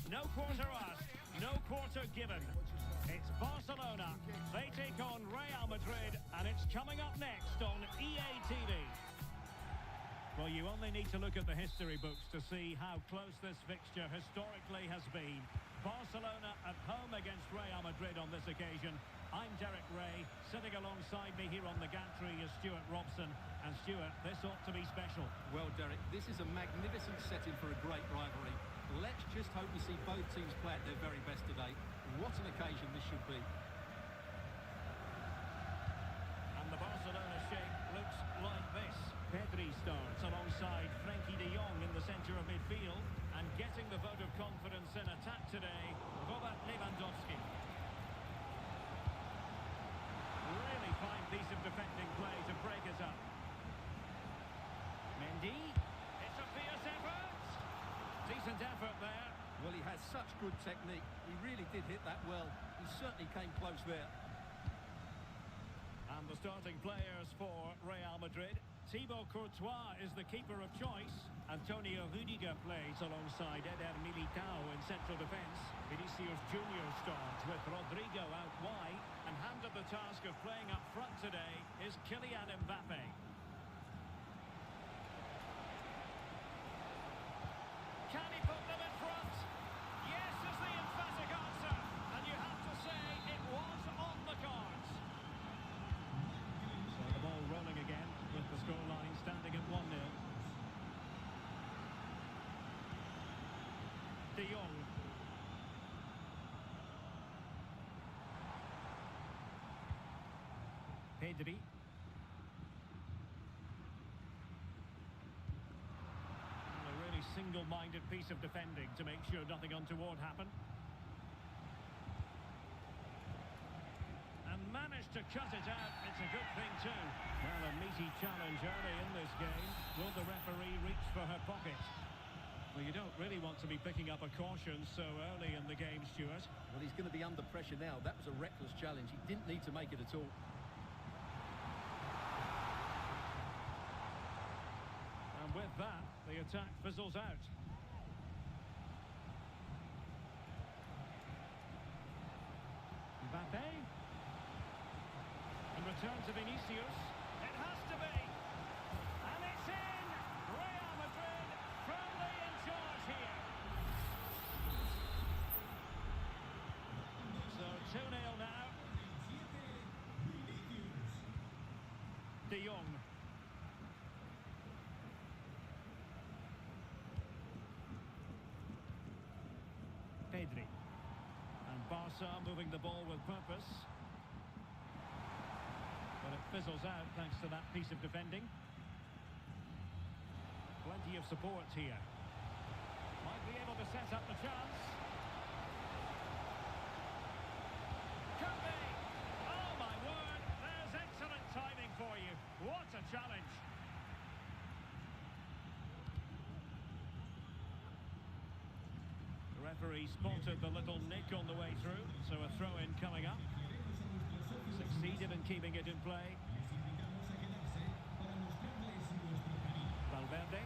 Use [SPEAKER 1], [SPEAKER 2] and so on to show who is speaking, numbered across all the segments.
[SPEAKER 1] No quarter asked, no quarter given. It's Barcelona. They take on Real Madrid, and it's coming up next on EA TV. Well, you only need to look at the history books to see how close this fixture historically has been. Barcelona at home against Real Madrid on this occasion. I'm Derek Ray. Sitting alongside me here on the gantry is Stuart Robson. And Stuart, this ought to be special.
[SPEAKER 2] Well, Derek, this is a magnificent setting for a great rivalry. Let's just hope we see both teams play at their very best today. What an occasion this should be.
[SPEAKER 1] And the Barcelona shape looks like this. Pedri starts alongside Frenkie de Jong in the centre of midfield. And getting the vote of confidence in attack today, Robert Lewandowski. Really fine piece of defending play to break us up. Mendy. It's a fierce effort. Decent effort there.
[SPEAKER 2] Well, he has such good technique. He really did hit that well. He certainly came close there.
[SPEAKER 1] And the starting players for Real Madrid. Thibaut Courtois is the keeper of choice. Antonio Rudiger plays alongside Eder Militao in central defence. Vinicius Junior starts with Rodrigo out wide. And handed the task of playing up front today is Kylian Mbappe. Can he put them in front? Yes is the emphatic answer. And you have to say it was on the cards. So the ball rolling again with the scoreline standing at 1-0. De Jong. Pedri. Single-minded piece of defending to make sure nothing untoward happened. And managed to cut it out. It's a good thing too. Well, a meaty challenge early in this game. Will the referee reach for her pocket? Well, you don't really want to be picking up a caution so early in the game, Stuart.
[SPEAKER 2] Well, he's going to be under pressure now. That was a reckless challenge. He didn't need to make it at all.
[SPEAKER 1] And with that, the attack fizzles out. Mbappe. And return to Vinicius. It has to be. And it's in! Real Madrid firmly in charge here. So 2-0 now. De Jong. Pedri. And Barca moving the ball with purpose. But it fizzles out thanks to that piece of defending. Plenty of support here. Might be able to set up the chance. Could be! Oh my word! There's excellent timing for you. What a challenge! The referee spotted the little nick on the way through, so a throw-in coming up. Succeeded in keeping it in play. Valverde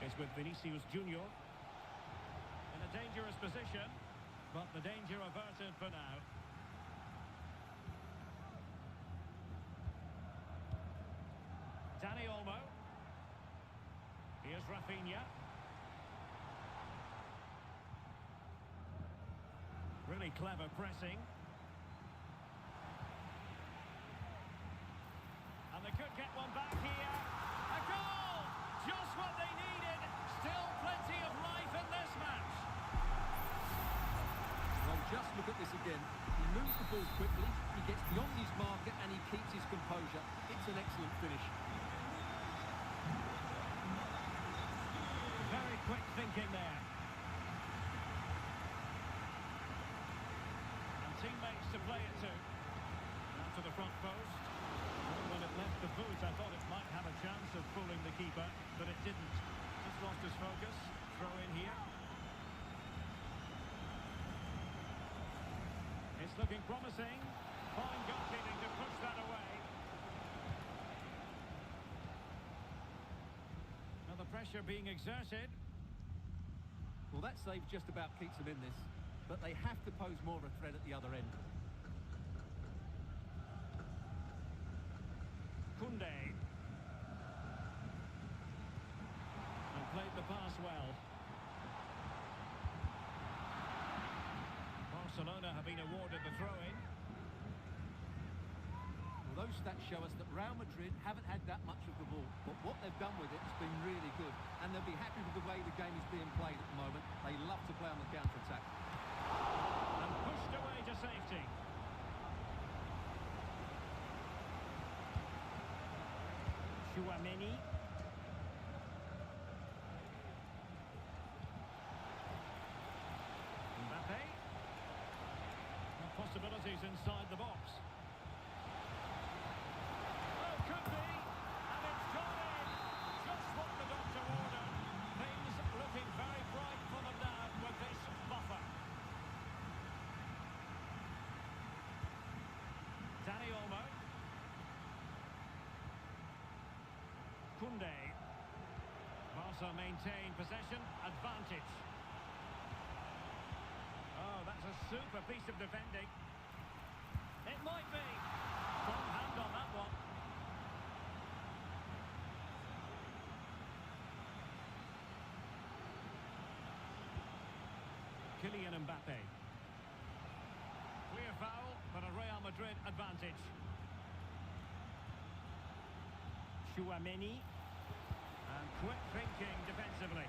[SPEAKER 1] is with Vinicius Junior. In a dangerous position, but the danger averted for now. Dani Olmo. Here's Rafinha. Really clever pressing. And they could get one back here. A goal! Just what they needed. Still plenty of life in this match.
[SPEAKER 2] Well, just look at this again. He moves the ball quickly, he gets beyond his marker and he keeps his composure. It's an excellent finish.
[SPEAKER 1] Very quick thinking there. Teammates to play it to. Now to the front post. Well, when it left the boot, I thought it might have a chance of fooling the keeper, but it didn't. Just lost his focus. Throw in here. It's looking promising. Fine goalkeeping to push that away. Now the pressure being exerted.
[SPEAKER 2] Well, Well, that save just about keeps them in this, but they have to pose more of a threat at the other end.
[SPEAKER 1] Koundé. And played the pass well. Barcelona have been awarded the throw-in.
[SPEAKER 2] Well, those stats show us that Real Madrid haven't had that much of the ball, but what they've done with it has been really good, and they'll be happy with the way the game is being played at the moment. They love to play on the counter-attack.
[SPEAKER 1] And pushed away to safety. Chouameni. Mbappe. And possibilities inside the box. Oh, could be. And it's gone in. Just what the doctor ordered. Things looking very bright for them now with this buffer. Dani Olmo. Koundé. Barca maintain possession, advantage. Oh, that's a super piece of defending. It might be. Strong hand on that one. Kylian Mbappe. Clear foul, but a Real Madrid advantage. Chouameni. And quick thinking defensively.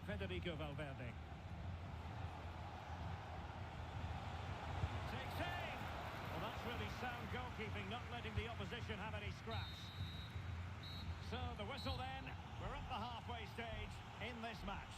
[SPEAKER 1] Federico Valverde. Takes aim! Well, that's really sound goalkeeping, not letting the opposition have any scraps. So the whistle then, we're at the halfway stage in this match.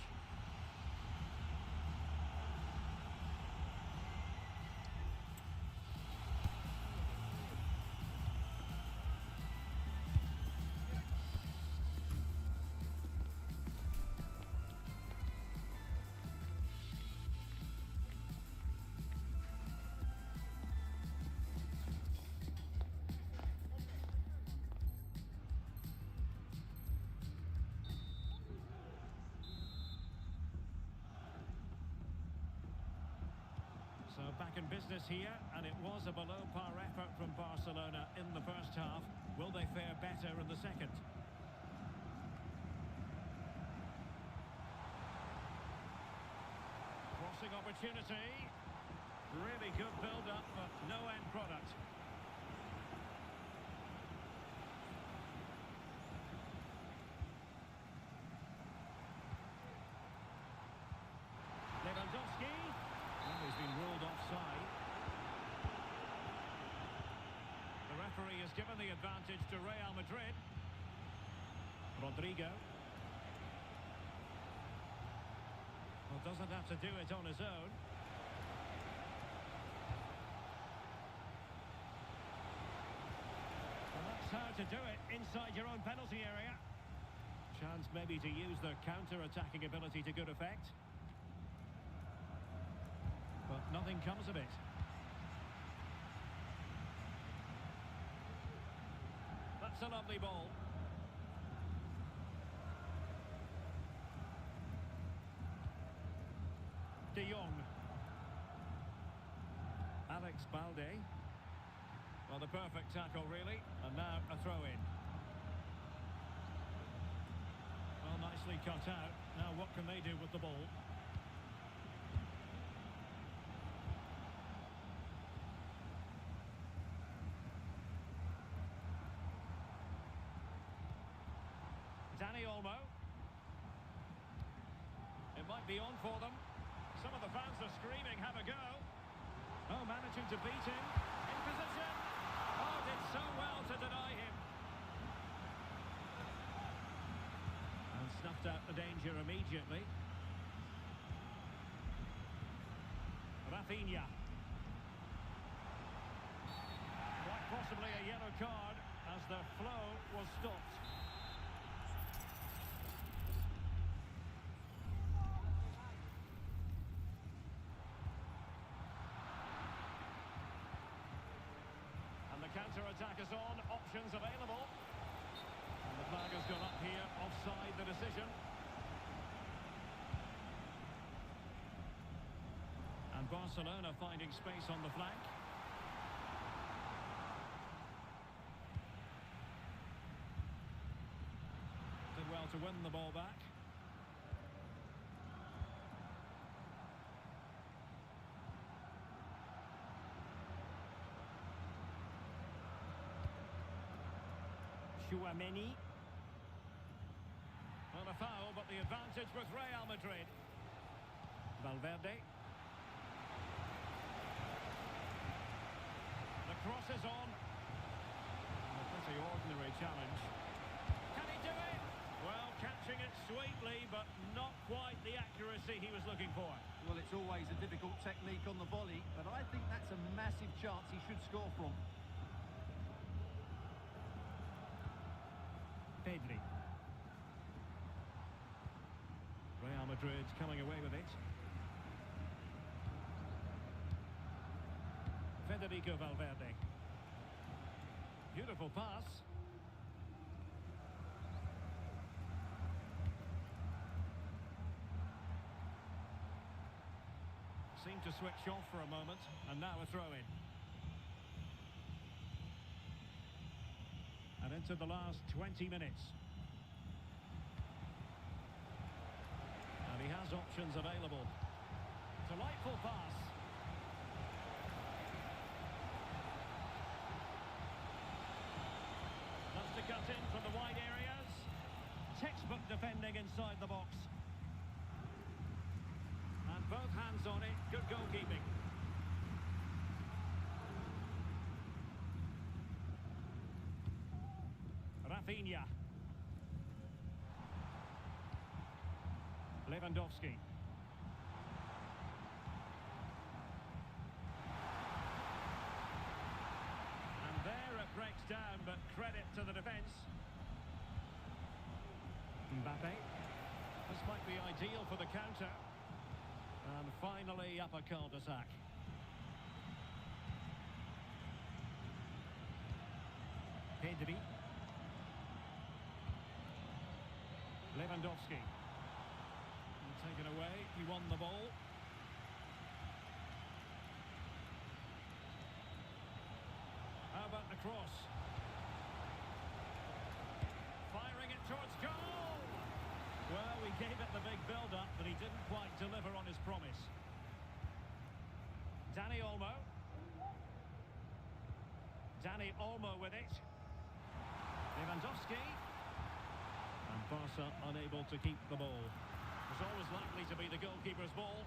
[SPEAKER 1] So back in business here, and it was a below-par effort from Barcelona in the first half. Will they fare better in the second? Crossing opportunity. Really good build-up, but no end product. Lewandowski. He's been ruled offside. The referee has given the advantage to Real Madrid. Rodrigo. Well, doesn't have to do it on his own. Well, that's how to do it inside your own penalty area. Chance maybe to use their counter-attacking ability to good effect. But nothing comes of it. That's a lovely ball. De Jong. Alex Balde. Well, the perfect tackle, really. And now a throw-in. Well, nicely cut out. Now what can they do with the ball? Dani Olmo. It might be on for them. Some of the fans are screaming, have a go. Oh, managing to beat him. In position. Oh, did so well to deny him. And snuffed out the danger immediately. Rafinha. Quite possibly a yellow card as the flow was stopped. attack is on, options available. And the flag has gone up here, offside the decision. And Barcelona finding space on the flank. Did well to win the ball back. Chouameni. Not a foul, but the advantage with Real Madrid. Valverde. The cross is on. A pretty ordinary challenge. Can he do it? Well, catching it sweetly, but not quite the accuracy he was looking for.
[SPEAKER 2] Well, it's always a difficult technique on the volley, but I think that's a massive chance he should score from.
[SPEAKER 1] Pedri. Real Madrid coming away with it. Federico Valverde. Beautiful pass. Seemed to switch off for a moment, and now a throw-in. And into the last 20 minutes. And he has options available. Delightful pass. Loves to cut in from the wide areas. Textbook defending inside the box. And both hands on it. Good goalkeeping. Rafinha. Lewandowski. And there it breaks down, but credit to the defence. Mbappe. This might be ideal for the counter. And finally up a cul-de-sac. Pedri. Lewandowski. And taken away, he won the ball. How about the cross? Firing it towards goal! Well, we gave it the big build-up, but he didn't quite deliver on his promise. Dani Olmo. Dani Olmo with it. Lewandowski. And Barca unable to keep the ball. It was always likely to be the goalkeeper's ball.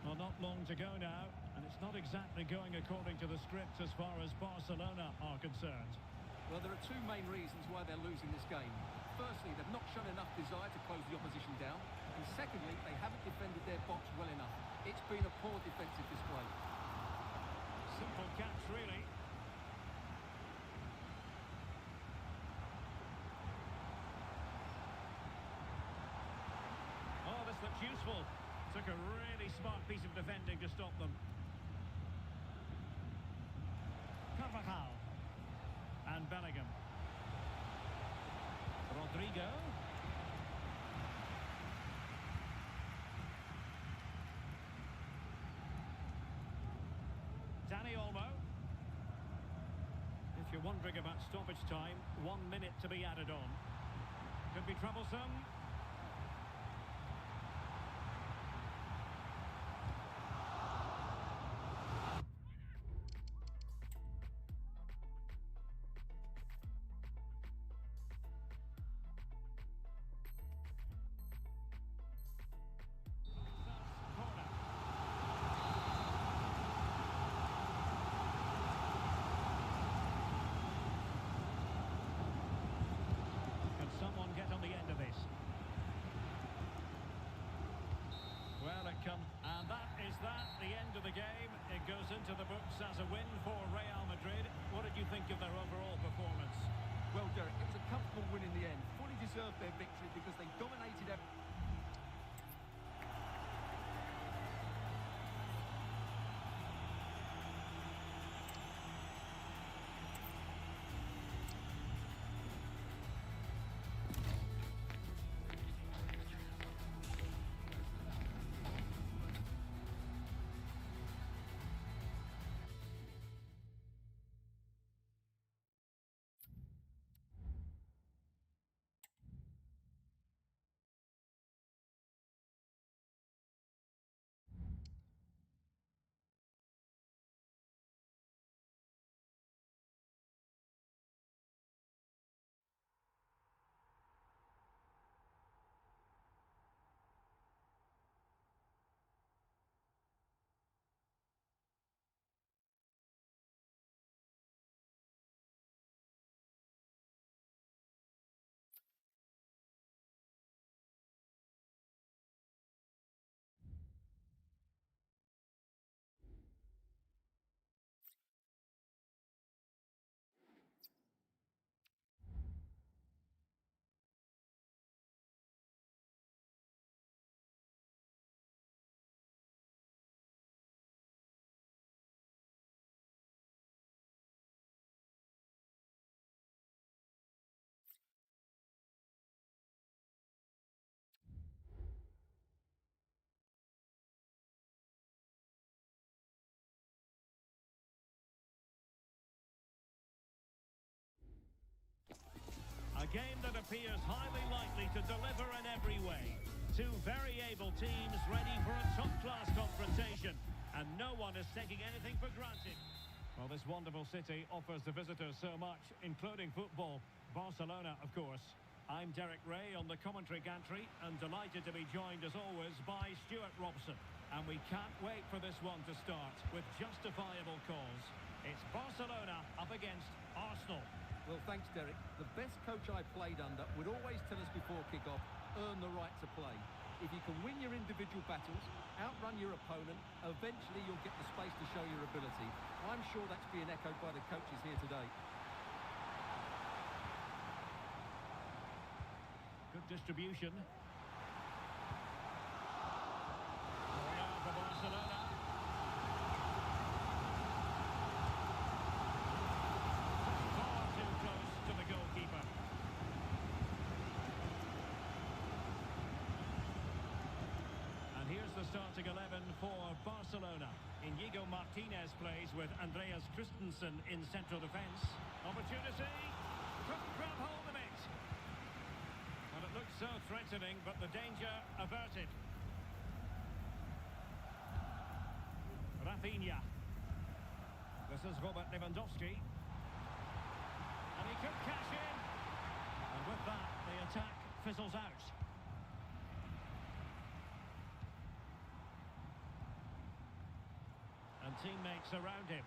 [SPEAKER 1] Well, not long to go now, and it's not exactly going according to the script as far as Barcelona are concerned.
[SPEAKER 2] Well, there are two main reasons why they're losing this game. Firstly, they've not shown enough desire to close the opposition down. And secondly, they haven't defended their box well enough. It's been a poor defensive display.
[SPEAKER 1] Simple catch, really. Oh, this looks useful. Took a really smart piece of defending to stop them. Carvajal. And Bellingham. Rodrigo. Dani Olmo. If you're wondering about stoppage time, 1 minute to be added on. Could be troublesome. Someone get on the end of this. Well, it comes, and that is the end of the game. It goes into the books as a win for Real Madrid. What did you think of their overall performance?
[SPEAKER 2] Well, Derek, it was a comfortable win in the end. Fully deserved their victory because they dominated everything.
[SPEAKER 1] appears highly likely to deliver in every way. Two very able teams ready for a top-class confrontation, and no one is taking anything for granted. Well, this wonderful city offers the visitors so much, including football. Barcelona, of course. I'm Derek Ray on the commentary gantry, and delighted to be joined, as always, by Stuart Robson. And we can't wait for this one to start with justifiable cause. It's Barcelona up against Arsenal.
[SPEAKER 2] Well, thanks, Derek. The best coach I played under would always tell us before kick-off, earn the right to play. If you can win your individual battles, outrun your opponent, eventually you'll get the space to show your ability. I'm sure that's being echoed by the coaches here today.
[SPEAKER 1] Good distribution. Corner for Barcelona. Far too close to the goalkeeper. And here's the starting 11 for Barcelona. Inigo Martinez plays with Andreas Christensen in central defence. Opportunity. Couldn't grab hold of it. Well, it looked so threatening, but the danger averted. Rafinha. This is Robert Lewandowski. And he could cash in. And with that, the attack fizzles out. And teammates around him.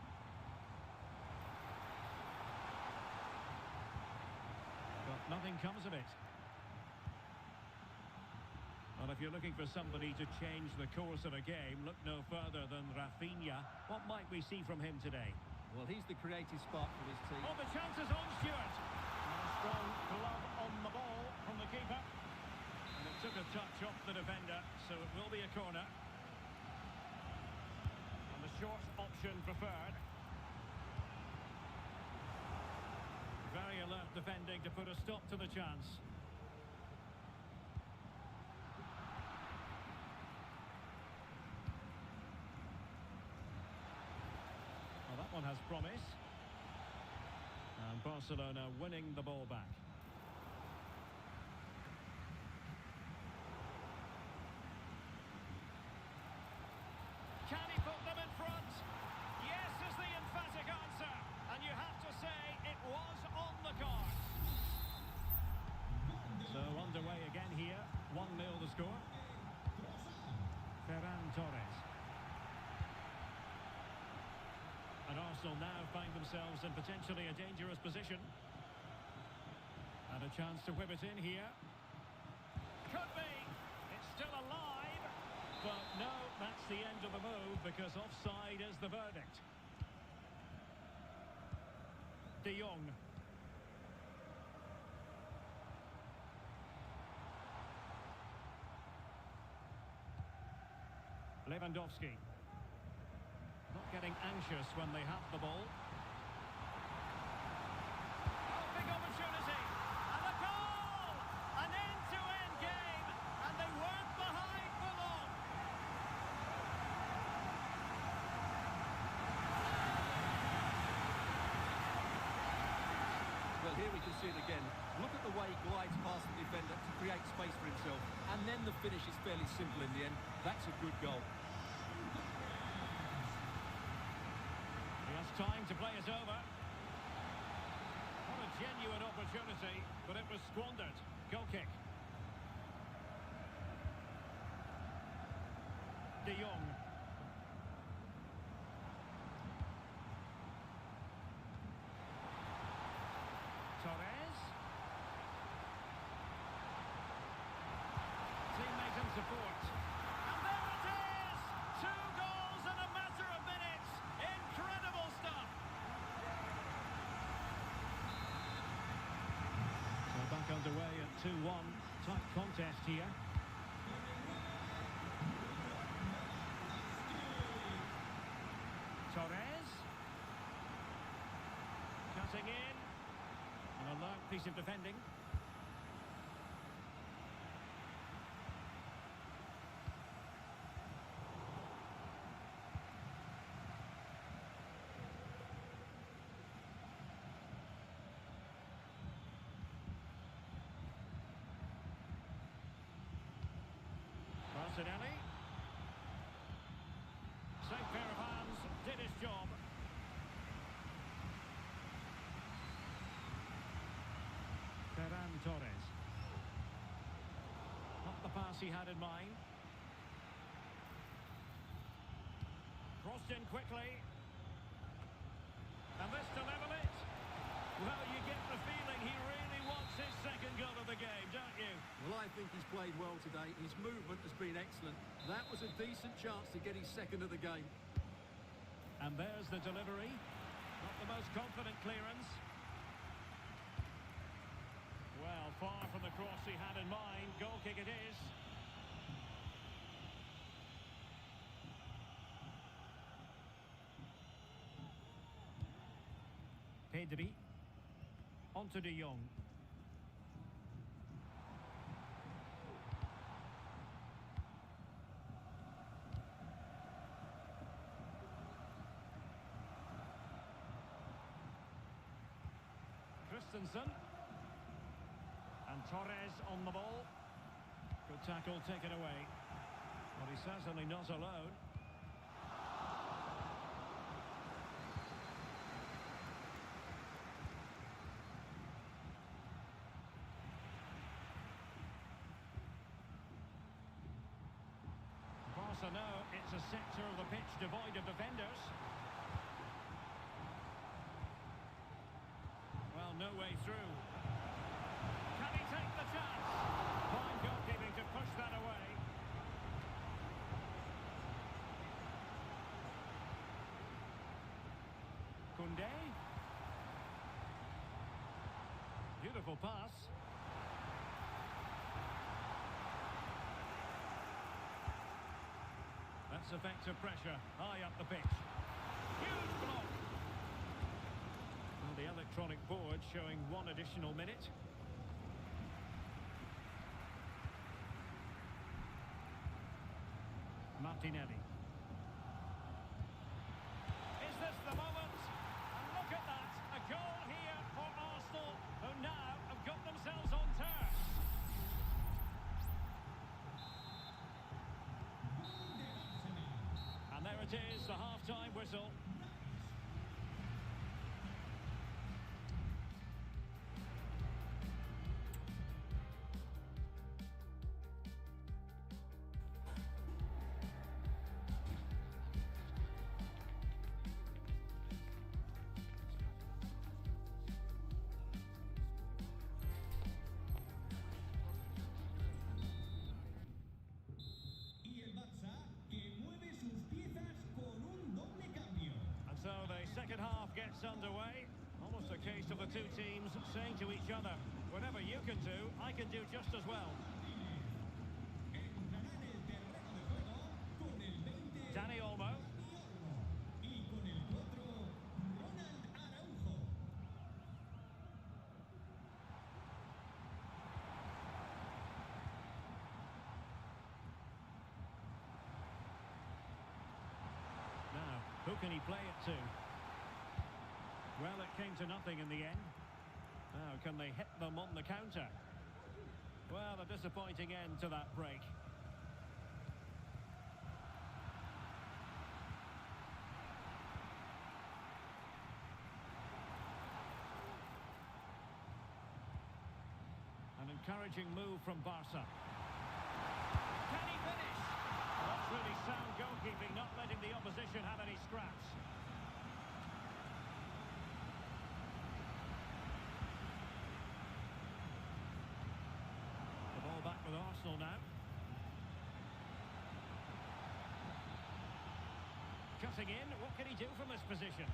[SPEAKER 1] But nothing comes of it. Well, if you're looking for somebody to change the course of a game, look no further than Rafinha. What might we see from him today?
[SPEAKER 2] Well, he's the creative spark for his team.
[SPEAKER 1] Oh, the chance is on, Stuart. And a strong glove on the ball from the keeper. And it took a touch off the defender, so it will be a corner. And the short option preferred. Very alert defending to put a stop to the chance. Well, that one has promise. And Barcelona winning the ball back. Can he put them in front? Yes is the emphatic answer. And you have to say it was on the card. So underway again here. 1-0 the score. Ferran Torres. And Arsenal now find themselves in potentially a dangerous position. And a chance to whip it in here. Could be. It's still alive. But no, that's the end of the move because offside is the verdict. De Jong. Lewandowski. Not getting anxious when they have the ball. Oh, big opportunity. And a goal! An end-to-end game. And they weren't behind for long.
[SPEAKER 2] Well, here we can see it again. Look at the way he glides past the defender to create space for himself. And then the finish is fairly simple in the end. That's a good goal.
[SPEAKER 1] He has time to play it over. What a genuine opportunity, but it was squandered. Goal kick. De Jong. Torres. Teammate and support. And there it is! 2 goals in a matter of minutes. Incredible stuff. So back underway at 2-1. Tight contest here. Torres. Cutting in. An alert piece of defending. Martinelli. Safe pair of hands, did his job. Ferran Torres. Not the pass he had in mind. Crossed in quickly. And this to level it. Well, you get the feeling he really wants his second goal of the game, don't you?
[SPEAKER 2] Well, I think he's played well today. His movement has been excellent. That was a decent chance to get his second of the game.
[SPEAKER 1] And there's the delivery. Not the most confident clearance. Well, far from the cross he had in mind. Goal kick it is. Pedri. On to De Jong. Christensen. And Torres on the ball. Good tackle taken away. But he's certainly not alone. Barca know it's a sector of the pitch devoid of defenders. Well, no way through. Can he take the chance? Fine goalkeeping to push that away. Koundé. Beautiful pass. That's effective pressure, high up the pitch. Huge block. Well, the electronic board showing one additional minute. Martinelli. Is this the moment? And look at that, a goal here for Arsenal, who now have got themselves on turf. And there it is, the half-time whistle. So the second half gets underway. Almost a case of the two teams saying to each other, whatever you can do, I can do just as well. Dani Olmo. Now, who can he play it to? Well, it came to nothing in the end. Now, can they hit them on the counter? Well, a disappointing end to that break. An encouraging move from Barca. Can he finish? Well, that's really sound goalkeeping, not letting the opposition have any scraps. The ball back with Arsenal now. Cutting in, what can he do from this position?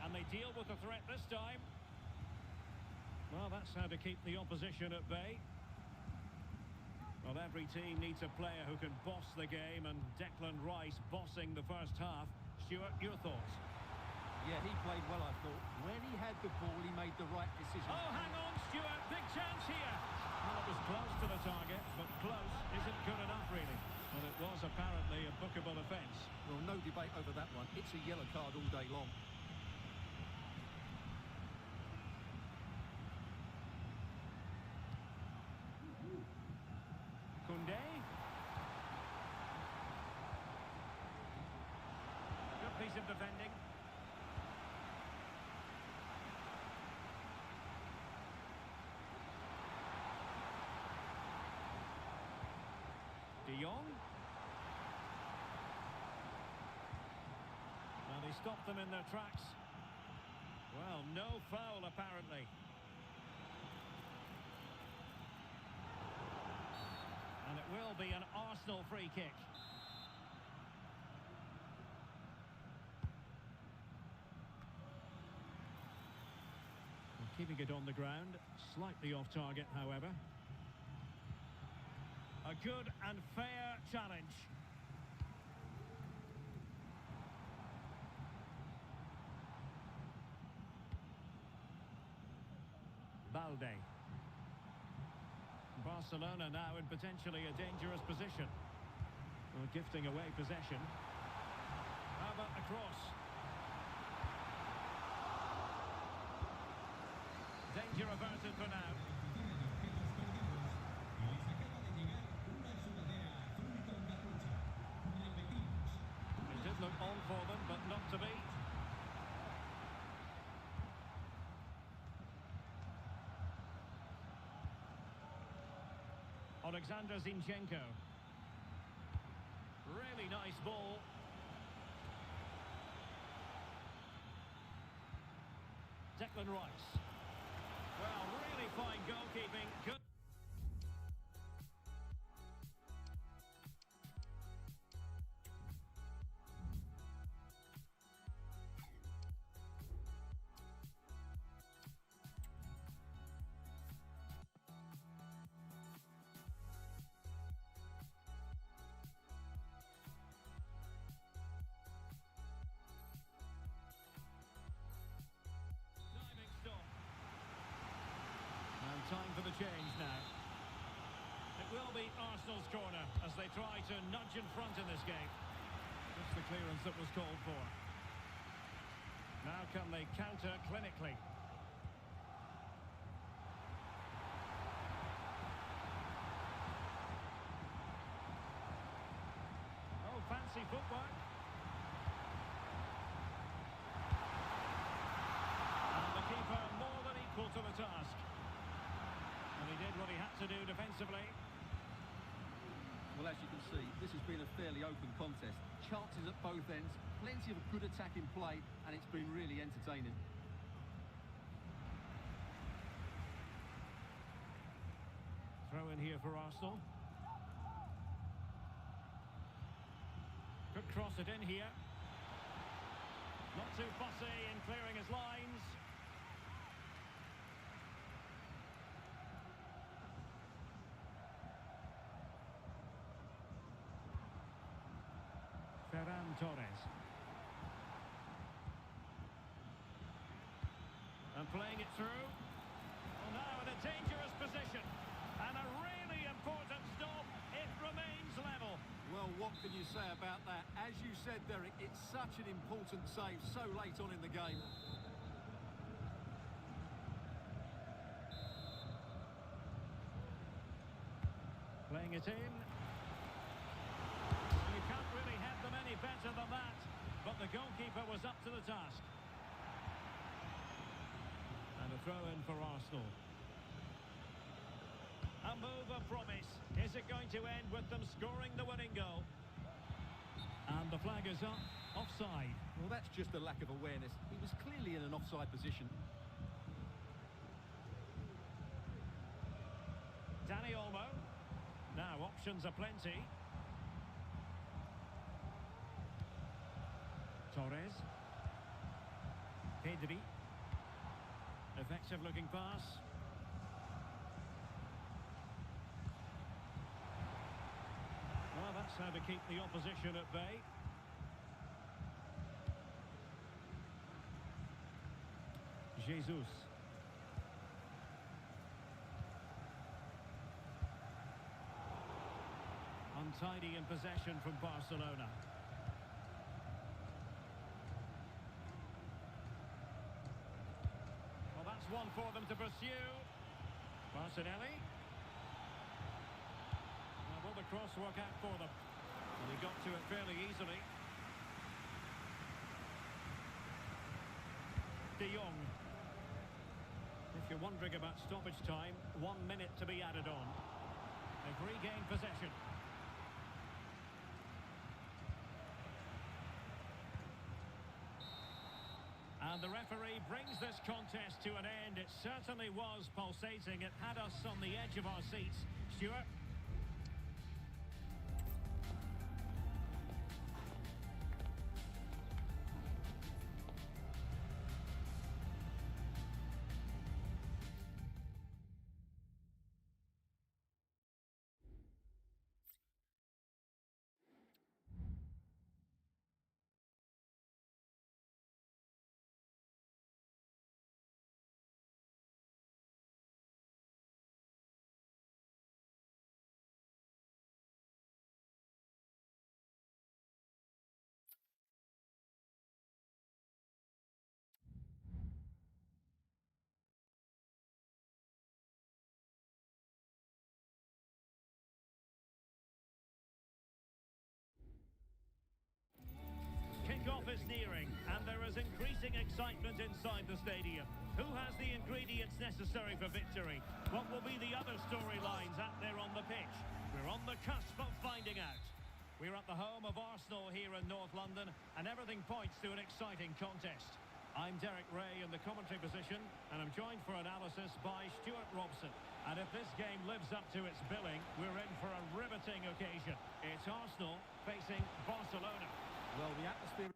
[SPEAKER 1] And they deal with the threat this time. Well, that's how to keep the opposition at bay. Well, every team needs a player who can boss the game, and Declan Rice bossing the first half. Stuart, your thoughts?
[SPEAKER 2] Yeah, he played well, I thought. When he had the ball, he made the right decision.
[SPEAKER 1] Oh, hang on, Stuart. Big chance here. Well, it was close to the target, but close isn't good enough, really. Well, it was apparently a bookable offence.
[SPEAKER 2] Well, no debate over that one. It's a yellow card all day long.
[SPEAKER 1] Jong. And he stopped them in their tracks. Well, no foul apparently. And it will be an Arsenal free kick. Keeping it on the ground, slightly off target, however. A good and fair challenge. Balde. Barcelona now in potentially a dangerous position. Well, gifting away possession. How about the cross? Danger averted for now. It did look on for them, but not to be. Alexander Zinchenko. Really nice ball. Declan Rice. Well, really fine goalkeeping. Good. Time for the change now. It will be Arsenal's corner as they try to nudge in front in this game. Just the clearance that was called for. Now can they counter clinically? Oh, fancy footwork. And the keeper more than equal to the task. And he did what he had to do defensively.
[SPEAKER 2] Well, as you can see, this has been a fairly open contest. Chances at both ends, plenty of good attacking play, and it's been really entertaining.
[SPEAKER 1] Throw in here for Arsenal. Could cross it in here. Not too fussy in clearing his lines. Ferran Torres. And playing it through. Well, now in a dangerous position. And a really important stop. It remains level.
[SPEAKER 2] Well, what can you say about that? As you said, Derek, it's such an important save so late on in the game.
[SPEAKER 1] Playing it in. You can't really have them any better than that. But the goalkeeper was up to the task. And a throw in for Arsenal. A move of promise. Is it going to end with them scoring the winning goal? And the flag is up. Offside.
[SPEAKER 2] Well, that's just a lack of awareness. He was clearly in an offside position.
[SPEAKER 1] Dani Olmo. Now options are plenty. Torres. Pedri. Effective looking pass. Well, that's how to keep the opposition at bay. Jesus. Untidy in possession from Barcelona. Well, that's one for them to pursue. Martinelli. Now, will the cross work out for them? And he got to it fairly easily. De Jong. If you're wondering about stoppage time, 1 minute to be added on. They've regained possession. And the referee brings this contest to an end. It certainly was pulsating. It had us on the edge of our seats. Stuart? Kickoff is nearing, and there is increasing excitement inside the stadium. Who has the ingredients necessary for victory? What will be the other storylines out there on the pitch? We're on the cusp of finding out. We're at the home of Arsenal here in North London, and everything points to an exciting contest. I'm Derek Ray in the commentary position, and I'm joined for analysis by Stuart Robson. And if this game lives up to its billing, we're in for a riveting occasion. It's Arsenal facing Barcelona.
[SPEAKER 2] Well, the atmosphere...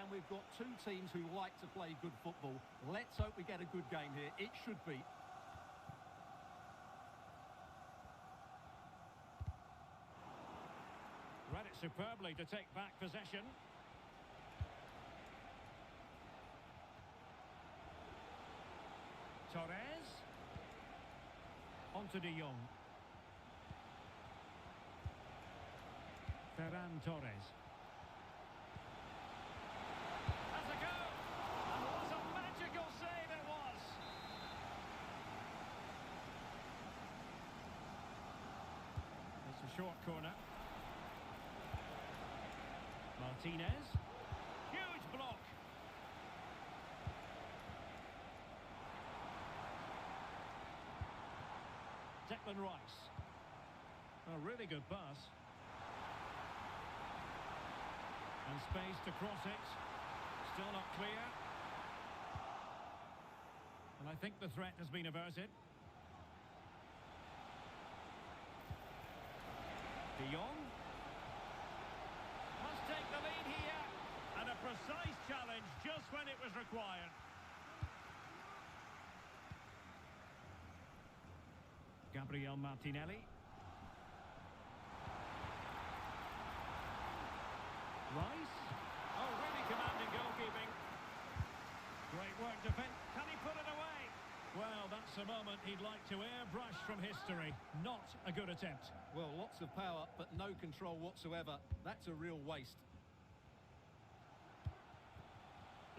[SPEAKER 2] And we've got two teams who like to play good football. Let's hope we get a good game here. It should be.
[SPEAKER 1] Read it superbly to take back possession. Torres. On to De Jong. Ferran Torres. Short corner. Martinez. Huge block. Declan Rice. A really good pass. And space to cross it. Still not clear. And I think the threat has been averted. De Jong must take the lead here, and a precise challenge just when it was required. Gabriel Martinelli. Rice. Oh, really commanding goalkeeping. Great work defence. Can he put it away? Well, that's a moment he'd like to airbrush from history. Not a good attempt.
[SPEAKER 2] Well, lots of power, but no control whatsoever. That's a real waste.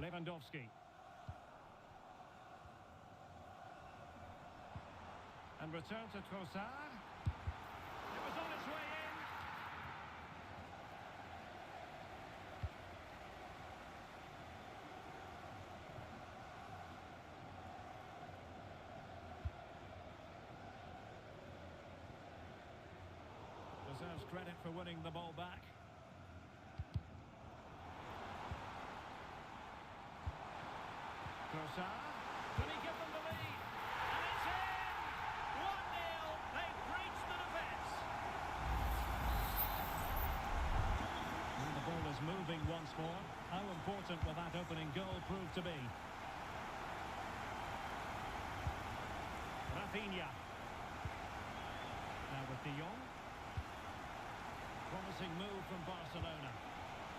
[SPEAKER 1] Lewandowski. And return to Trossard. It was on its way in. Deserves credit for winning the ball back. Trossard. Can he give them the lead? And it's in! 1-0. They've breached the defence. And the ball is moving once more. How important will that opening goal prove to be? Rafinha. Now with De Jong. Promising move from Barcelona.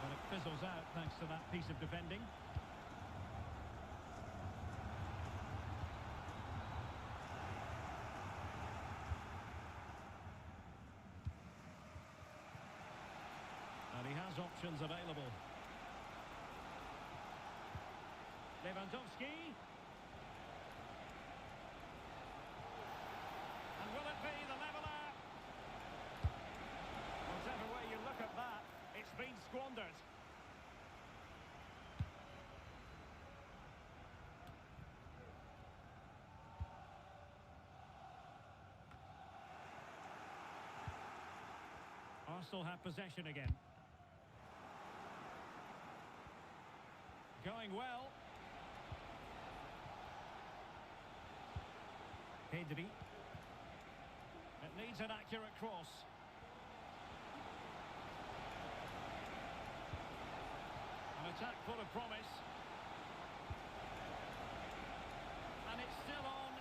[SPEAKER 1] But it fizzles out thanks to that piece of defending. options available. Lewandowski. And will it be the leveller? Whatever way you look at that, it's been squandered. Arsenal have possession again. Going well. Pedri. It needs an accurate cross. An attack full of promise. And it's still on.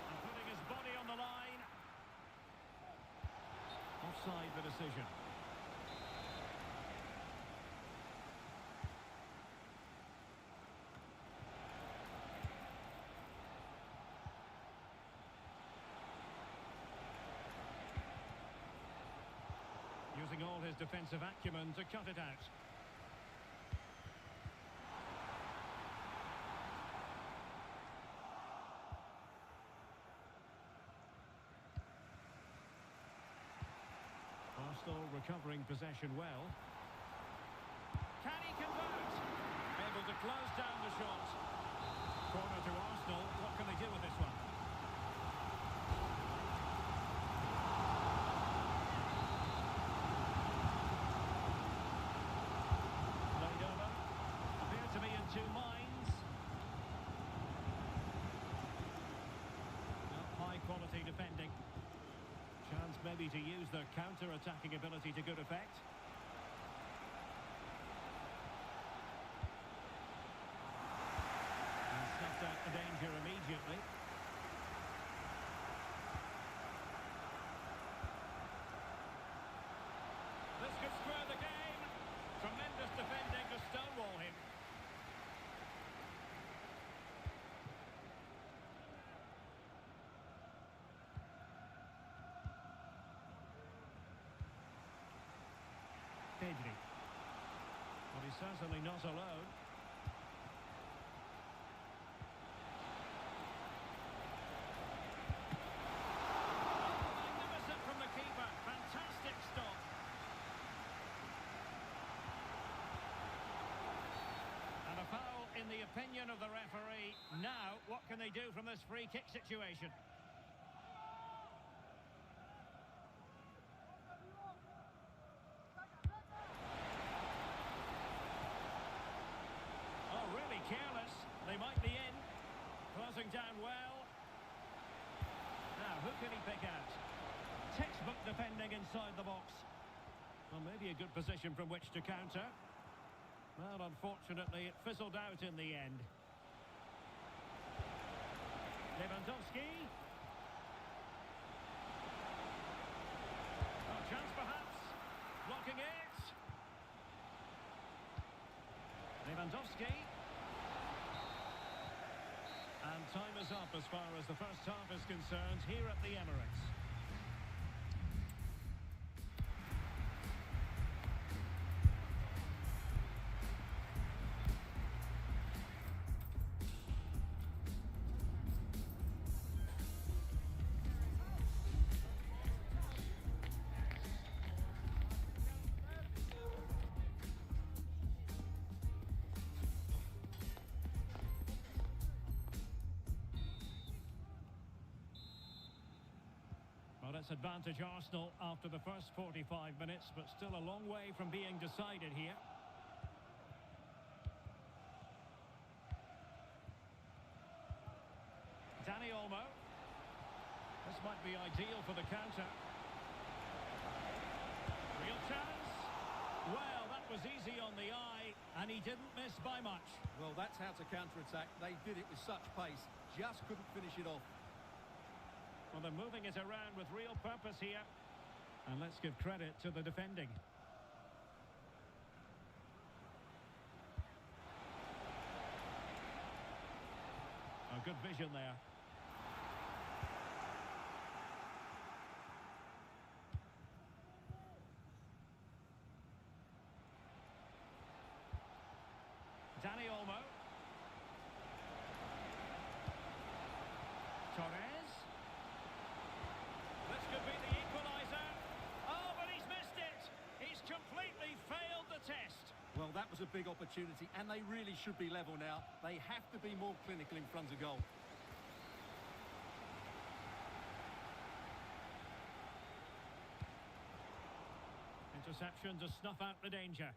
[SPEAKER 1] And putting his body on the line. Offside the decision. Using all his defensive acumen to cut it out. Arsenal recovering possession well. Can he convert? Able to close down the shot. Corner to Arsenal. What can they do with this one? Played over. Appear to be in two minds. High quality defending. Chance maybe to use their counter-attacking ability to good effect. And snuffed out the danger immediately. This could square the game. Tremendous defending to stonewall him. Pedri. Well, he's certainly not alone. Magnificent from the keeper. Fantastic stop. And a foul in the opinion of the referee. Now, what can they do from this free kick situation? Careless, they might be in. Closing down well. Now, who can he pick out? Textbook defending inside the box. Well, maybe a good position from which to counter. Well, unfortunately, it fizzled out in the end. Lewandowski. Oh, chance perhaps. Blocking it. Lewandowski. And time is up as far as the first half is concerned here at the Emirates. Well, it's advantage Arsenal after the first 45 minutes, but still a long way from being decided here. Dani Olmo. This might be ideal for the counter. Real chance. Well, that was easy on the eye, and he didn't miss by much.
[SPEAKER 2] Well, that's how to counter-attack. They did it with such pace. Just couldn't finish it off.
[SPEAKER 1] Well, they're moving it around with real purpose here. And let's give credit to the defending. A good vision there.
[SPEAKER 2] that was a big opportunity, and they really should be level now. They have to be more clinical in front of goal.
[SPEAKER 1] Interception to snuff out the danger.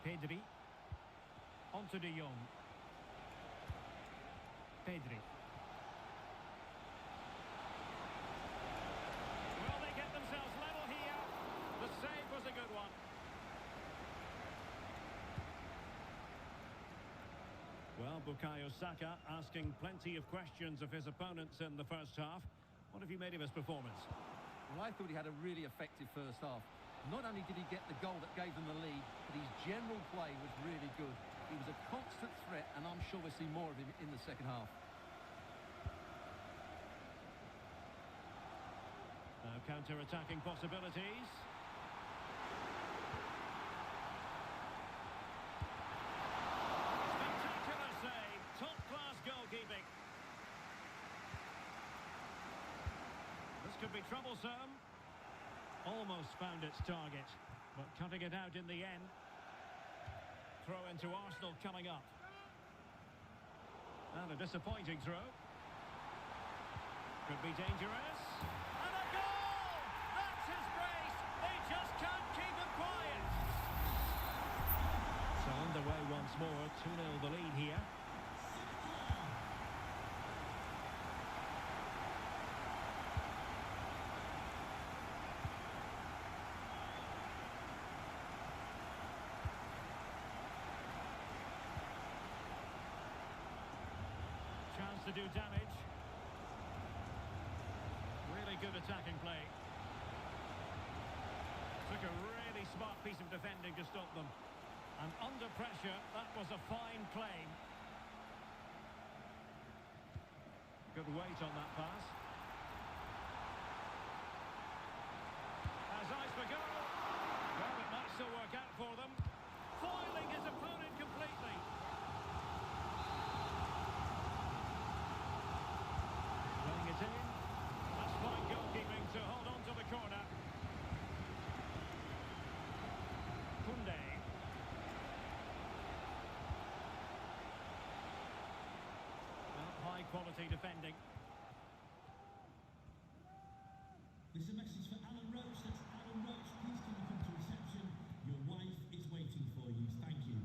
[SPEAKER 1] Pedri. Onto De Jong. Pedri. Will they get themselves level here? The save was a good one. Well, Bukayo Saka asking plenty of questions of his opponents in the first half. What have you made of his performance?
[SPEAKER 2] Well, I thought he had a really effective first half. Not only did he get the goal that gave them the lead, but his general play was really good. He was a constant threat, and I'm sure we'll see more of him in the second half.
[SPEAKER 1] Now counter-attacking possibilities. Spectacular save. Top-class goalkeeping. This could be troublesome. Almost found its target, but cutting it out in the end. Throw into Arsenal coming up. And a disappointing throw. Could be dangerous. And a goal! That's his brace. They just can't keep him quiet. So underway once more. 2-0 the lead here. Chance to do damage. Really good attacking play. Took a really smart piece of defending to stop them. And under pressure, that was a fine claim. Good weight on that pass. Has eyes for goal. Well, it might still work out for them. Foiling his opponent completely. Playing it in. That's fine goalkeeping to hold on to the corner. Koundé. Well, high quality defending.
[SPEAKER 3] This is a message for Alan Roach. That's Alan Roach. Please can you come to reception? Your wife is waiting for you. Thank you.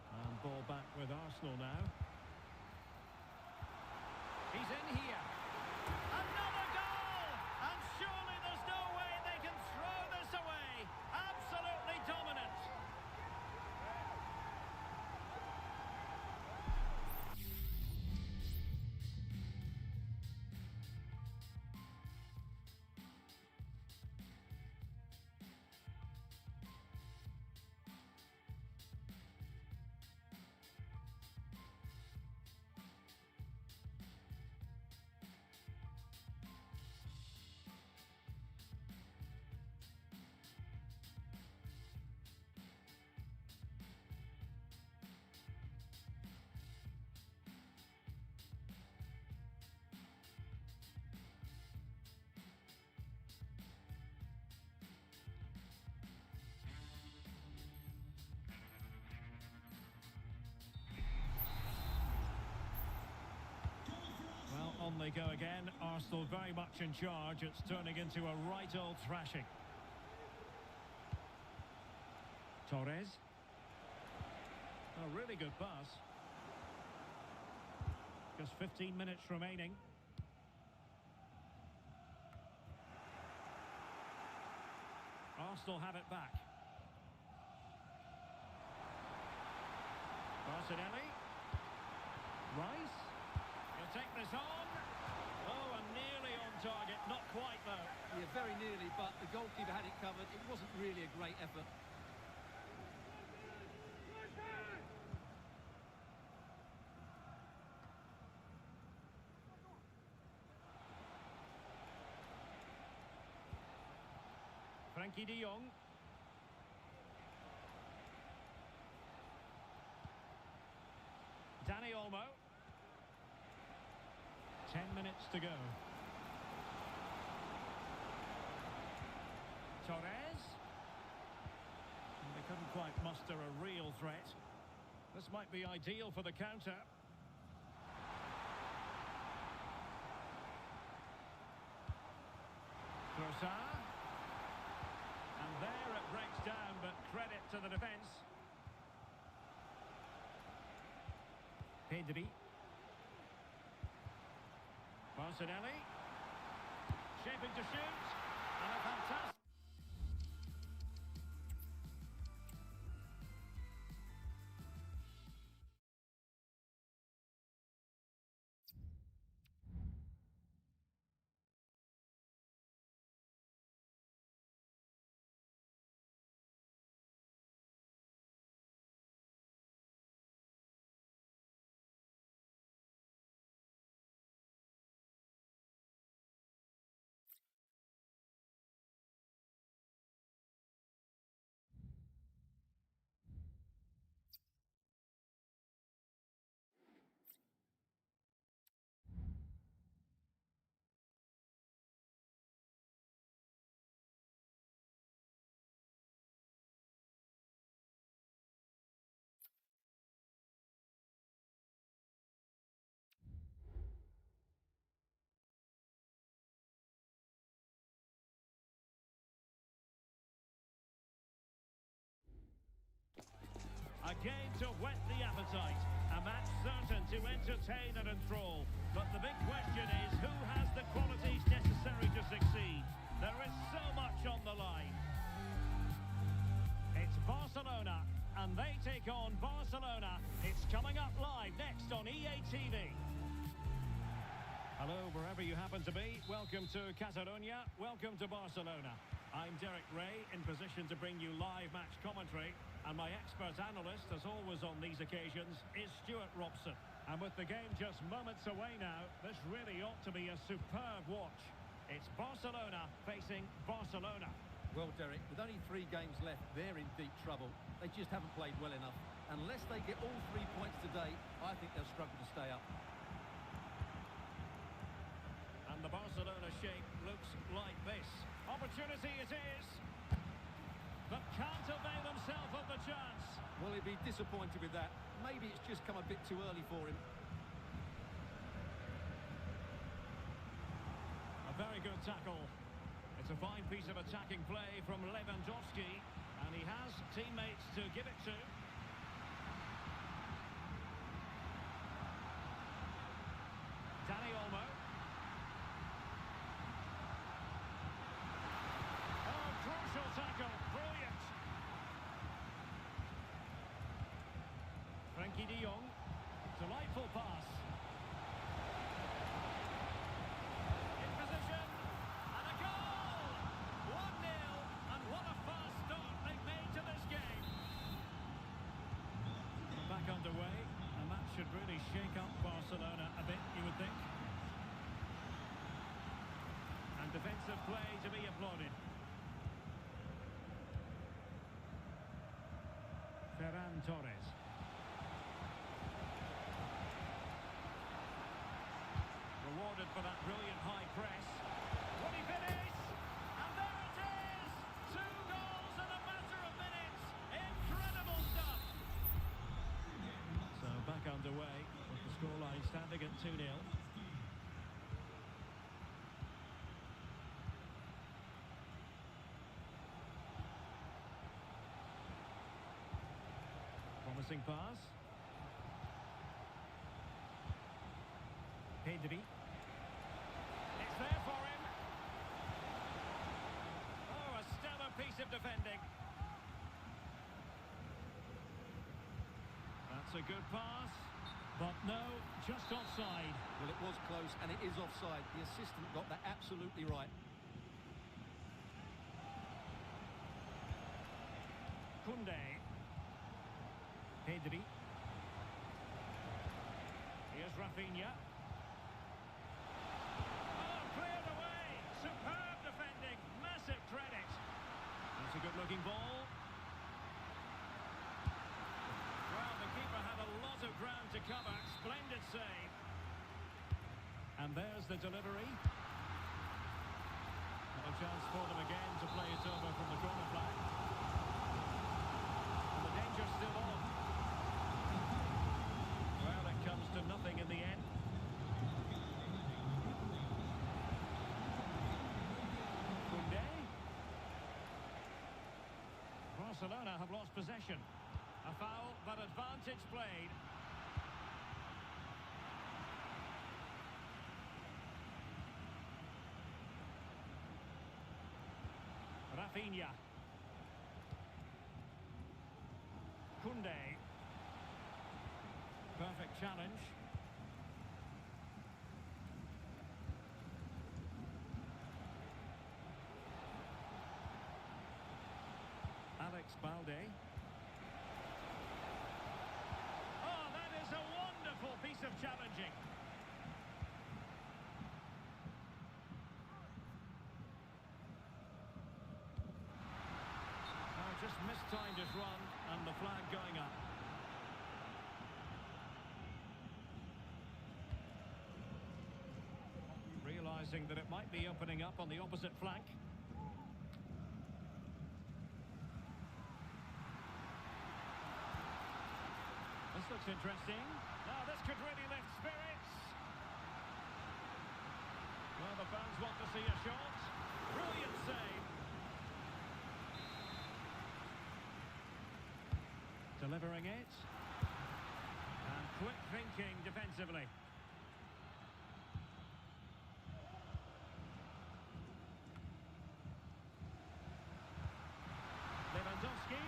[SPEAKER 1] And ball back with Arsenal now. He's in here. Another goal! And surely there's no way they can throw this away. Absolutely dominant. Well, on they go again. Arsenal very much in charge. It's turning into a right old thrashing. Torres. A really good pass. Just 15 minutes remaining. Arsenal have it back. Martinelli. Rice. He'll take this on. Oh, and nearly on target. Not quite, though.
[SPEAKER 2] Yeah, very nearly, but the goalkeeper had it covered. It wasn't really a great effort.
[SPEAKER 1] Frankie de Jong. Danny Olmo. 10 minutes to go. Torres. And they couldn't quite muster a real threat. This might be ideal for the counter. Trossard. And there it breaks down, but credit to the defence. Pedri. Martinelli. Shaping to shoot. And a fantastic... A game to whet the appetite, a match certain to entertain and enthrall. But the big question is, who has the qualities necessary to succeed? There is so much on the line. It's Barcelona, and they take on Barcelona. It's coming up live next on EA TV. Hello, wherever you happen to be. Welcome to Catalonia. Welcome to Barcelona. I'm Derek Ray, in position to bring you live match commentary. And my expert analyst, as always on these occasions, is Stuart Robson. And with the game just moments away now, this really ought to be a superb watch. It's Barcelona facing Barcelona.
[SPEAKER 2] Well, Derek, with only 3 games left, they're in deep trouble. They just haven't played well enough. Unless they get all 3 points today, I think they'll struggle to stay up.
[SPEAKER 1] And the Barcelona shape looks like this. Opportunity it is. But can't avail himself of the chance.
[SPEAKER 2] Well, he'd be disappointed with that. Maybe it's just come a bit too early for him.
[SPEAKER 1] A very good tackle. It's a fine piece of attacking play from Lewandowski. And he has teammates to give it to. Dani Olmo. Oh, crucial tackle. Brilliant. Frankie de Jong. Delightful pass. In position. And a goal! 1-0. And what a fast start they've made to this game. Back underway. And that should really shake up Barcelona a bit, you would think. And defensive play to be applauded. Ferran Torres. Rewarded for that brilliant high press. Will he finish? And there it is! 2 goals in a matter of minutes. Incredible stuff. So back underway with the scoreline standing at 2-0. Promising pass. Pedri. It's there for him. Oh, a stellar piece of defending. That's a good pass. But no, just offside.
[SPEAKER 2] Well, it was close, and it is offside. The assistant got that absolutely right.
[SPEAKER 1] Koundé. Pedri. Here's Rafinha. Oh, cleared away. Superb defending. Massive credit. That's a good-looking ball. Well, the keeper had a lot of ground to cover. Splendid save. And there's the delivery. And a chance for them again to play it over from the corner flag. And the danger's still on. Well, it comes to nothing in the end. Koundé. Barcelona have lost possession. A foul, but advantage played. Rafinha. Koundé. Perfect challenge. Alex Balde. Oh, that is a wonderful piece of challenging. Just mistimed his run, and the flag going up. Realising that it might be opening up on the opposite flank. This looks interesting. Now this could really lift spirits. Well, the fans want to see a shot. Brilliant save. Delivering it. And quick thinking defensively. Lewandowski.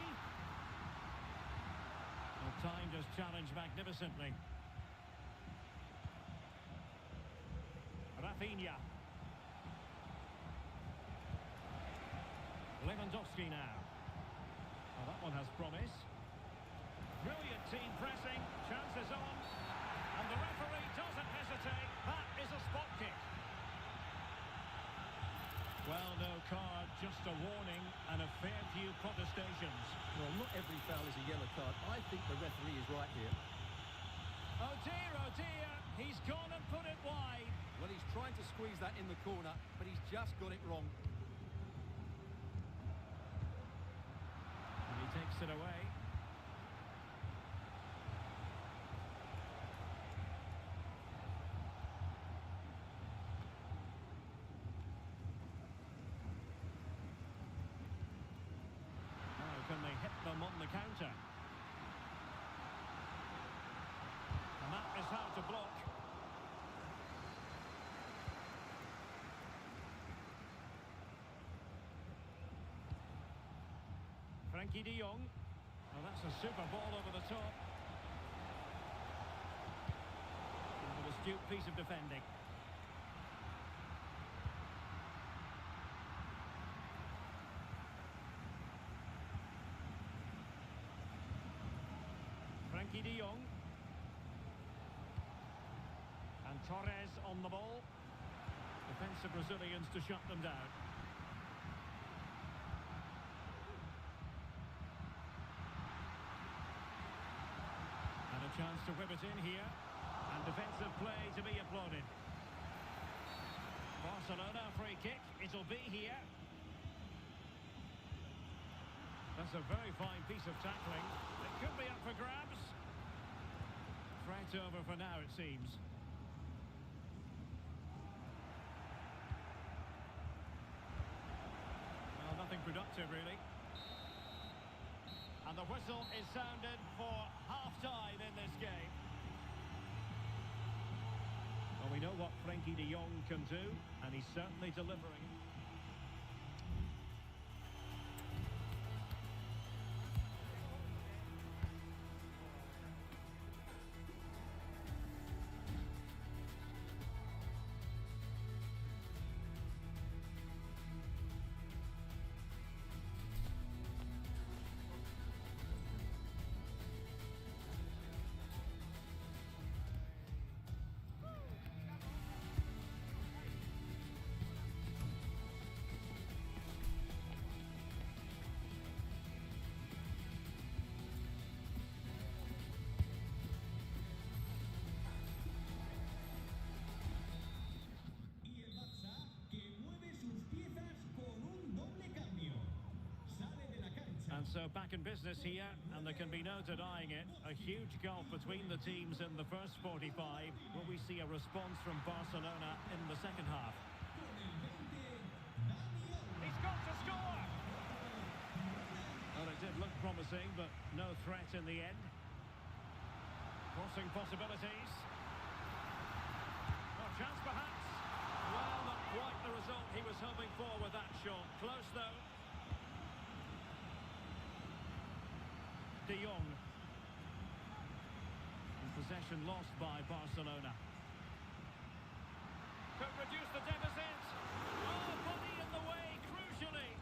[SPEAKER 1] Well, timed his challenge magnificently. Rafinha. Lewandowski now. Well, that one has promise. Brilliant team pressing, chances on, and the referee doesn't hesitate. That is a spot kick. Well, no card, just a warning and a fair few protestations.
[SPEAKER 2] Well, not every foul is a yellow card. I think the referee is right here.
[SPEAKER 1] Oh dear, he's gone and put it wide.
[SPEAKER 2] Well, he's trying to squeeze that in the corner, but he's just got it wrong.
[SPEAKER 1] And he takes it away. Can they hit them on the counter? And that is how to block. Frankie de Jong. Well, that's a super ball over the top. An astute piece of defending. Frankie de Jong. And Torres on the ball. Defensive Brazilians to shut them down. And a chance to whip it in here. And defensive play to be applauded. Barcelona free kick. It'll be here. That's a very fine piece of tackling. It could be up for grabs. Threat over for now, it seems. Well, nothing productive, really. And the whistle is sounded for half-time in this game. Well, we know what Frankie de Jong can do, and he's certainly delivering. So back in business here, and there can be no denying it. A huge gulf between the teams in the first 45. Will we see a response from Barcelona in the second half? He's got to score! Well, it did look promising, but no threat in the end. Crossing possibilities. A chance perhaps. Well, not quite the result he was hoping for with that shot. Close though. De Jong. And possession lost by Barcelona. Could reduce the deficit. Oh, body in the way, crucially.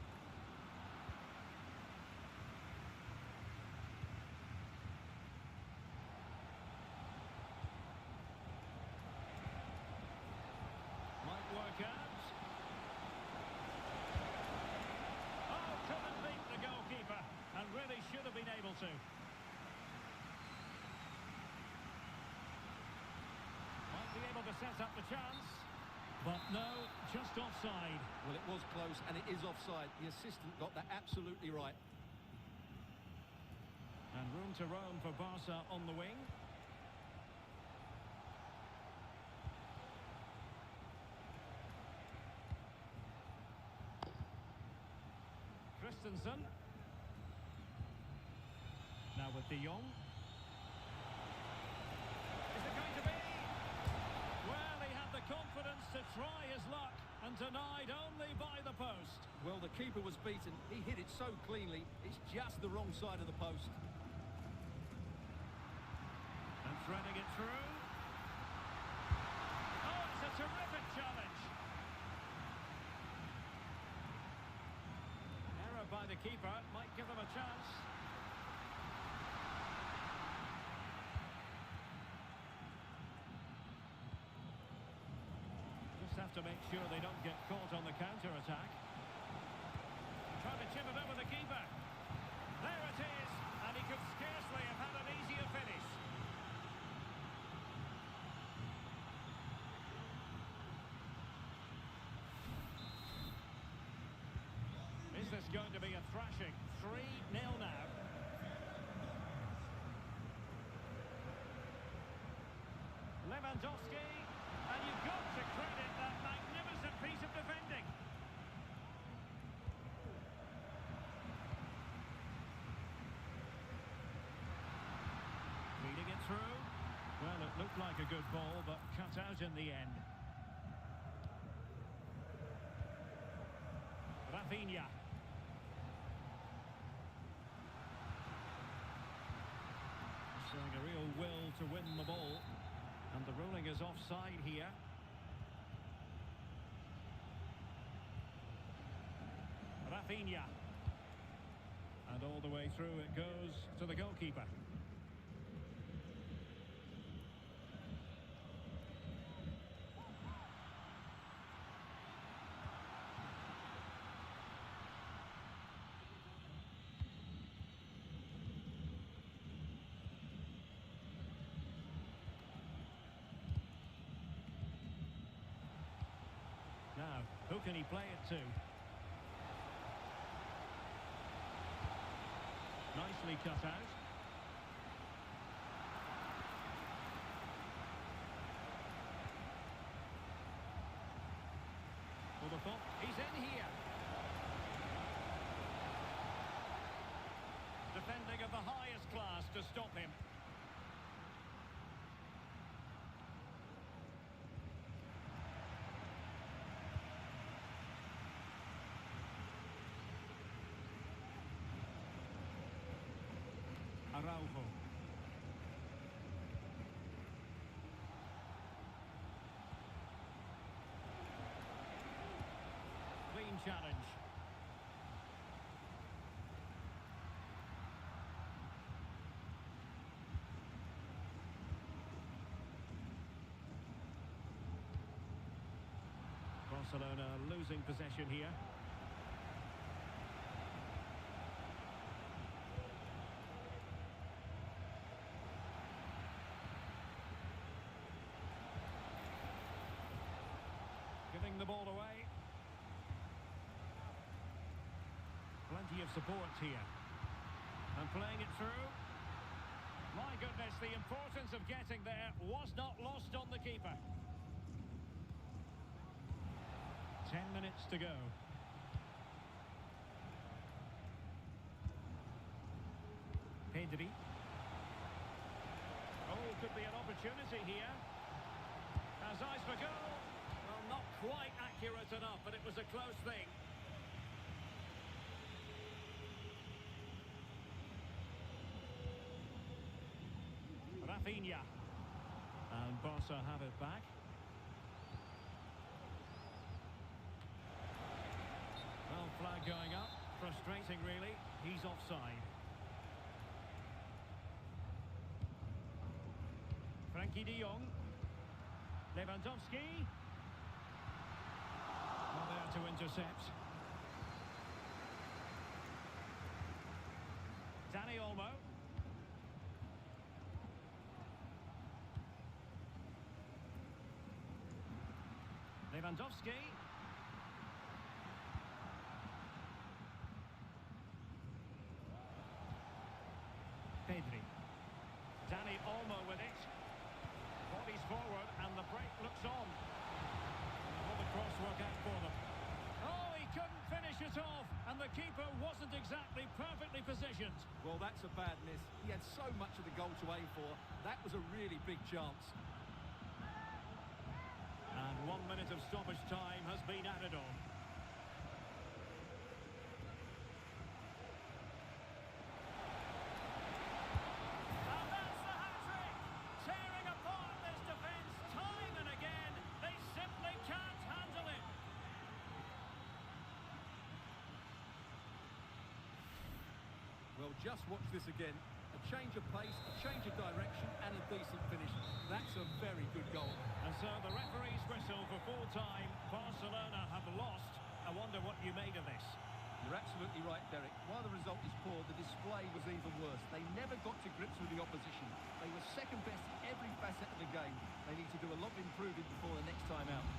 [SPEAKER 1] Might work out. Oh, couldn't beat the goalkeeper, and really should have been able to. Might be able to set up the chance, but no, just offside.
[SPEAKER 2] Well, it was close, and it is offside. The assistant got that absolutely right.
[SPEAKER 1] And room to roam for Barca on the wing. Christensen. Now with De Jong. Is it going to be? Well, he had the confidence to try his luck and denied only by the post.
[SPEAKER 2] Well, the keeper was beaten. He hit it so cleanly. It's just the wrong side of the post.
[SPEAKER 1] And threading it through. Oh, it's a terrific challenge. Error by the keeper might give them a chance. Just have to make sure they don't get caught on the counter-attack. Trying to chip it over the keeper. There it is, and he could scarcely have had an easier finish. Is this going to be a thrashing? 3-0 now. Lewandowski, and you've got to credit that magnificent piece of defending. Feeding it through. Well, it looked like a good ball, but cut out in the end. Rafinha. Showing a real will to win the ball. And the ruling is offside here. Rafinha. And all the way through it goes to the goalkeeper. Now, who can he play it to? Nicely cut out. Well, the thought, he's in here. Defending of the highest class to stop him. Araujo. Clean challenge. Barcelona losing possession here. Giving the ball away. Plenty of support here. And playing it through. My goodness, the importance of getting there was not lost on the keeper. 10 minutes to go. Pedri. Oh, could be an opportunity here. Has eyes for goal. Well, not quite accurate enough, but it was a close thing. Rafinha. And Barca have it back. Well, flag going up. Frustrating, really. He's offside. Frankie de Jong. Lewandowski. Not there to intercept. Dani Olmo. Lewandowski. Pedri. Dani Olmo with it. Bodies forward and the break looks on. Will the cross work out for them? Oh, he couldn't finish it off and the keeper wasn't exactly perfectly positioned.
[SPEAKER 2] Well, that's a bad miss. He had so much of the goal to aim for. That was a really big chance.
[SPEAKER 1] And 1 minute of stoppage time has been added on. And that's the hat-trick! Tearing apart this defence time and again. They simply can't handle it.
[SPEAKER 2] Well, just watch this again. A change of pace, a change of direction, and a decent finish. That's a very good goal.
[SPEAKER 1] And so the referee's whistle for full time. Barcelona have lost. I wonder what you made of this.
[SPEAKER 2] You're absolutely right, Derek. While the result is poor, the display was even worse. They never got to grips with the opposition. They were second best in every facet of the game. They need to do a lot of improving before the next time out.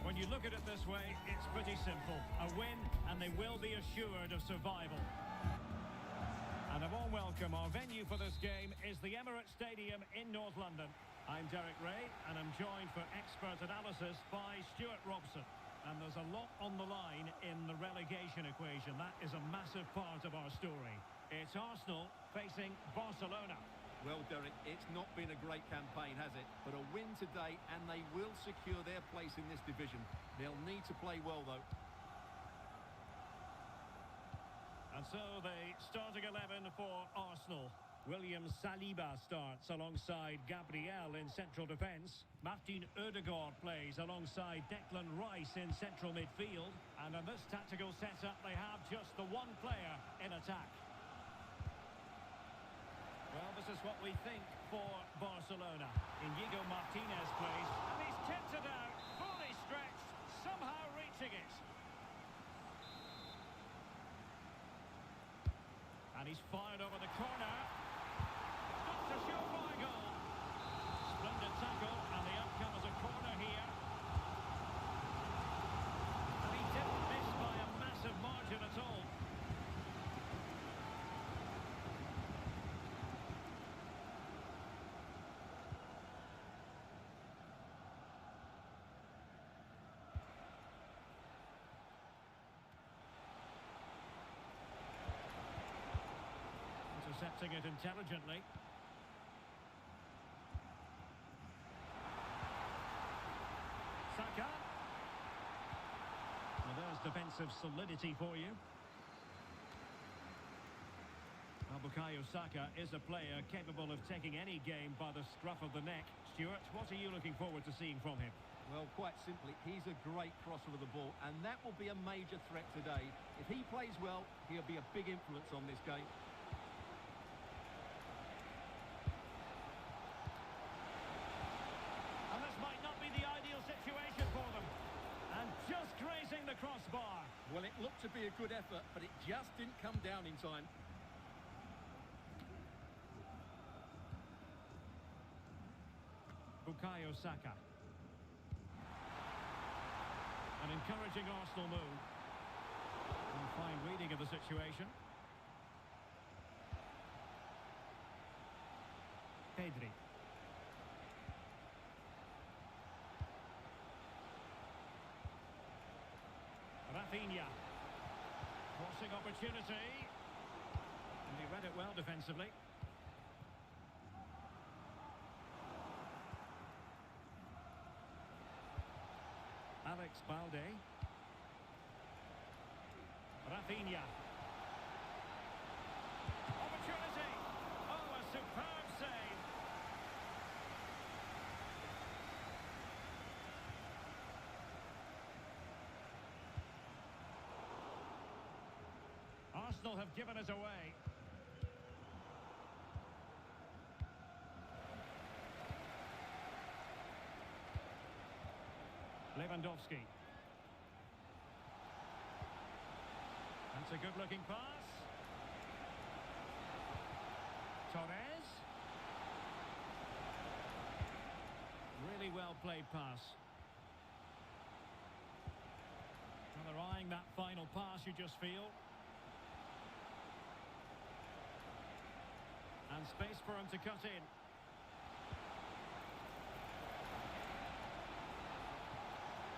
[SPEAKER 1] When you look at it this way, it's pretty simple. A win, and they will be assured of survival. And a warm welcome. Our venue for this game is the Emirates Stadium in North London. I'm Derek Ray, and I'm joined for expert analysis by Stuart Robson. And there's a lot on the line in the relegation equation. That is a massive part of our story. It's Arsenal facing Barcelona.
[SPEAKER 2] Well, Derek, it's not been a great campaign, has it? But a win today, and they will secure their place in this division. They'll need to play well, though.
[SPEAKER 1] And so the starting 11 for Arsenal. William Saliba starts alongside Gabriel in central defence. Martin Ødegaard plays alongside Declan Rice in central midfield. And in this tactical setup, they have just the one player in attack. Well, this is what we think for Barcelona. Inigo Martinez plays, and he's tipped it out, fully stretched, somehow reaching it. And he's fired over the corner. Not a surefire goal. Splendid tackle, and the outcome is a corner here. And he didn't miss by a massive margin at all. Intercepting it intelligently. Saka. Well, there's defensive solidity for you. Bukayo Saka is a player capable of taking any game by the scruff of the neck. Stuart, what are you looking forward to seeing from him?
[SPEAKER 2] Well, quite simply, he's a great crosser of the ball, and that will be a major threat today. If he plays well, he'll be a big influence on this game.
[SPEAKER 1] And this might not be the ideal situation for them. And just grazing the crossbar.
[SPEAKER 2] Well, it looked to be a good effort, but it just didn't come down in time.
[SPEAKER 1] Bukayo Saka. An encouraging Arsenal move. And fine reading of the situation. Pedri. Rafinha. Crossing opportunity. And he read it well defensively. Alex Balde. Rafinha. Opportunity. Oh, a superb save. Arsenal have given it away. Lewandowski. That's a good-looking pass. Torres. Really well-played pass. Well, they're eyeing that final pass, you just feel. And space for him to cut in.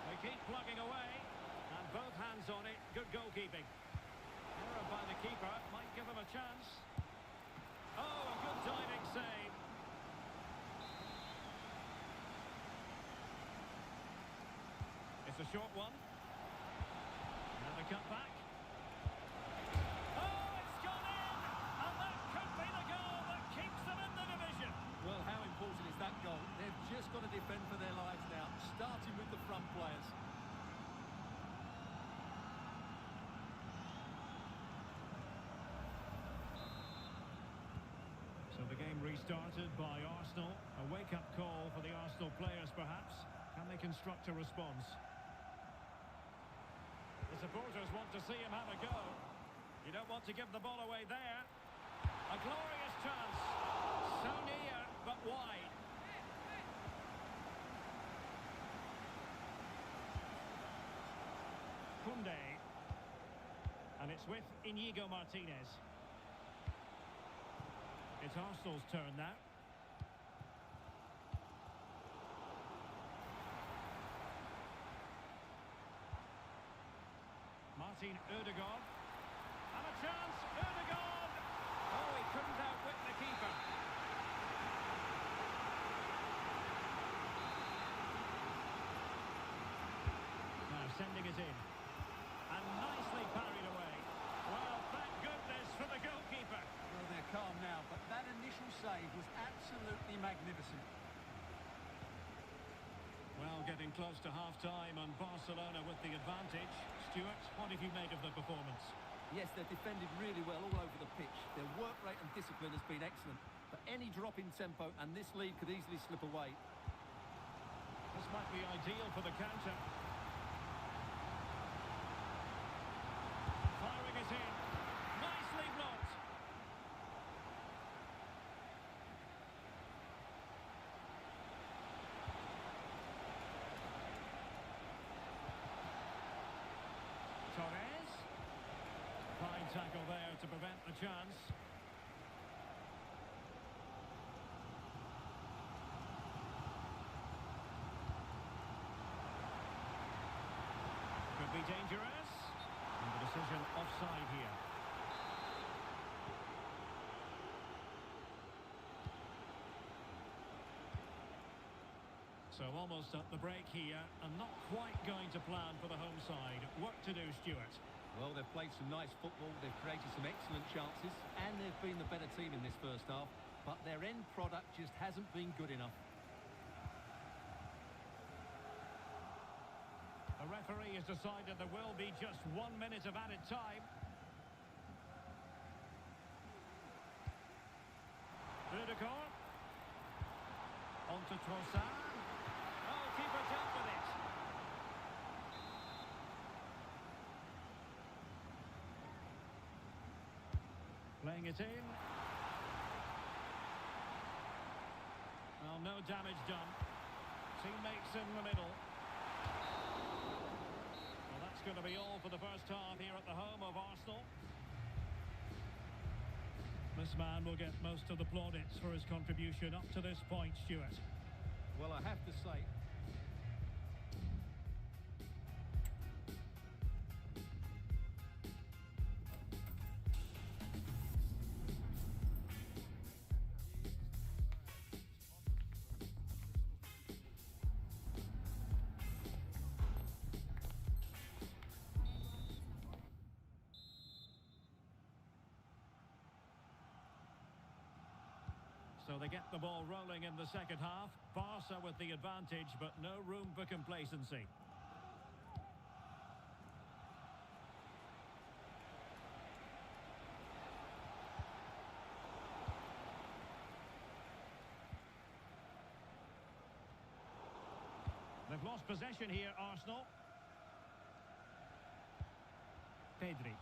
[SPEAKER 1] They keep plugging away, and both hands on it. Good goalkeeping. Error by the keeper might give them a chance. Oh, a good diving save. It's a short one. And a cut back. Oh, it's gone in! And that could be the goal that keeps them in the division.
[SPEAKER 2] Well, how important is that goal? They've just got to defend for their lives now, starting with the front players.
[SPEAKER 1] So the game restarted by Arsenal. A wake-up call for the Arsenal players, perhaps. Can they construct a response? The supporters want to see him have a go. You don't want to give the ball away there. A glorious chance. So near, but wide. Koundé. And it's with Inigo Martinez. It's Arsenal's turn now. Martin Ødegaard. And a chance, Ødegaard! Oh, he couldn't outwit the keeper. Now sending it in. And nicely parried away. Well, thank goodness for the goalkeeper.
[SPEAKER 2] Well, they're calm now, but that save was absolutely magnificent.
[SPEAKER 1] Well, getting close to half-time and Barcelona with the advantage. Stuart, what have you made of the performance?
[SPEAKER 2] Yes, they've defended really well all over the pitch. Their work rate and discipline has been excellent. But any drop in tempo and this lead could easily slip away.
[SPEAKER 1] This might be ideal for the counter. Firing it in. Nicely blocked. Torres. Fine tackle there to prevent the chance. Could be dangerous. And the decision offside here. So almost at the break here, and not quite going to plan for the home side. Work to do, Stuart.
[SPEAKER 2] Well, they've played some nice football, they've created some excellent chances, and they've been the better team in this first half, but their end product just hasn't been good enough.
[SPEAKER 1] The referee has decided there will be just 1 minute of added time. Rudiger. On to Trossard. Oh, keeper dealt with it. Playing it in. Well, no damage done. Teammates in the middle. Well, that's going to be all for the first half here at the home of Arsenal. This man will get most of the plaudits for his contribution up to this point, Stuart.
[SPEAKER 2] Well, I have to say,
[SPEAKER 1] so they get the ball rolling in the second half. Barca with the advantage, but no room for complacency. They've lost possession here, Arsenal. Pedri.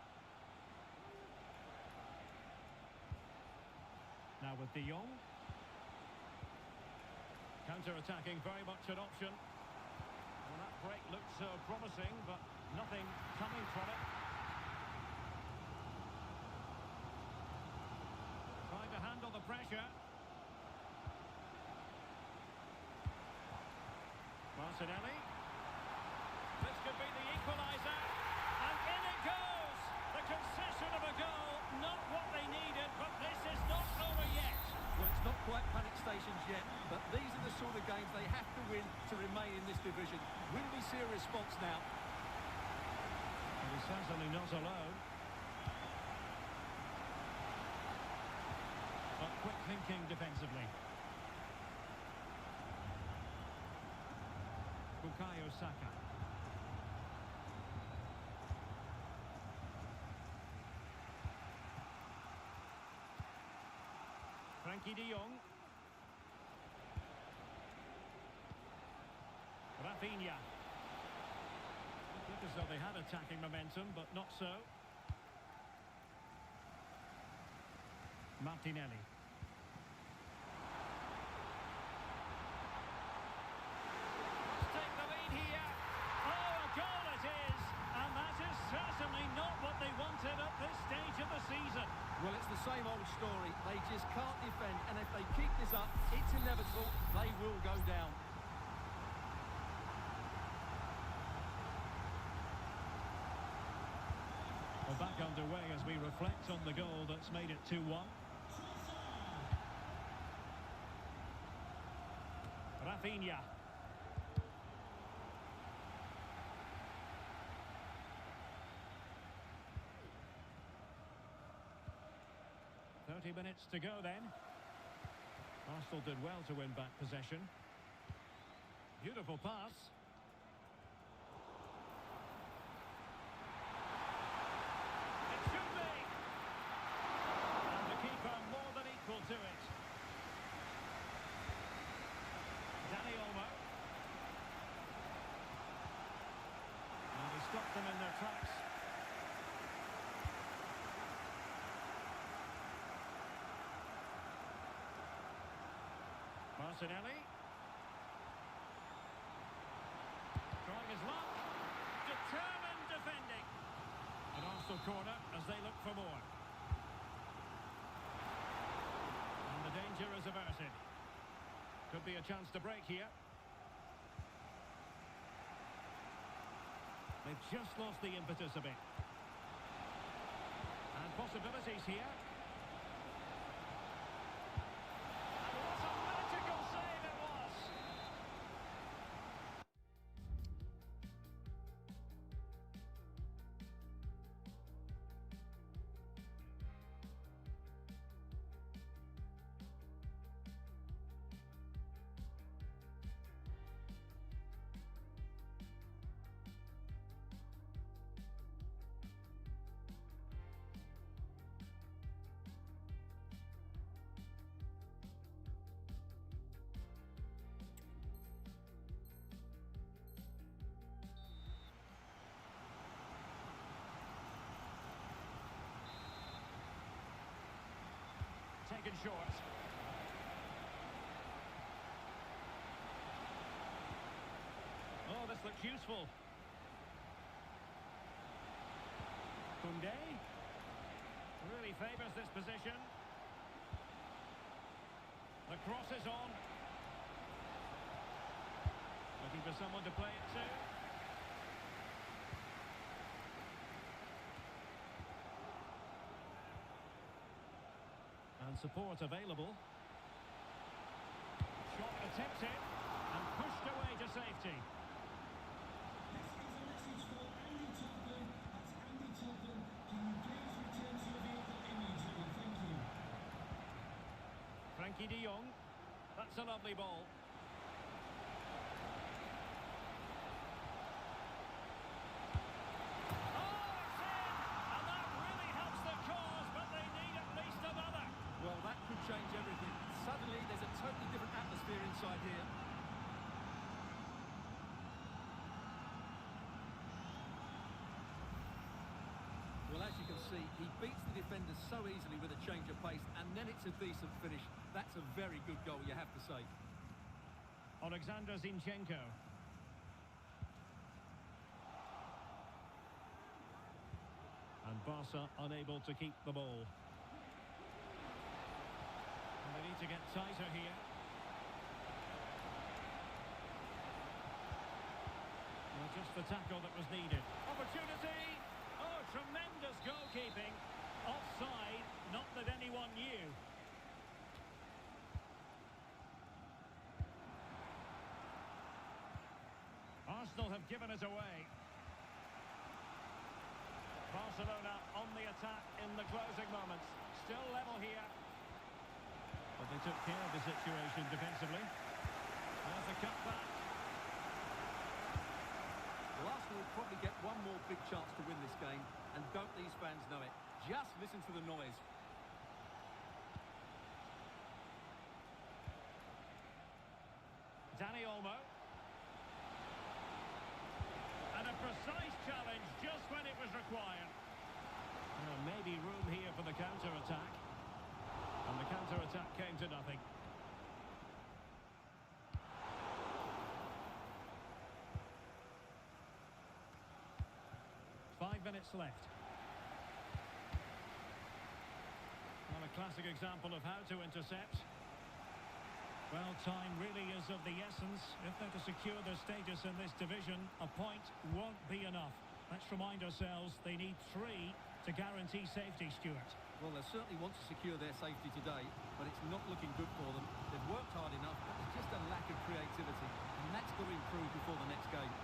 [SPEAKER 1] Now with De Jong. Counter-attacking, very much an option. Well, that break looks promising, but nothing coming from it. Trying to handle the pressure. Martinelli. This could be the equaliser. And in it goes! The concession of a goal, not what they needed, but this is not over yet.
[SPEAKER 2] well, it's not quite panic stations yet, but these are the sort of games they have to win to remain in this division. Will we see a response now?
[SPEAKER 1] And he's certainly not alone. But quick thinking defensively. Bukayo Saka. Frankie de Jong. Rafinha. Looked as though they had attacking momentum, but not so. Martinelli. Take the lead here. Oh, a goal it is! And that is certainly not what they wanted at this stage of the season.
[SPEAKER 2] Well, it's the same old story. They just can't defend, and if they keep this up, it's inevitable. They will go down.
[SPEAKER 1] Well, back underway as we reflect on the goal that's made it 2-1. Rafinha. Minutes to go then. Arsenal did well to win back possession. Beautiful pass. It should be. And the keeper more than equal to it. Danny Olmo. And he stopped them in their tracks. Martinelli. Trying his luck. Determined defending. An Arsenal corner as they look for more. And the danger is averted. Could be a chance to break here. They've just lost the impetus a bit. And possibilities here. Taken short. Oh, this looks useful. Koundé really favours this position. The cross is on. Looking for someone to play it to. And support available. Shot attempted and pushed away to safety.
[SPEAKER 3] This is a message for Andy Tottenham. That's Andy Tottenham. Can you please return to your vehicle immediately? Thank you.
[SPEAKER 1] Frankie de Jong. That's a lovely ball.
[SPEAKER 2] Well, that could change everything. Suddenly, there's a totally different atmosphere inside here. Well, as you can see, he beats the defenders so easily with a change of pace, and then it's a decent finish. That's a very good goal, you have to say.
[SPEAKER 1] Alexander Zinchenko. And Barca unable to keep the ball. And they need to get tighter here. Well, just the tackle that was needed. Opportunity! Oh, tremendous goalkeeping. Offside, not that anyone knew. Arsenal have given it away. Barcelona on the attack in the closing moments. Still level here. But they took care of the situation defensively. There's a cutback.
[SPEAKER 2] Well, Arsenal will probably get one more big chance to win this game, and don't these fans know it? Just listen to the noise.
[SPEAKER 1] Danny Olmo. And a precise challenge just when it was required. Well, maybe room here for the counter-attack. And the counter-attack came to nothing. Five minutes left. Well, a classic example of how to intercept. Well, time really is of the essence. If they're to secure their status in this division, a point won't be enough. Let's remind ourselves they need 3 to guarantee safety, Stuart.
[SPEAKER 2] Well, they certainly want to secure their safety today, but it's not looking good for them. They've worked hard enough, but there's just a lack of creativity, and that's got to improve before the next game.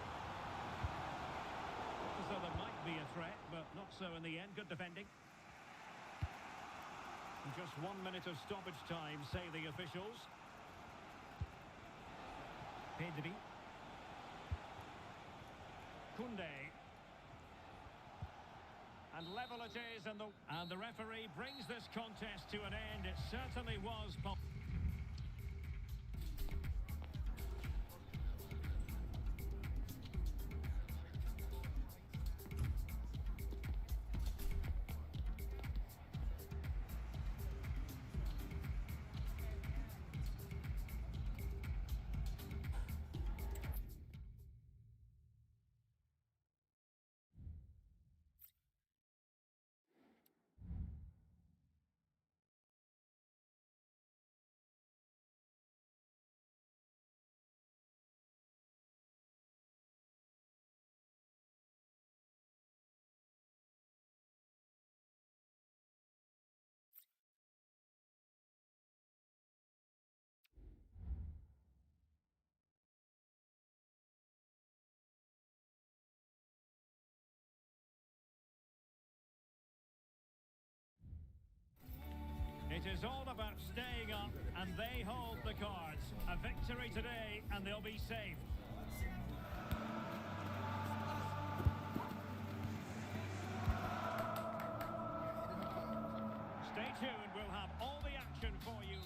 [SPEAKER 1] So there might be a threat, but not so in the end. Good defending. Just 1 minute of stoppage time, say the officials. Pedri. Koundé. And level it is, and the referee brings this contest to an end. It certainly was. It is all about staying up, and they hold the cards. A victory today, and they'll be safe. Stay tuned, we'll have all the action for you.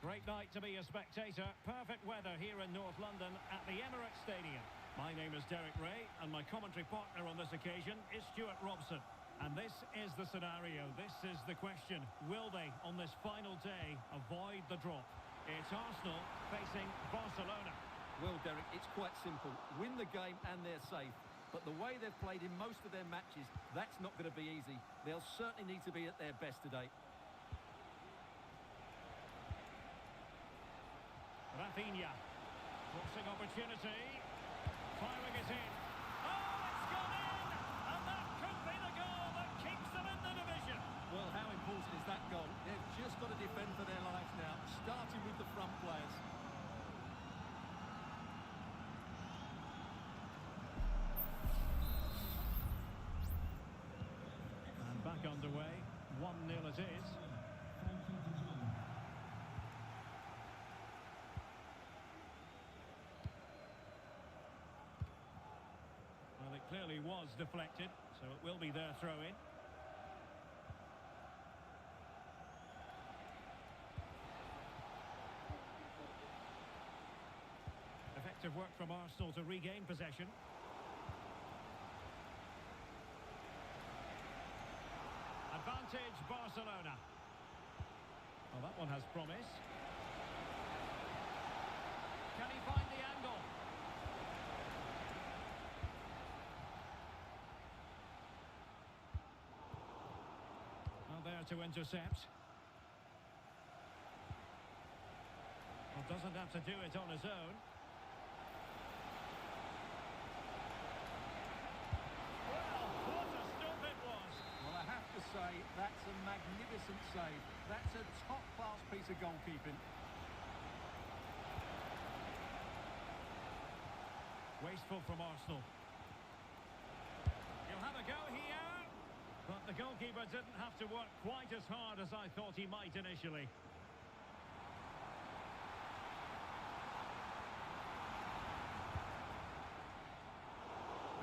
[SPEAKER 1] Great night to be a spectator. Perfect weather here in North London at the Emirates Stadium. My name is Derek Ray, and my commentary partner on this occasion is Stuart Robson. And this is the scenario, this is the question. Will they, on this final day, avoid the drop? It's Arsenal facing Barcelona.
[SPEAKER 2] Well, Derek, it's quite simple. Win the game and they're safe. But the way they've played in most of their matches, that's not going to be easy. They'll certainly need to be at their best today.
[SPEAKER 1] Rafinha. Crossing opportunity. Firing it in. Oh, it's gone in! And that could be the goal that keeps them in the division.
[SPEAKER 2] Well, how important is that goal? They've just got to defend for their lives now, starting with the front players.
[SPEAKER 1] And back underway. 1-0 it is. Well, it clearly was deflected, so it will be their throw-in. Effective work from Arsenal to regain possession. Advantage Barcelona. Well, that one has promise. Can he find the angle? Well, there to intercept. Well, doesn't have to do it on his own. Well, what a stop it was.
[SPEAKER 2] Well, I have to say, that's a magnificent save. That's a top-class piece of goalkeeping.
[SPEAKER 1] Wasteful from Arsenal. He'll have a go here. But the goalkeeper didn't have to work quite as hard as I thought he might initially.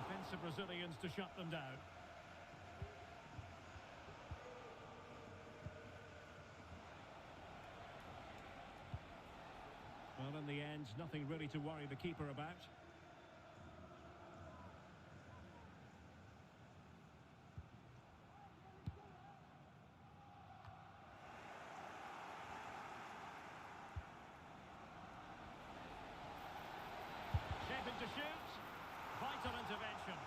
[SPEAKER 1] Defensive Brazilians to shut them down. Well, in the end, nothing really to worry the keeper about. Shaping to shoot. Vital intervention.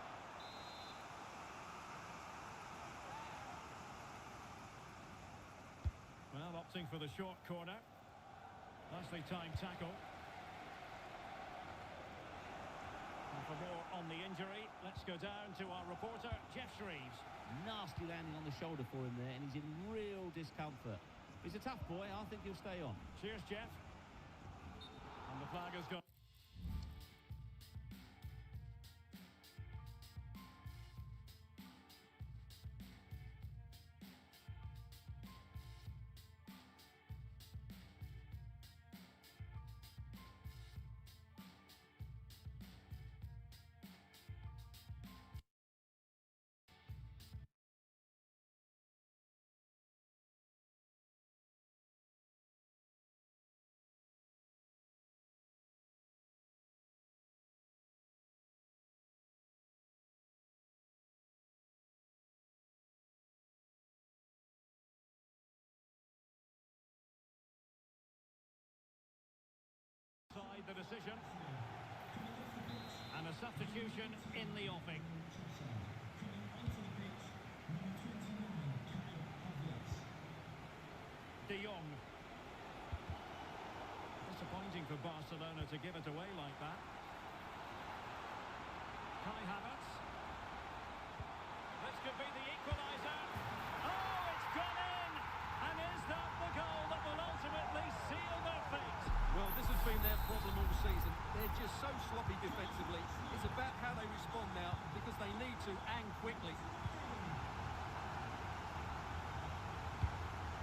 [SPEAKER 1] Well, opting for the short corner. Nicely timed tackle. And for more on the injury, let's go down to our reporter, Jeff Shreves.
[SPEAKER 4] Nasty landing on the shoulder for him there, and he's in real discomfort. He's a tough boy. I think he'll stay on.
[SPEAKER 1] Cheers, Jeff. And the flag has gone. substitution in the offing. De Jong. Disappointing for Barcelona to give it away like that. Kai Havertz. This could be the equaliser. Oh, it's gone in! And is that the goal that will ultimately seal their fate?
[SPEAKER 2] Well, this has been their problem all season. They're just so sloppy defensively. It's about how they respond now, because they need to, and quickly.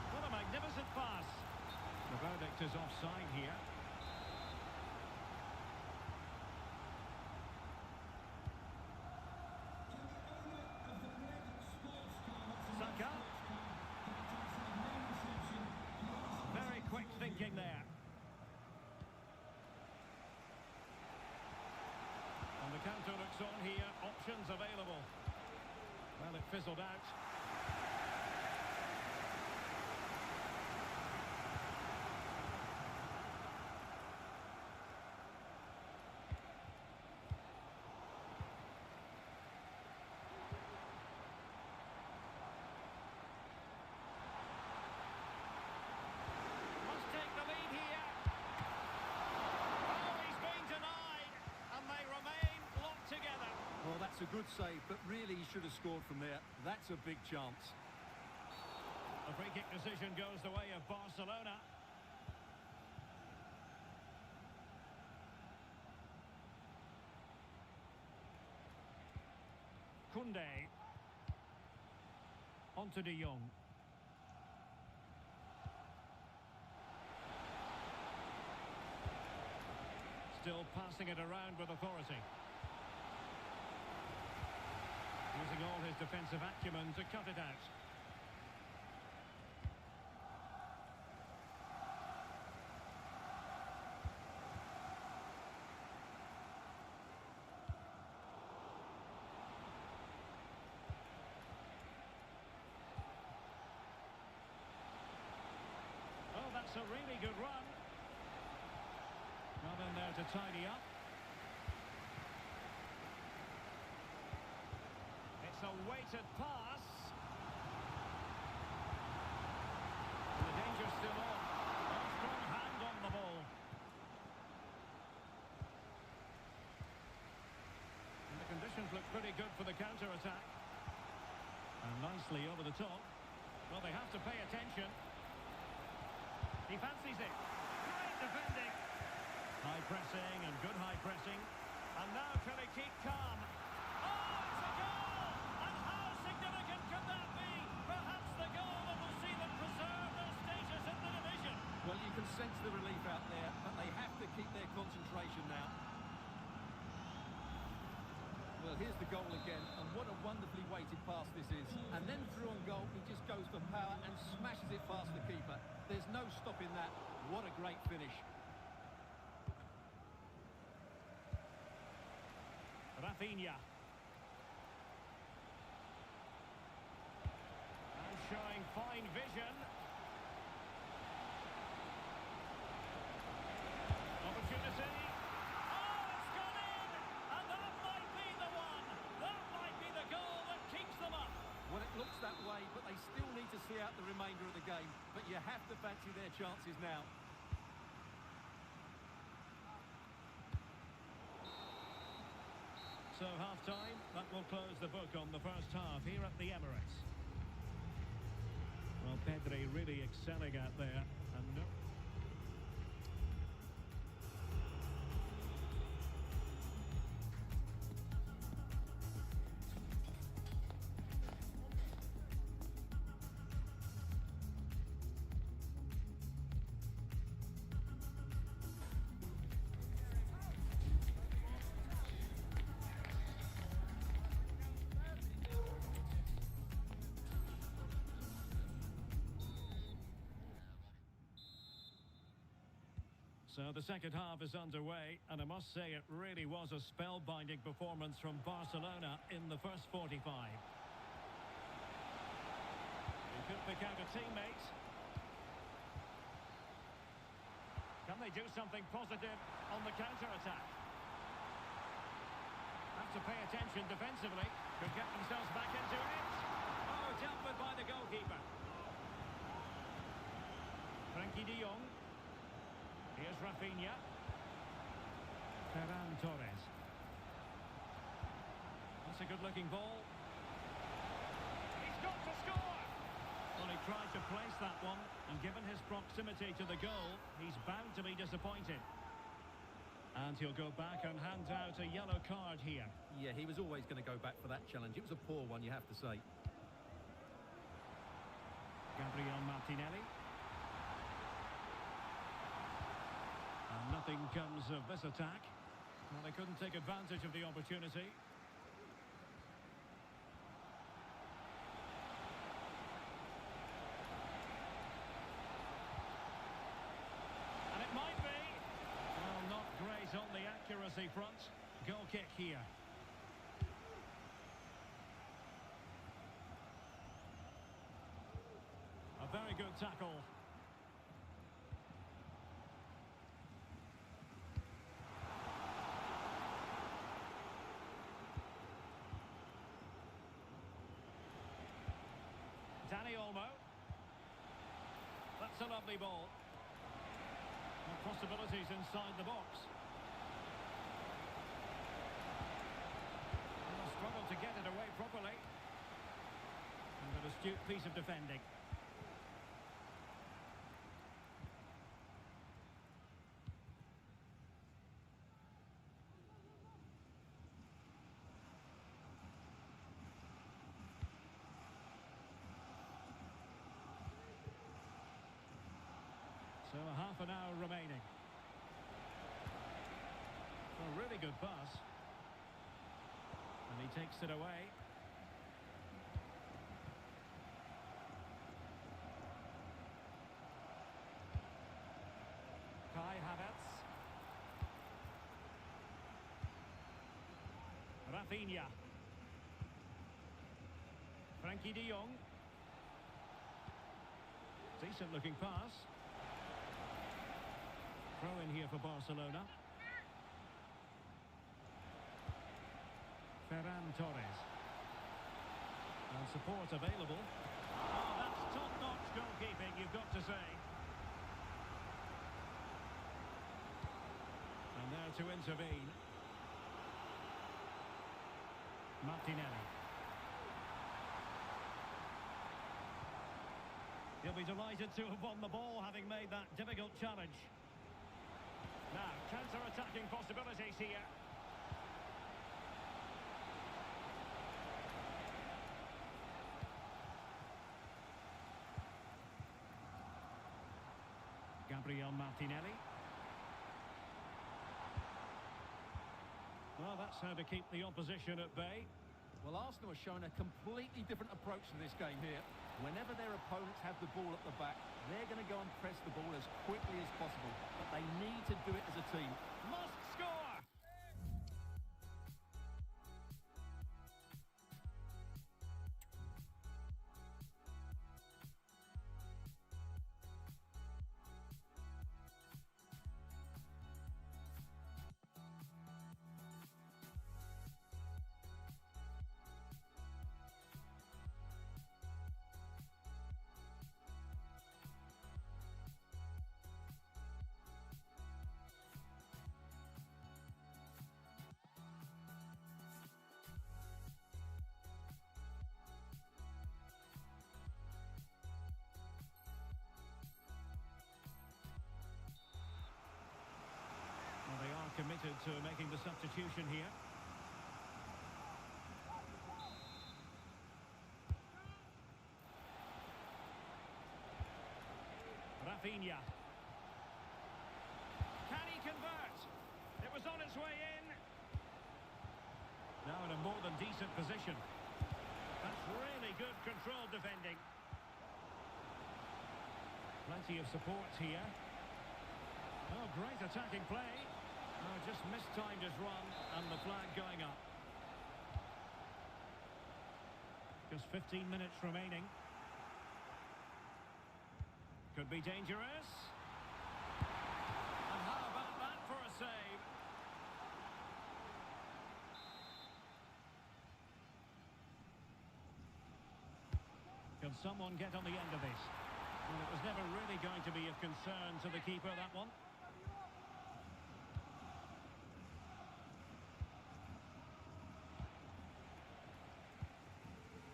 [SPEAKER 1] What a magnificent pass. The verdict is offside here. Saka. Very quick thinking there. And the counter looks on here. Options available. Well, it fizzled out. Must take the lead here. Oh, he's been denied. And they remain locked together.
[SPEAKER 2] Well, that's a good save, but really he should have scored from there. That's a big chance.
[SPEAKER 1] The free kick decision goes the way of Barcelona. Koundé. On to De Jong. Still passing it around with authority. Using all his defensive acumen to cut it out. Oh, that's a really good run. Not in there to tidy up. It's a weighted pass. And the danger's still on. A strong hand on the ball. And the conditions look pretty good for the counter-attack. And nicely over the top. Well, they have to pay attention. He fancies it. Great defending. High pressing and good high pressing. And now can he keep calm? Oh, it's a goal! And how significant can that be? Perhaps the goal that will see them preserve their status in the division.
[SPEAKER 2] Well, you can sense the relief out there, but they have to keep their concentration now. Well, here's the goal again, and what a wonderfully weighted pass this is. And then through on goal, he just goes for power and smashes it past the keeper. There's no stopping that. What a great finish.
[SPEAKER 1] Rafinha. And showing fine vision. Opportunity. Oh, it's gone in! And that might be the one. That might be the goal that keeps them up.
[SPEAKER 2] Well, it looks that way, but they still need to see out the remainder of the game. But you have to fancy their chances now.
[SPEAKER 1] So half-time, that will close the book on the first half here at the Emirates. Well, Pedri really excelling out there, and no... So the second half is underway, and I must say it really was a spellbinding performance from Barcelona in the first 45. He could pick out a teammate. Can they do something positive on the counter-attack? to pay attention defensively. Could get themselves back into it. Oh, dealt with by the goalkeeper. Frankie de Jong. Here's Rafinha. Ferran Torres. That's a good-looking ball. He's got to score! Well, he tried to place that one, and given his proximity to the goal, he's bound to be disappointed. And he'll go back and hand out a yellow card here.
[SPEAKER 2] Yeah, he was always going to go back for that challenge. It was a poor one, you have to say.
[SPEAKER 1] Gabriel Martinelli. And nothing comes of this attack. Well, they couldn't take advantage of the opportunity. And it might be. Well, not great on the accuracy front. Goal kick here. A very good tackle. Danny Olmo. That's a lovely ball. No possibilities inside the box. And they'll struggle to get it away properly. And an astute piece of defending. So half an hour remaining. A really good pass. And he takes it away. Kai Havertz. Rafinha. Frankie de Jong. Decent looking pass. Throw in here for Barcelona. Ferran Torres. And support available. Oh, that's top-notch goalkeeping, you've got to say. And there to intervene. Martinelli. He'll be delighted to have won the ball, having made that difficult challenge. Now, counter-attacking possibilities here. Gabriel Martinelli. Well, that's how to keep the opposition at bay.
[SPEAKER 2] Well, Arsenal are showing a completely different approach to this game here. Whenever their opponents have the ball at the back, they're going to go and press the ball as quickly as possible. But they need to do it as a team.
[SPEAKER 1] Must score! Well, they are committed to making the substitution here. Rafinha. Can he convert? It was on its way in. Now in a more than decent position. That's really good controlled defending. Plenty of support here. Oh, great attacking play. Oh, just mistimed his run and the flag going up. Just 15 minutes remaining. Could be dangerous. And how about that for a save? someone get on the end of this? Well, it was never really going to be of concern to the keeper, that one.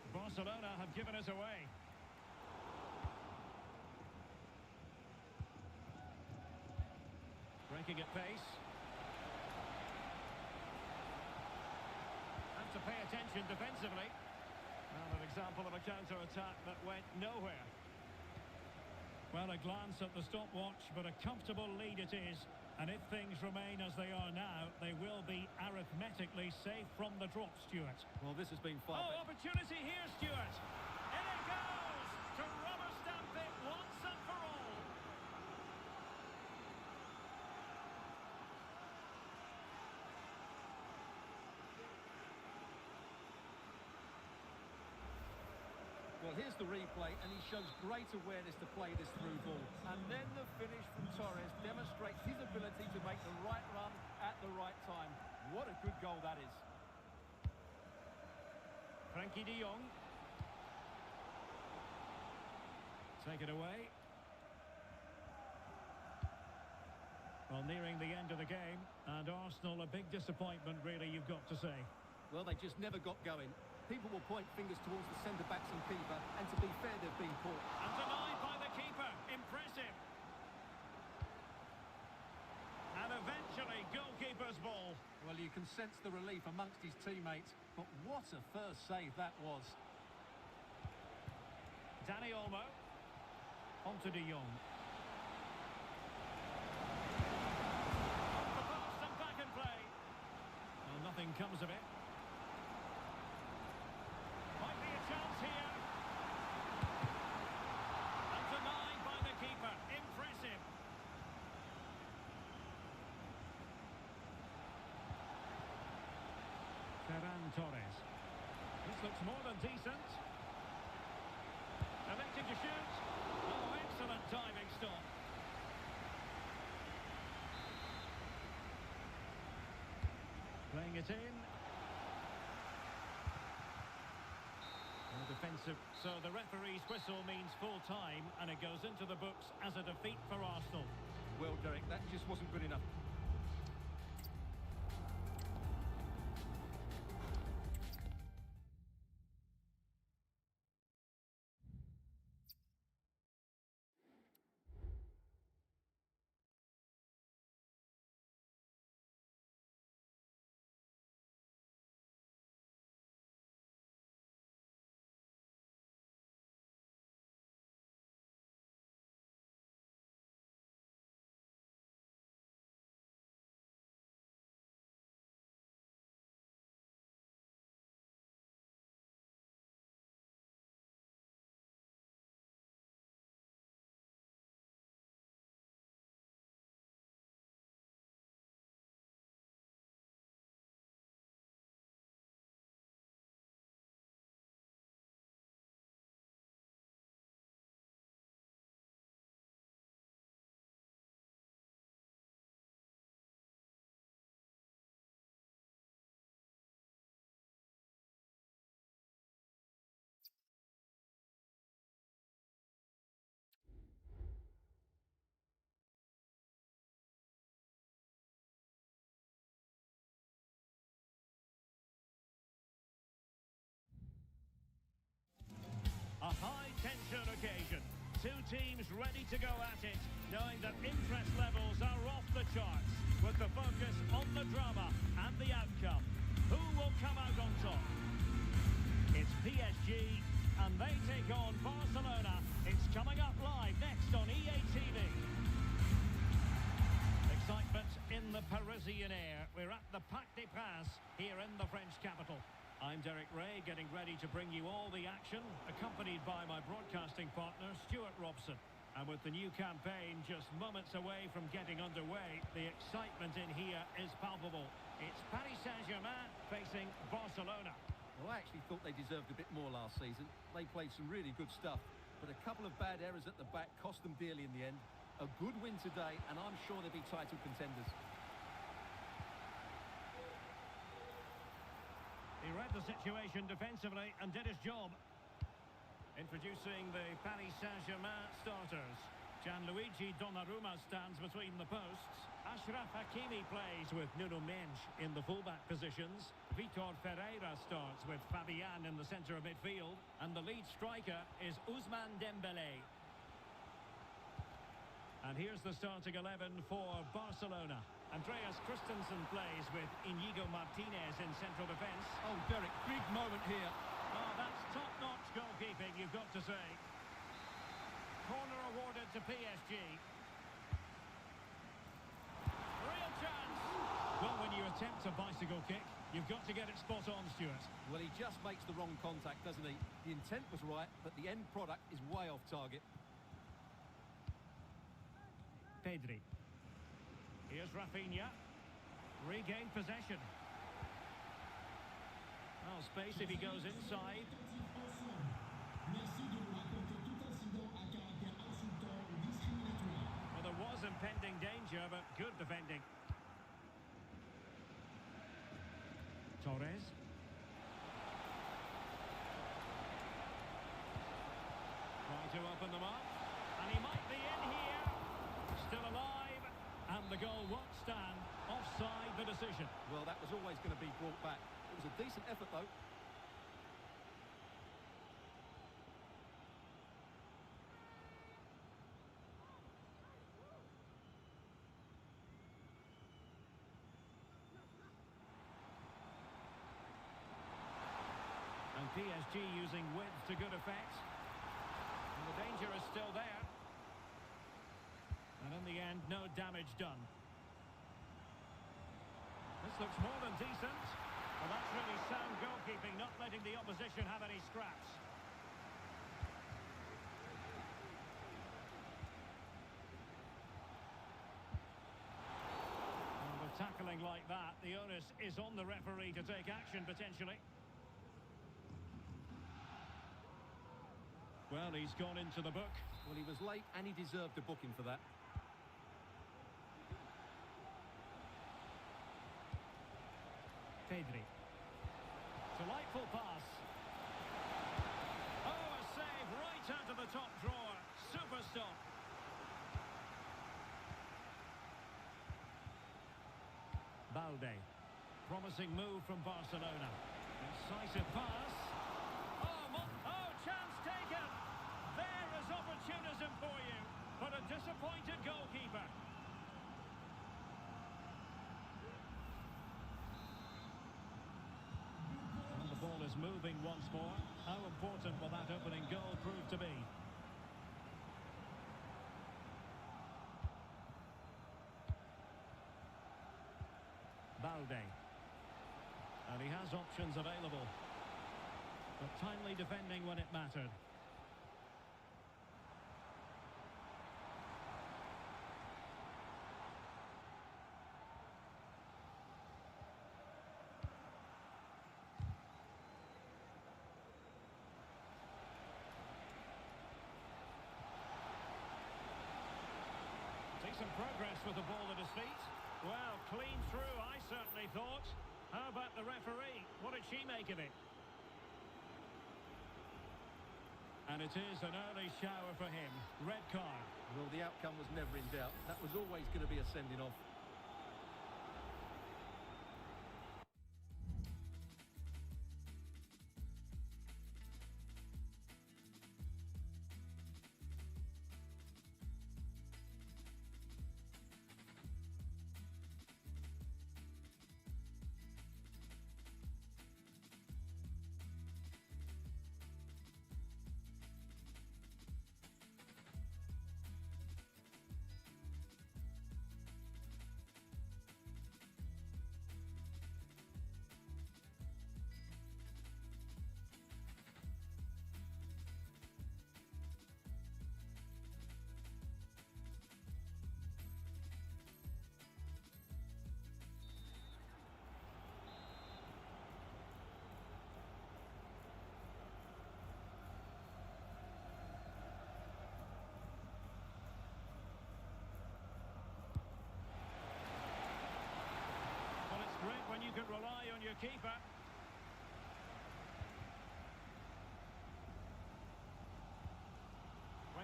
[SPEAKER 1] Barcelona have given us away. Breaking at pace. Have to pay attention defensively. Well, an example of a counter-attack that went nowhere. Well, a glance at the stopwatch, but a comfortable lead it is. And if things remain as they are now, they will be arithmetically safe from the drop, Stuart.
[SPEAKER 2] Well, this has been far
[SPEAKER 1] Oh, opportunity here, Stuart. In it goes to rubber stamp it once and for all.
[SPEAKER 2] Well, here's the replay, and he shows great awareness to play this through ball. And then the finish from Torres demonstrates his ability to make the right run at the right time. What a good goal that is.
[SPEAKER 1] Frankie de Jong. Take it away. Well, nearing the end of the game, and Arsenal a big disappointment, really, you've got to say.
[SPEAKER 2] Well, they just never got going. People will point fingers towards the centre-backs and keeper, and to be fair, they've been poor.
[SPEAKER 1] And denied by the keeper. Impressive. And eventually, goalkeeper's ball.
[SPEAKER 2] Well, you can sense the relief amongst his teammates, but what a first save that was.
[SPEAKER 1] Dani Olmo. On to de Jong. Off the post and back in play. Well, nothing comes of it. Might be a chance here. And denied by the keeper. Impressive. Ferran Torres. This looks more than decent. Electing to shoot. Oh, excellent diving stop. Playing it in. Defensive. So the referee's whistle means full time, and it goes into the books as a defeat for Arsenal.
[SPEAKER 2] Well, Derek, that just wasn't good enough.
[SPEAKER 1] A high-tension occasion. Two teams ready to go at it, knowing that interest levels are off the charts, with the focus on the drama and the outcome. Who will come out on top? It's PSG, and they take on Barcelona. It's coming up live next on EA TV. Excitement in the Parisian air. We're at the Parc des Princes here in the French capital. I'm Derek Ray, getting ready to bring you all the action, accompanied by my broadcasting partner, Stuart Robson. And with the new campaign just moments away from getting underway, the excitement in here is palpable. It's Paris Saint-Germain facing Barcelona.
[SPEAKER 2] Well, I actually thought they deserved a bit more last season. They played some really good stuff, but a couple of bad errors at the back cost them dearly in the end. A good win today, and I'm sure they'll be title contenders.
[SPEAKER 1] He read the situation defensively and did his job. Introducing the Paris Saint-Germain starters. Gianluigi Donnarumma stands between the posts. Ashraf Hakimi plays with Nuno Mendes in the fullback positions. Vitor Ferreira starts with Fabian in the centre of midfield. And the lead striker is Ousmane Dembélé. And here's the starting 11 for Barcelona. Andreas Christensen plays with Inigo Martinez in central defence.
[SPEAKER 2] Oh, Derek, big moment here.
[SPEAKER 1] Oh, that's top-notch goalkeeping, you've got to say. Corner awarded to PSG. Real chance. Well, when you attempt a bicycle kick, you've got to get it spot on, Stuart.
[SPEAKER 2] Well, he just makes the wrong contact, doesn't he? The intent was right, but the end product is way off target.
[SPEAKER 1] Pedri. Here's Rafinha. Regained possession. Oh, space if he goes inside. Well, there was impending danger, but good defending. Torres. Trying to open them up. And he might be in here. Still alive. And the goal won't stand. Offside the decision.
[SPEAKER 2] Well, that was always going to be brought back. It was a decent effort, though.
[SPEAKER 1] And PSG using width to good effect. And the danger is still there. And in the end, no damage done. This looks more than decent. Well, that's really sound goalkeeping, not letting the opposition have any scraps. And with tackling like that, the onus is on the referee to take action, potentially. Well, he's gone into the book.
[SPEAKER 2] Well, he was late and he deserved a booking for that.
[SPEAKER 1] Pedri. Delightful pass. Oh, a save right out of the top drawer. Super stop. Balde. Promising move from Barcelona. Incisive pass. Oh, chance taken. There is opportunism for you. But a disappointed goalkeeper. The ball is moving once more. How important will that opening goal prove to be? Balde. And he has options available. But timely defending when it mattered. Decent progress with the ball at his feet. Well, clean through, I certainly thought. How about the referee? What did she make of it? And it is an early shower for him. Red card.
[SPEAKER 2] Well, the outcome was never in doubt. That was always going to be a sending off.
[SPEAKER 1] Great when you can rely on your keeper.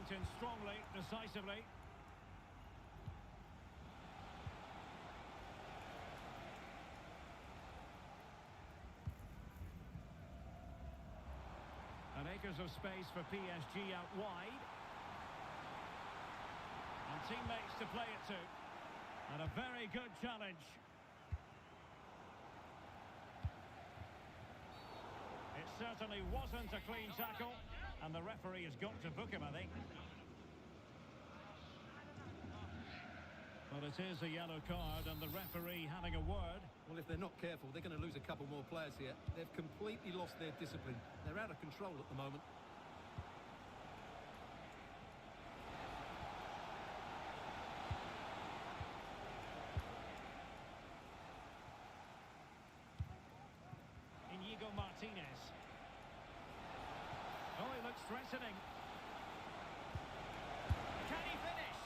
[SPEAKER 1] went in strongly, decisively. And acres of space for PSG out wide. And teammates to play it to. And a very good challenge. It certainly wasn't a clean tackle. And the referee has got to book him, I think. Well, it is a yellow card and the referee having a word.
[SPEAKER 2] Well, if they're not careful, they're going to lose a couple more players here. They've completely lost their discipline. They're out of control at the moment.
[SPEAKER 1] Inigo Martinez. Oh, he looks threatening. Can he finish?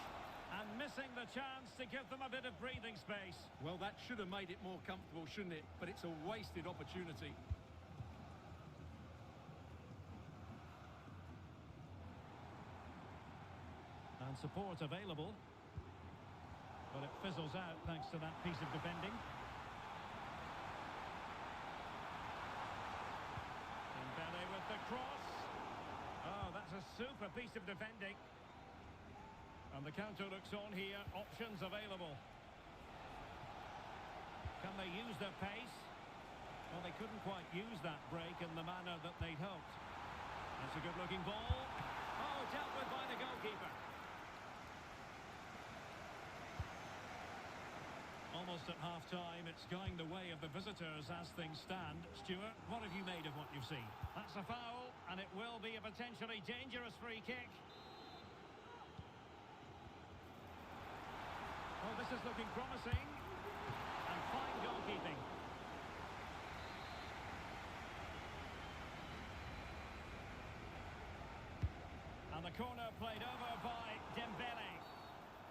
[SPEAKER 1] And missing the chance to give them a bit of breathing space.
[SPEAKER 2] Well, that should have made it more comfortable, shouldn't it? But it's a wasted opportunity.
[SPEAKER 1] And support available. But it fizzles out thanks to that piece of defending. Dembele with the cross. Oh, that's a super piece of defending. And the counter looks on here. Options available. Can they use their pace? Well, they couldn't quite use that break in the manner that they'd hoped. That's a good-looking ball. Oh, dealt with by the goalkeeper. Almost at half-time, it's going the way of the visitors as things stand. Stuart, what have you made of what you've seen? That's a foul, and it will be a potentially dangerous free kick. Oh, this is looking promising. And fine goalkeeping. And the corner played over by Dembele.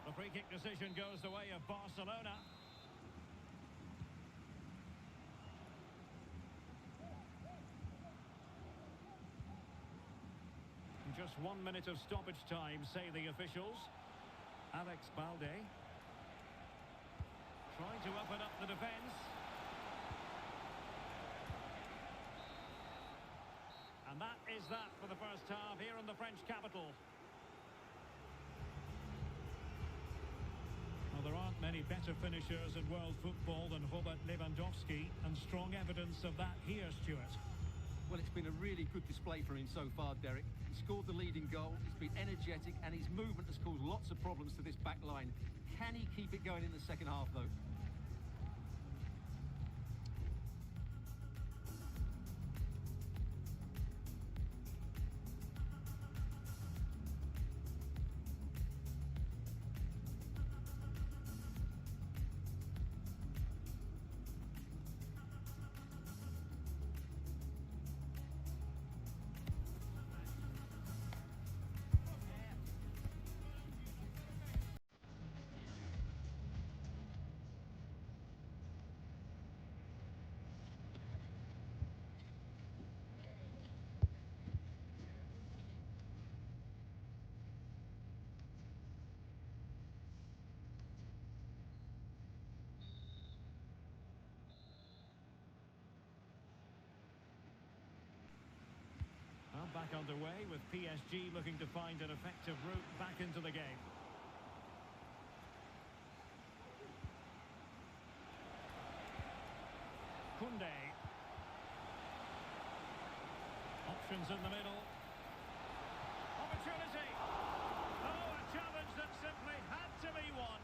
[SPEAKER 1] The free kick decision goes the way of Barcelona. Just 1 minute of stoppage time, say the officials. Alex Balde. Trying to open up the defence. And that is that for the first half here in the French capital. Well, there aren't many better finishers in world football than Robert Lewandowski, and strong evidence of that here, Stuart.
[SPEAKER 2] Well, it's been a really good display for him so far, Derek. He scored the leading goal, he's been energetic, and his movement has caused lots of problems to this back line. Can he keep it going in the second half, though?
[SPEAKER 1] Back underway with PSG looking to find an effective route back into the game. Koundé. Options in the middle. Opportunity. Oh, a challenge that simply had to be won.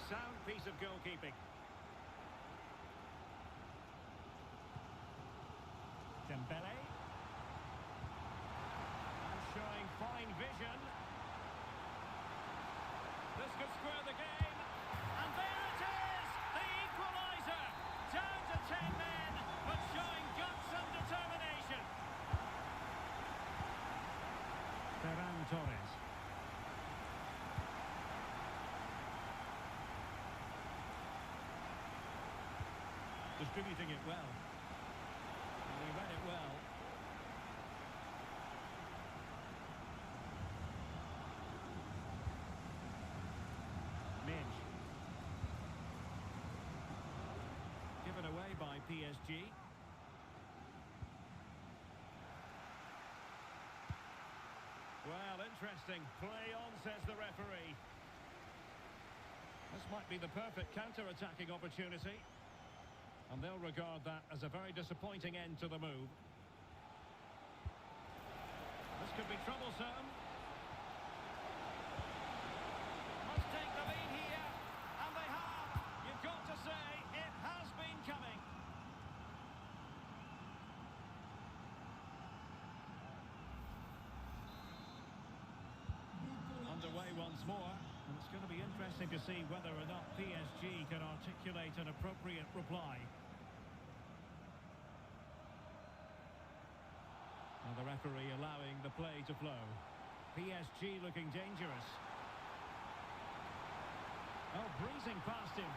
[SPEAKER 1] Sound piece of goalkeeping. Dembele. Showing fine vision. This could square the game. And there it is! The equaliser! Down to 10 men, but showing guts and determination. Ferran Torres. Distributing it well. And he read it well. PSG. Well, interesting. Play on, says the referee. This might be the perfect counter-attacking opportunity. And they'll regard that as a very disappointing end to the move. This could be troublesome. Must take the lead here. And they have. You've got to say, it has been coming. Underway once more. And it's going to be interesting to see whether or not PSG can articulate an appropriate reply. And the referee allowing the play to flow. PSG looking dangerous. Oh, breezing past him.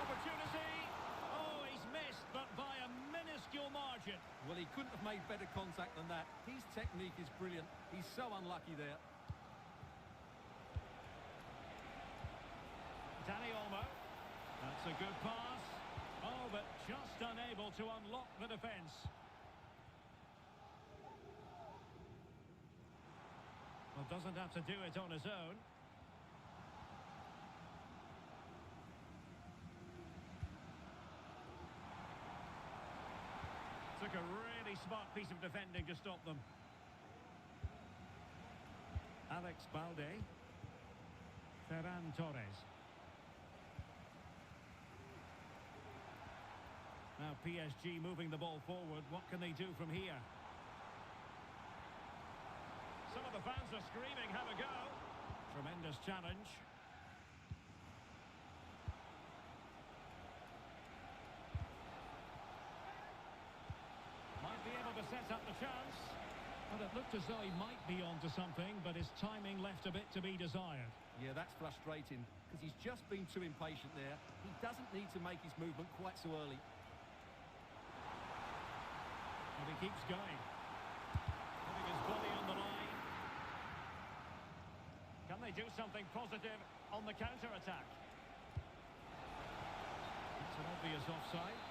[SPEAKER 1] Opportunity. Oh, he's missed, but by a minuscule margin.
[SPEAKER 2] Well, he couldn't have made better contact than that. His technique is brilliant. He's so unlucky there.
[SPEAKER 1] Danny Olmo. That's a good pass. Oh, but just unable to unlock the defence. Well, doesn't have to do it on his own. Took a really smart piece of defending to stop them. Alex Balde. Ferran Torres. Now PSG moving the ball forward. What can they do from here? Some of the fans are screaming, have a go. Tremendous challenge. Might be able to set up the chance. Well, it looked as though he might be onto something, but his timing left a bit to be desired.
[SPEAKER 2] Yeah, that's frustrating, because he's just been too impatient there. He doesn't need to make his movement quite so early.
[SPEAKER 1] And he keeps going. Putting his body on the line. Can they do something positive on the counter-attack? It's an obvious offside.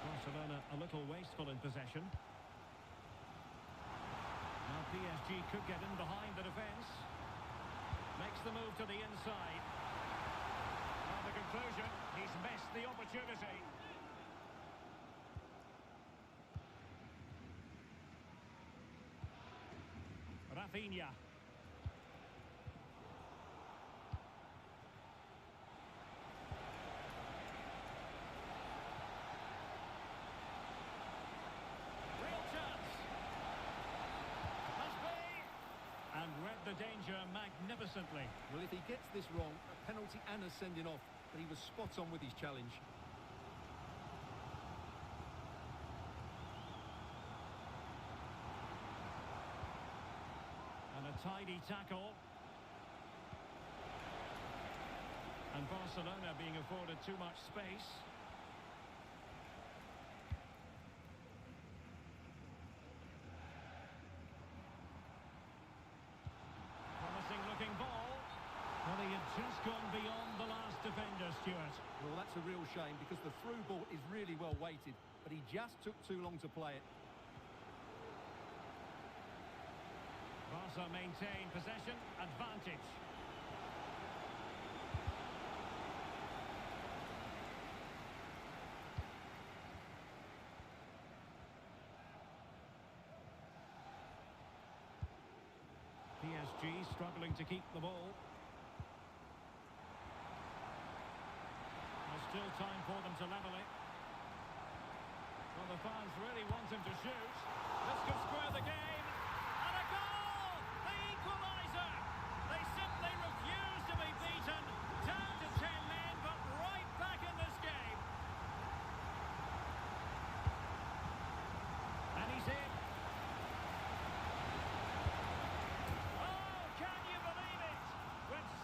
[SPEAKER 1] Barcelona a little wasteful in possession. Now PSG could get in behind the defence. Makes the move to the inside. Well, the conclusion, he's missed the opportunity. Rafinha. And read the danger magnificently.
[SPEAKER 2] Well, if he gets this wrong, a penalty and a sending off, but he was spot on with his challenge.
[SPEAKER 1] And a tidy tackle. And Barcelona being afforded too much space. Looking ball. Well, he had just gone beyond the last defender, Stuart.
[SPEAKER 2] Well, that's a real shame because the through ball is really well weighted, but he just took too long to play it.
[SPEAKER 1] Barca maintain possession, advantage. PSG struggling to keep the ball. There's still time for them to level it. Well, the fans really want him to shoot. This could square the game. And a goal! The equaliser! They simply refuse to be beaten. Down to 10 men, but right back in this game. And he's in.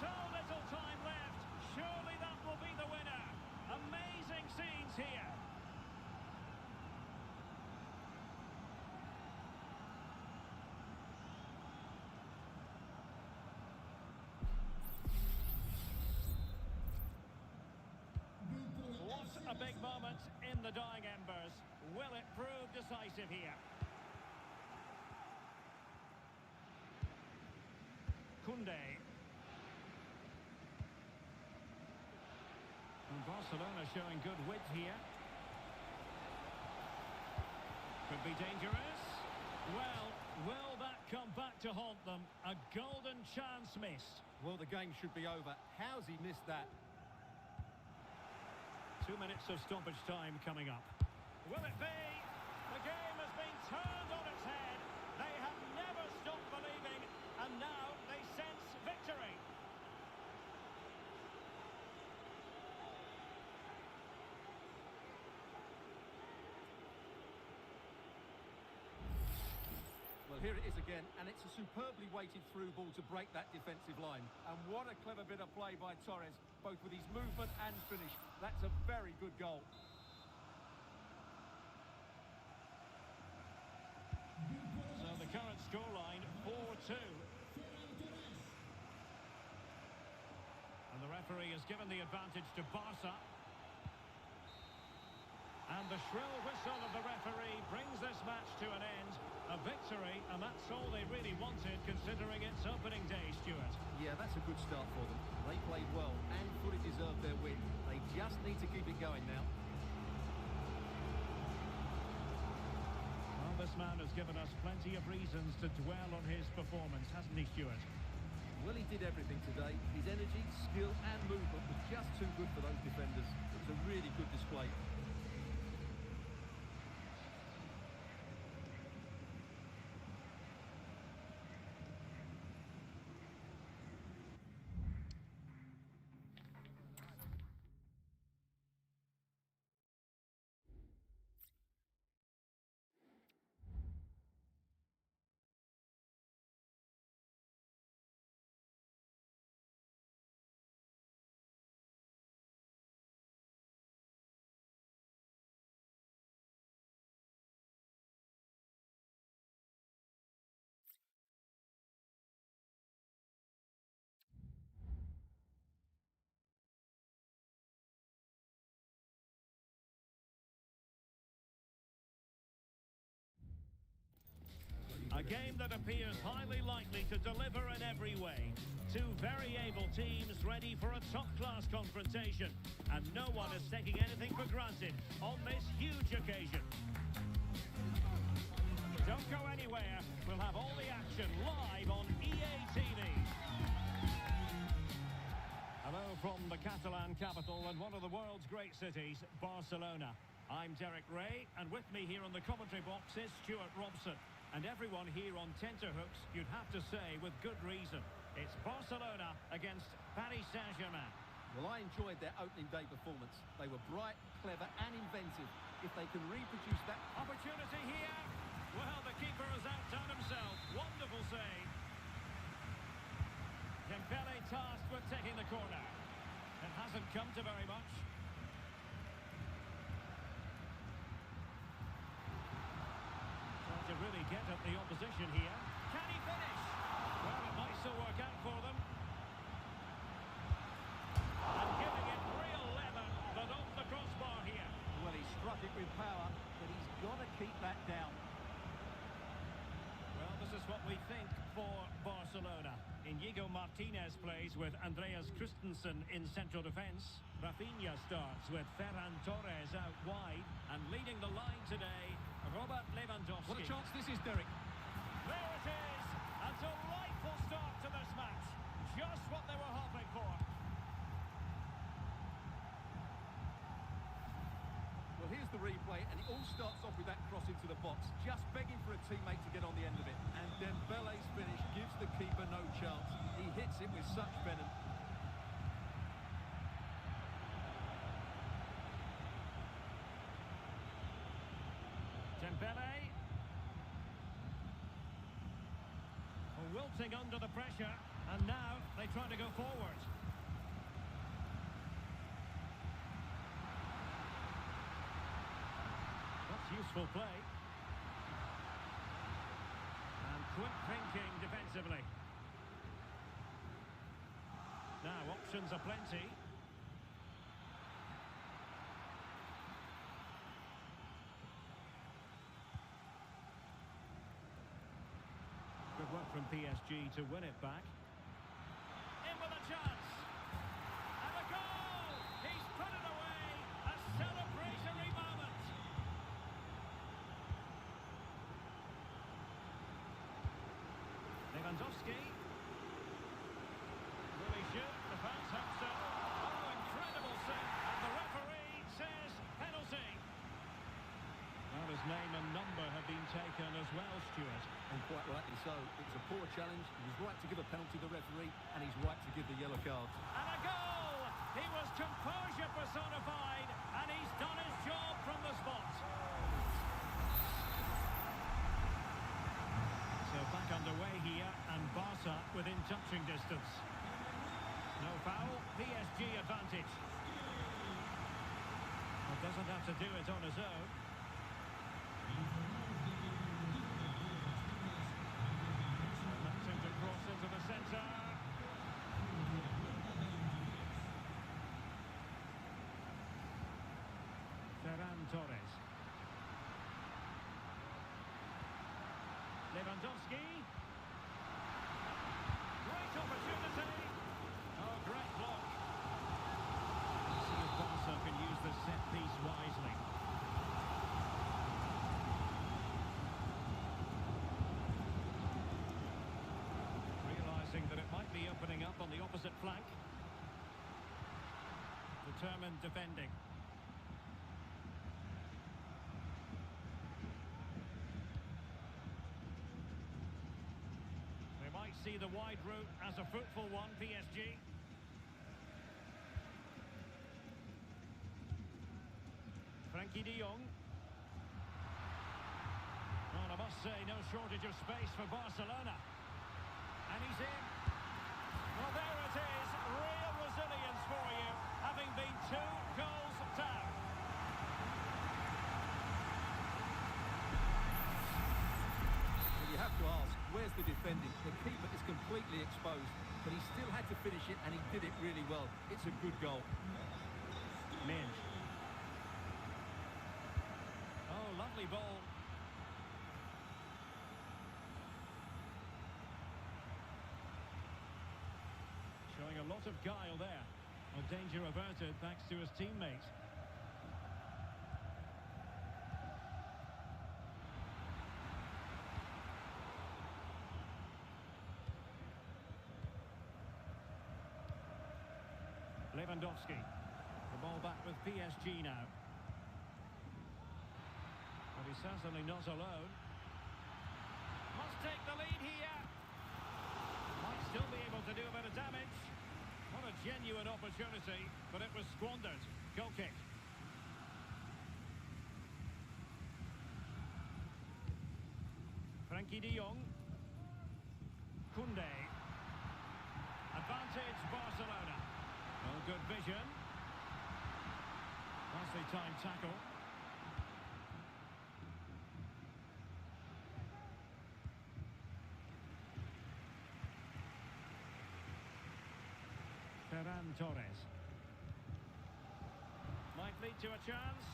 [SPEAKER 1] So little time left. Surely that will be the winner. A the dying embers. Will it prove decisive here? Kunde. And Barcelona showing good width here. Could be dangerous. Well, will that come back to haunt them? A golden chance missed.
[SPEAKER 2] Well, the game should be over. How's he missed that?
[SPEAKER 1] 2 minutes of stoppage time coming up. Will it be? The game has been turned on its head. They have never stopped believing, and now they sense victory.
[SPEAKER 2] Well, here it is again, and it's a superbly weighted through ball to break that defensive line. And what a clever bit of play by Torres, both with his movement and finish. That's a very good goal.
[SPEAKER 1] So the current scoreline, 4-2. And the referee has given the advantage to Barca. And the shrill whistle of the referee brings this match to an end. A victory, and that's all they really wanted, considering its opening day, Stuart.
[SPEAKER 2] Yeah, that's a good start for them. They played well and fully deserved their win. They just need to keep it going now.
[SPEAKER 1] Well, this man has given us plenty of reasons to dwell on his performance, hasn't he, Stuart?
[SPEAKER 2] Well, he did everything today. His energy, skill and movement was just too good for those defenders. It was a really good display.
[SPEAKER 1] A game that appears highly likely to deliver in every way. Two very able teams ready for a top-class confrontation. And no one is taking anything for granted on this huge occasion. Don't go anywhere. We'll have all the action live on EA TV. Hello from the Catalan capital and one of the world's great cities, Barcelona. I'm Derek Ray, and with me here on the commentary box is Stuart Robson. And everyone here on tenterhooks, you'd have to say, with good reason. It's Barcelona against Paris Saint-Germain.
[SPEAKER 2] Well, I enjoyed their opening day performance. They were bright, clever and inventive. If they can reproduce that...
[SPEAKER 1] Opportunity here. Well, the keeper has outdone himself. Wonderful save. Dembele tasked with taking the corner. It hasn't come to very much. To really get at the opposition here. Can he finish? Well, it might still work out for them. And giving it real leather, but off the crossbar here.
[SPEAKER 2] Well, he struck it with power, but he's got to keep that down.
[SPEAKER 1] Well, this is what we think for Barcelona. Inigo Martinez plays with Andreas Christensen in central defence. Rafinha starts with Ferran Torres out wide. And leading the line today, Robert Lewandowski.
[SPEAKER 2] What a chance this is, Derek.
[SPEAKER 1] There it is! A delightful start to this match. Just what they were hoping for.
[SPEAKER 2] Well, here's the replay, and it all starts off with that cross into the box, just begging for a teammate to get on the end of it. And Dembele's finish gives the keeper no chance. He hits it with such venom.
[SPEAKER 1] Dembele. Wilting under the pressure, and now they try to go forward. That's useful play. And quick thinking defensively. Now options are plenty. PSG to win it back. In with a chance. And a goal! He's put it away. A celebratory moment. Lewandowski. Will he shoot? The fans hope so. Oh, incredible save. And the referee says penalty. Well, his name and number have been taken as well, Stuart.
[SPEAKER 2] And quite rightly so. It was a poor challenge. He was right to give a penalty to the referee, and he's right to give the yellow card.
[SPEAKER 1] And a goal! He was composure personified, and he's done his job from the spot. So back underway here, and Barca within touching distance. No foul, PSG advantage. Well, doesn't have to do it on his own. Attempting to cross into the centre. Ferran Torres. Lewandowski. Great opportunity. Oh, great block. See if Barca can use the set piece wisely. Realising that it might be opening up on the opposite flank. Determined defending. They might see the wide route as a fruitful one, PSG. Frankie de Jong. Well, I must say, no shortage of space for Barcelona. And he's in. Well, there it is. Real resilience for you, having been 2 goals down.
[SPEAKER 2] Well, you have to ask, where's the defending? The keeper is completely exposed, but he still had to finish it, and he did it really well. It's a good goal.
[SPEAKER 1] Minge. Oh, lovely ball. Showing a lot of guile there. Well, danger averted thanks to his teammate. Lewandowski. The ball back with PSG now. But he's certainly not alone. Must take the lead here. Might still be able to do a bit of damage. What a genuine opportunity, but it was squandered. Goal kick. Frankie de Jong. Koundé. Advantage Barcelona. Oh, good vision. Nicely timed tackle. Ferran Torres. Might lead to a chance.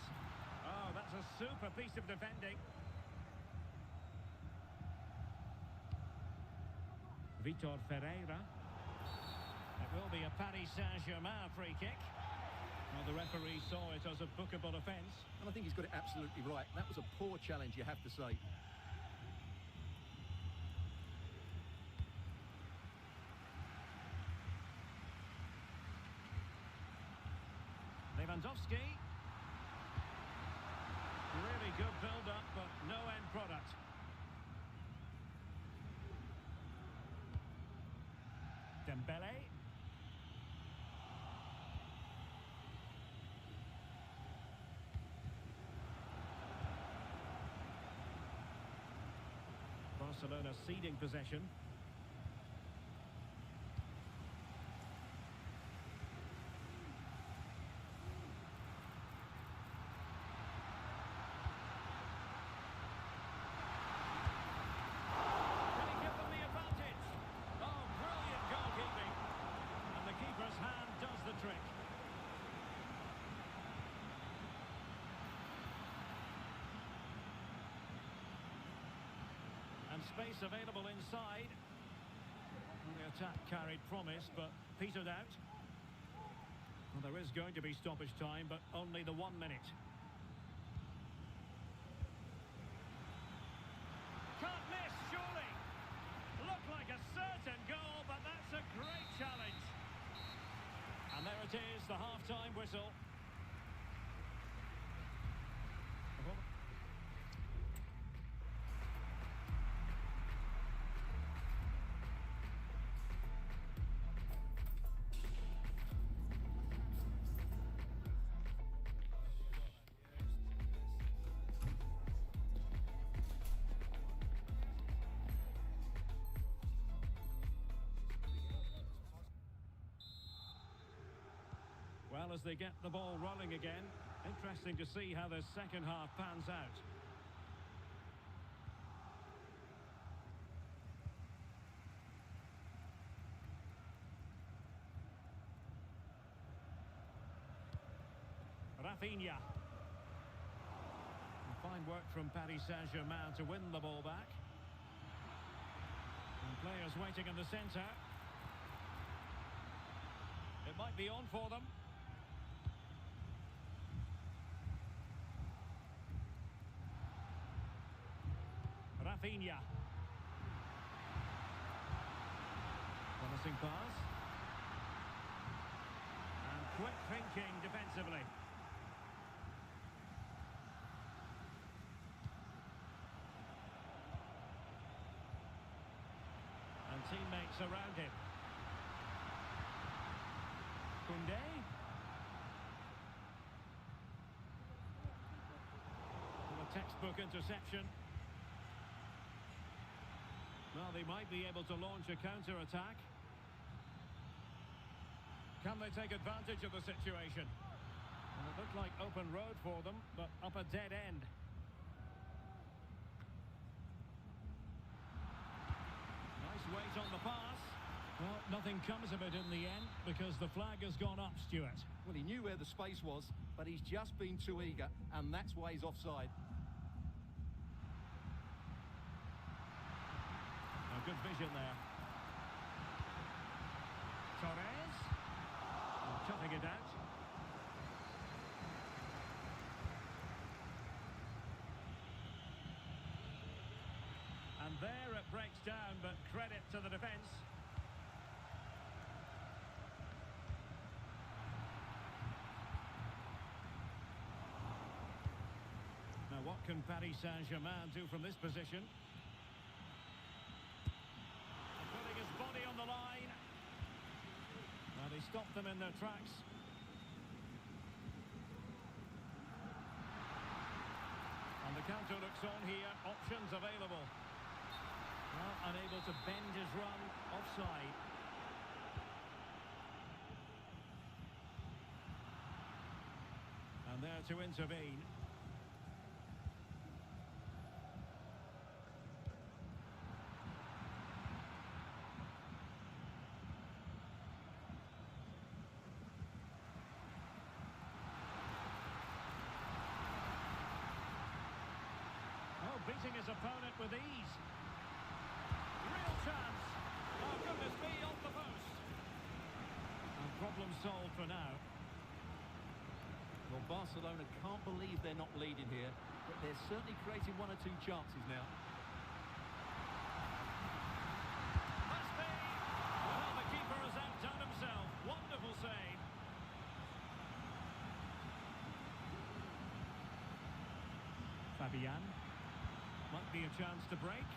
[SPEAKER 1] Oh, that's a super piece of defending. Vitor Ferreira. It will be a Paris Saint-Germain free kick. Well, the referee saw it as a bookable offence.
[SPEAKER 2] And I think he's got it absolutely right. That was a poor challenge, you have to say.
[SPEAKER 1] Lewandowski. Really good build-up, but no end product. Dembele. Barcelona ceding possession. Can he give them the advantage? Oh, brilliant goalkeeping. And the keeper's hand does the trick. And space available inside. attack carried promise, but petered out. Well, there is going to be stoppage time, but only the 1 minute. Can't miss, surely. Looked like a certain goal, but that's a great challenge. And there it is, the half-time whistle. Well, as they get the ball rolling again, interesting to see how the second half pans out. Rafinha. And fine work from Paris Saint-Germain to win the ball back. And players waiting in the centre. It might be on for them. Rafinha. Promising pass. And quick thinking defensively. And teammates around him. Koundé. A textbook interception. Well, they might be able to launch a counter-attack. Can they take advantage of the situation? And it looked like open road for them, but up a dead end. Nice weight on the pass. Well, nothing comes of it in the end because the flag has gone up, Stuart.
[SPEAKER 2] Well, he knew where the space was, but he's just been too eager, and that's why he's offside.
[SPEAKER 1] Good vision there. Torres. Toughing it out. And there it breaks down, but credit to the defence. Now what can Paris Saint-Germain do from this position? Body on the line. Now they stopped them in their tracks. And the counter looks on here. Options available. Well, unable to bend his run. Offside. And there to intervene. Beating his opponent with ease. Real chance. Oh, goodness me, off the post. And problem solved for now.
[SPEAKER 2] Well, Barcelona can't believe they're not leading here, but they're certainly creating one or two chances now.
[SPEAKER 1] Must be. Well, the keeper has outdone himself. Wonderful save. Fabian. Might be a chance to break.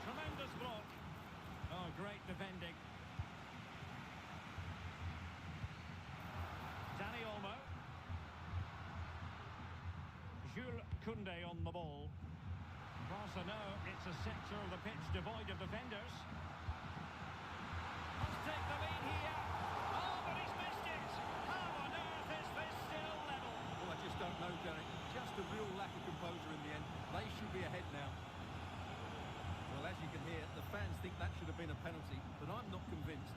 [SPEAKER 1] Tremendous block. Oh, great defending. Dani Olmo. Jules Koundé on the ball. Barcelona, it's a sector of the pitch devoid of defenders. Must take the lead here. Oh, but he's missed it. How on earth is this still level?
[SPEAKER 2] Well, I just don't know, Derek. Just a real lack of composure in the end. They should be ahead now. Well, as you can hear, the fans think that should have been a penalty, but I'm not convinced.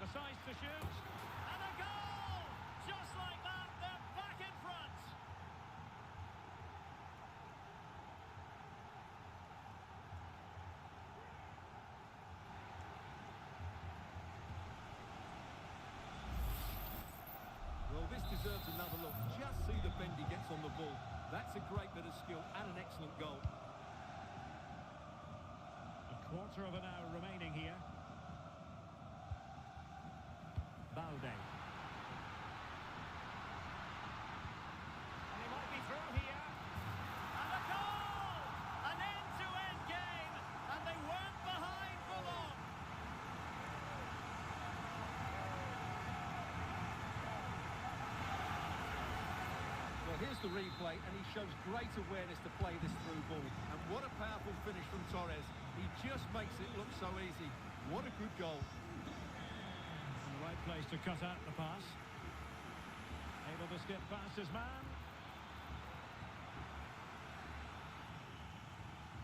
[SPEAKER 1] Decides to shoot.
[SPEAKER 2] deserves another look. Just see the bend he gets on the ball. That's a great bit of skill and an excellent goal.
[SPEAKER 1] A quarter of an hour remaining here. Balde. And he might be through here. And a goal! An end-to-end game, and they weren't behind for long.
[SPEAKER 2] Well, here's the replay, and he shows great awareness to play this through ball. And what a powerful finish from Torres. He just makes it look so easy. What a good goal.
[SPEAKER 1] Right place to cut out the pass. Able to skip past his man.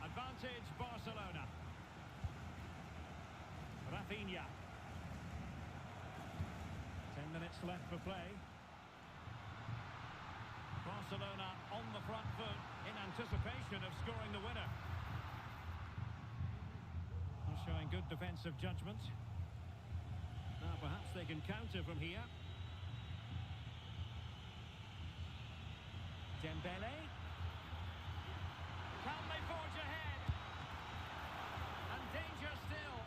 [SPEAKER 1] Advantage Barcelona. Rafinha. 10 minutes left for play. Barcelona on the front foot in anticipation of scoring the winner. Showing good defensive judgment. Now perhaps they can counter from here. Dembele. Can they forge ahead? And danger still.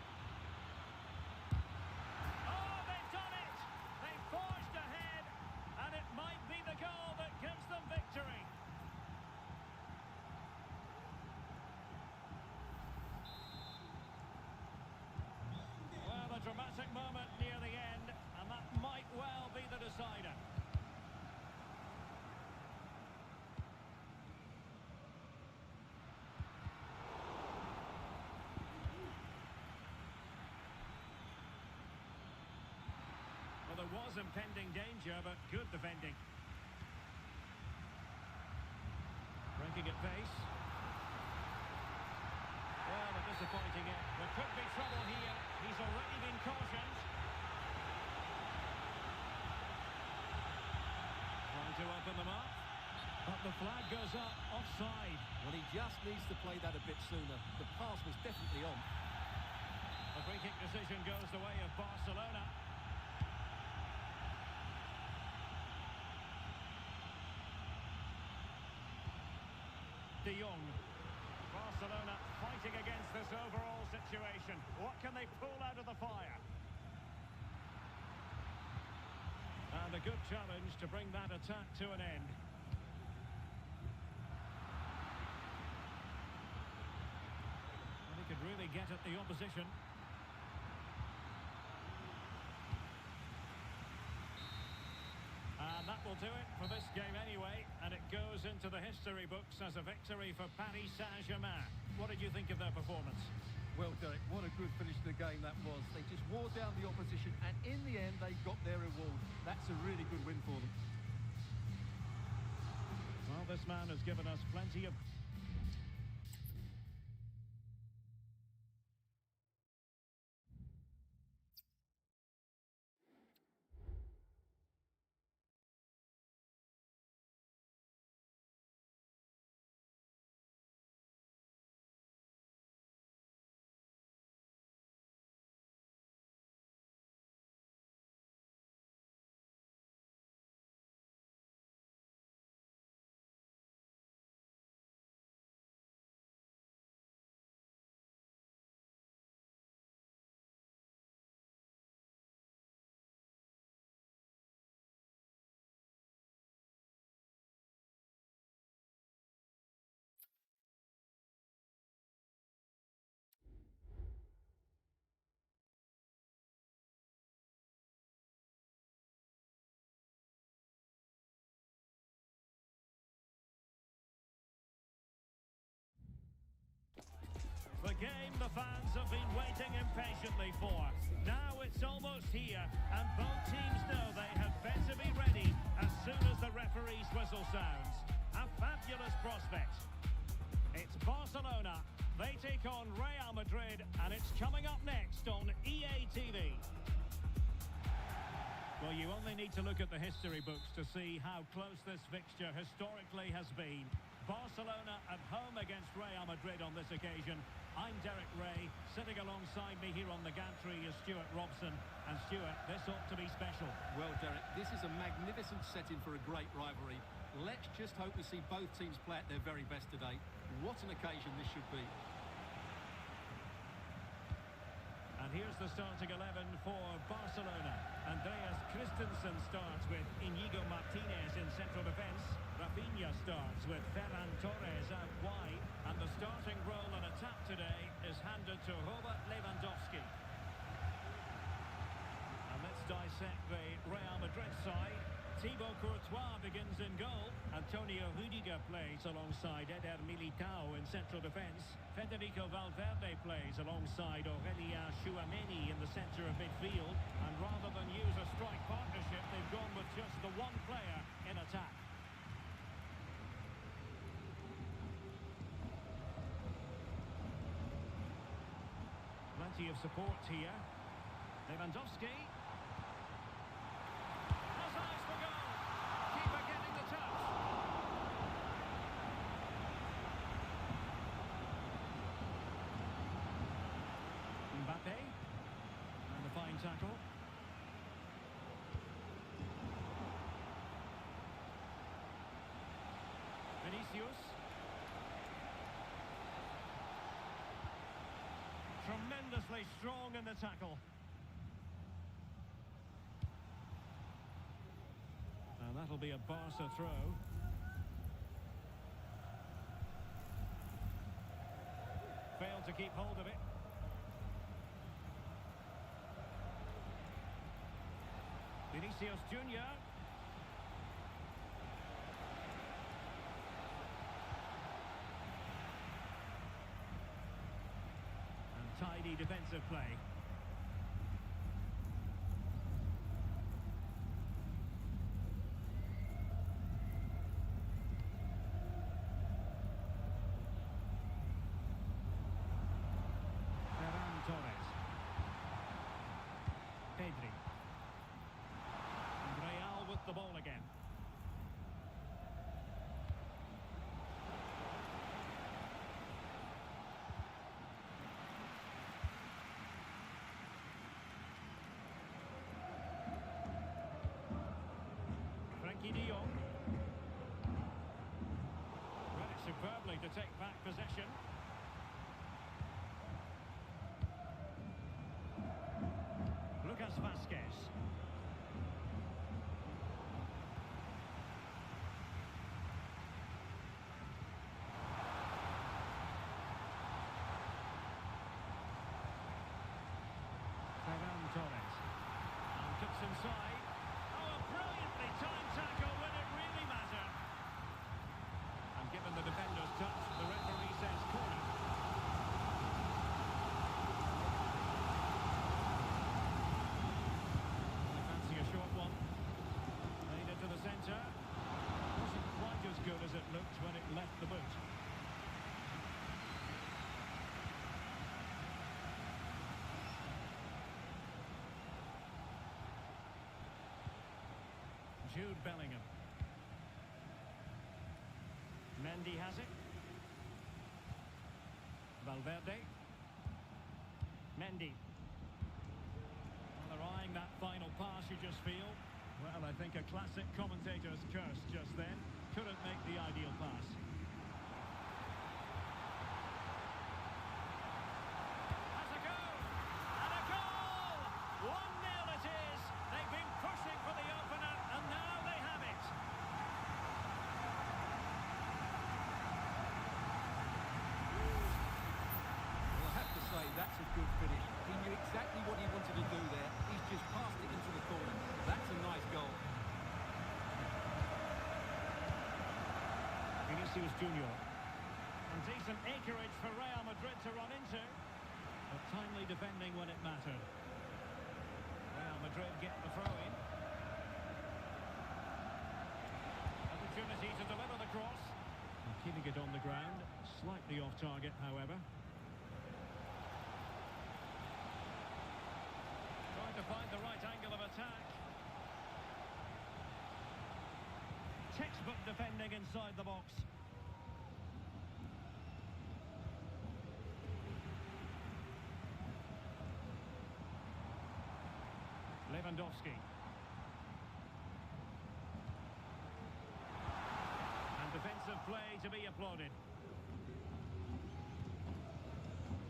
[SPEAKER 1] Oh, they've done it! They've forged ahead, and it might be the goal that gives them victory. Well, a dramatic moment near the end, and that might well be the decider. Well, there was impending danger, but good defending. Breaking at pace. Well, a disappointing it. There could be trouble here. He's already been cautioned. Trying to open them up. But the flag goes up, offside.
[SPEAKER 2] Well, he just needs to play that a bit sooner. The pass was definitely on.
[SPEAKER 1] The free kick decision goes the way of Barcelona. De Jong. Barcelona fighting against this overall situation. What can they pull out of the fire? And a good challenge to bring that attack to an end. And he could really get at the opposition. And that will do it for this game anyway, and it goes into the history books as a victory for Paris Saint-Germain. What did you think of their performance?
[SPEAKER 2] Well, Derek, what a good finish to the game that was. They just wore down the opposition, and in the end, they got their reward. That's a really good win for them.
[SPEAKER 1] Well, this man has given us plenty of... The game the fans have been waiting impatiently for. Now it's almost here, and both teams know they had better be ready as soon as the referee's whistle sounds. A fabulous prospect. It's Barcelona. They take on Real Madrid, and it's coming up next on EA TV. Well, you only need to look at the history books to see how close this fixture historically has been. Barcelona at home against Real Madrid on this occasion. I'm Derek Ray. Sitting alongside me here on the gantry is Stuart Robson. And Stuart, this ought to be special.
[SPEAKER 2] Well, Derek, This is a magnificent setting for a great rivalry. Let's just hope we see both teams play at their very best today. What an occasion this should be.
[SPEAKER 1] And here's the starting 11 for Barcelona. Andreas Christensen starts with Inigo Martinez in central defence. Rafinha starts with Ferran Torres out wide. And the starting role in attack today is handed to Robert Lewandowski. And let's dissect the Real Madrid side. Thibaut Courtois begins in goal. Antonio Rudiger plays alongside Eder Militao in central defence. Federico Valverde plays alongside Aurelien Tchouameni in the centre of midfield. And rather than use a strike partnership, they've gone with just the one player in attack. Plenty of support here. Lewandowski. Has eyes for goal. Keeper getting the touch. Mbappe. And a fine tackle. Vinicius. Tremendously strong in the tackle. And that'll be a Barca throw. Failed to keep hold of it. Vinicius Junior. Tidy defensive play. Ferran Torres. Pedri. And Real with the ball again. De Jong. Read it superbly to take back possession. Lucas Vázquez. Ferran Torres. And cuts inside. Oh, a brilliantly timed tackle when it really mattered. And given the defender's touch, the referee says corner. I fancy a short one. Made it to the centre. Wasn't quite as good as it looked when it left the boot. Jude Bellingham. Mendy has it. Valverde. Mendy. Well, they're eyeing that final pass, you just feel. Well, I think a classic commentator's curse just then. Couldn't make the ideal pass. Has a go! And a goal! 1-0 it is! They've been pushing for the opener, and now they have it.
[SPEAKER 2] Well, I have to say, that's a good finish. He knew exactly what he wanted to do there. He's just passed it into the corner. That's a nice goal.
[SPEAKER 1] Vinicius Junior. And decent acreage for Real Madrid to run into. But timely defending when it mattered. Real Madrid get the throw-in. Opportunity to deliver the cross. And keeping it on the ground. Slightly off target, however. Trying to find the right angle of attack. Textbook defending inside the box. Lewandowski. display to be applauded.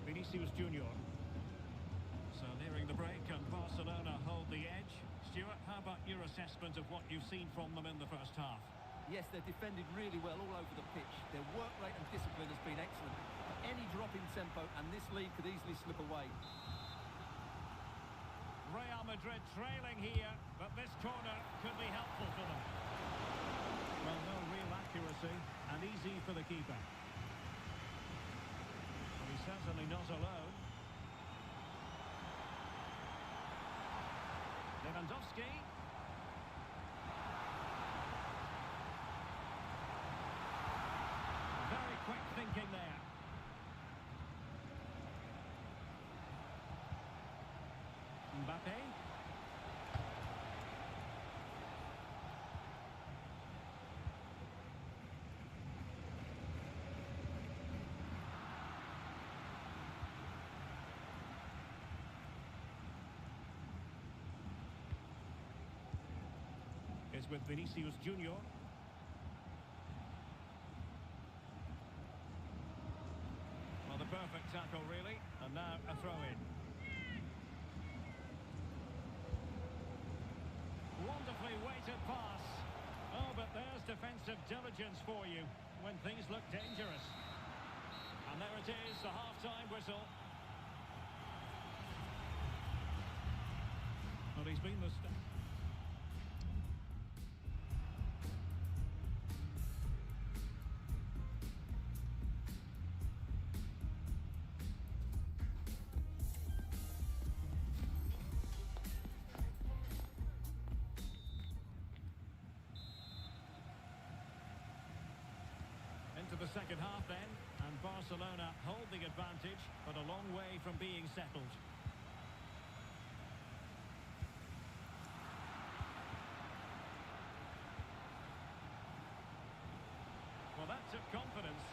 [SPEAKER 1] Vinicius Junior. So nearing the break and Barcelona hold the edge. Stuart, how about your assessment of what you've seen from them in the first half?
[SPEAKER 2] Yes, they've defended really well all over the pitch. Their work rate and discipline has been excellent. Any drop in tempo and this lead could easily slip away.
[SPEAKER 1] Real Madrid trailing here, but this corner could be helpful for them. Well, no real accuracy and easy for the keeper. Well, he's certainly not alone. Lewandowski. Very quick thinking there. Mbappe. Is with Vinicius Junior. Well, the perfect tackle, really. And now a throw-in. Wonderfully weighted pass. Oh, but there's defensive diligence for you when things look dangerous. And there it is, the half-time whistle. Well, he's been the... Into the second half then, and Barcelona hold the advantage, but a long way from being settled. Well, that took confidence.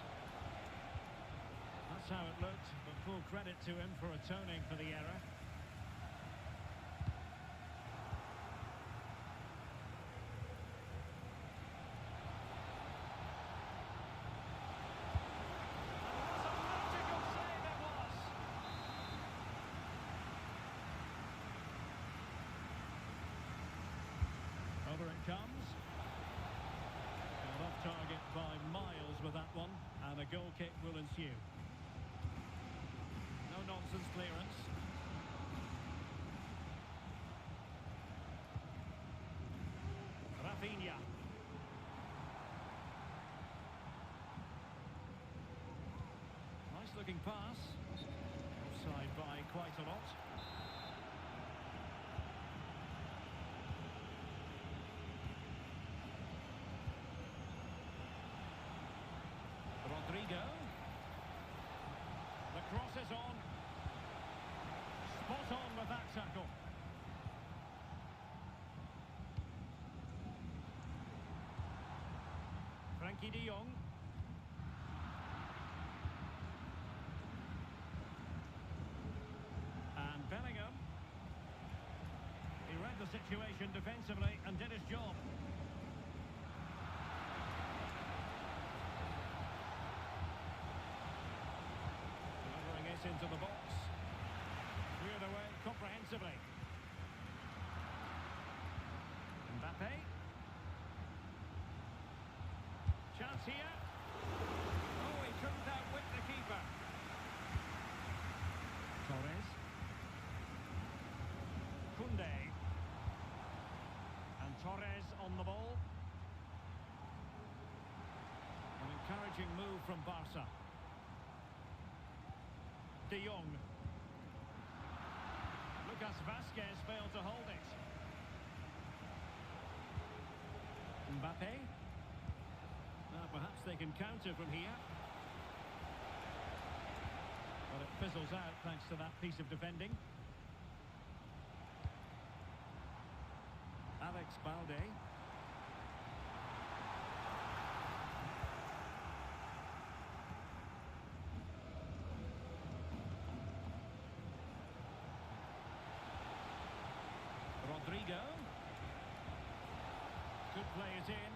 [SPEAKER 1] That's how it looked, but full credit to him for atoning for the error. Over it comes. And off target by miles with that one, and a goal kick will ensue. No nonsense clearance. Rafinha. Nice looking pass. Offside by quite a lot. Rodrigo. The cross is on. Spot on with that tackle. Frankie de Jong. And Bellingham. He read the situation defensively and did his job. Into the box. Cleared away comprehensively. Mbappe. Chance here. Oh, he couldn't outwit the keeper. Torres. Koundé. And Torres on the ball. An encouraging move from Barca. De Jong. Lucas Vazquez failed to hold it. Mbappe. Now perhaps they can counter from here. But it fizzles out thanks to that piece of defending. Alex Balde. Rodrigo. Could play it in.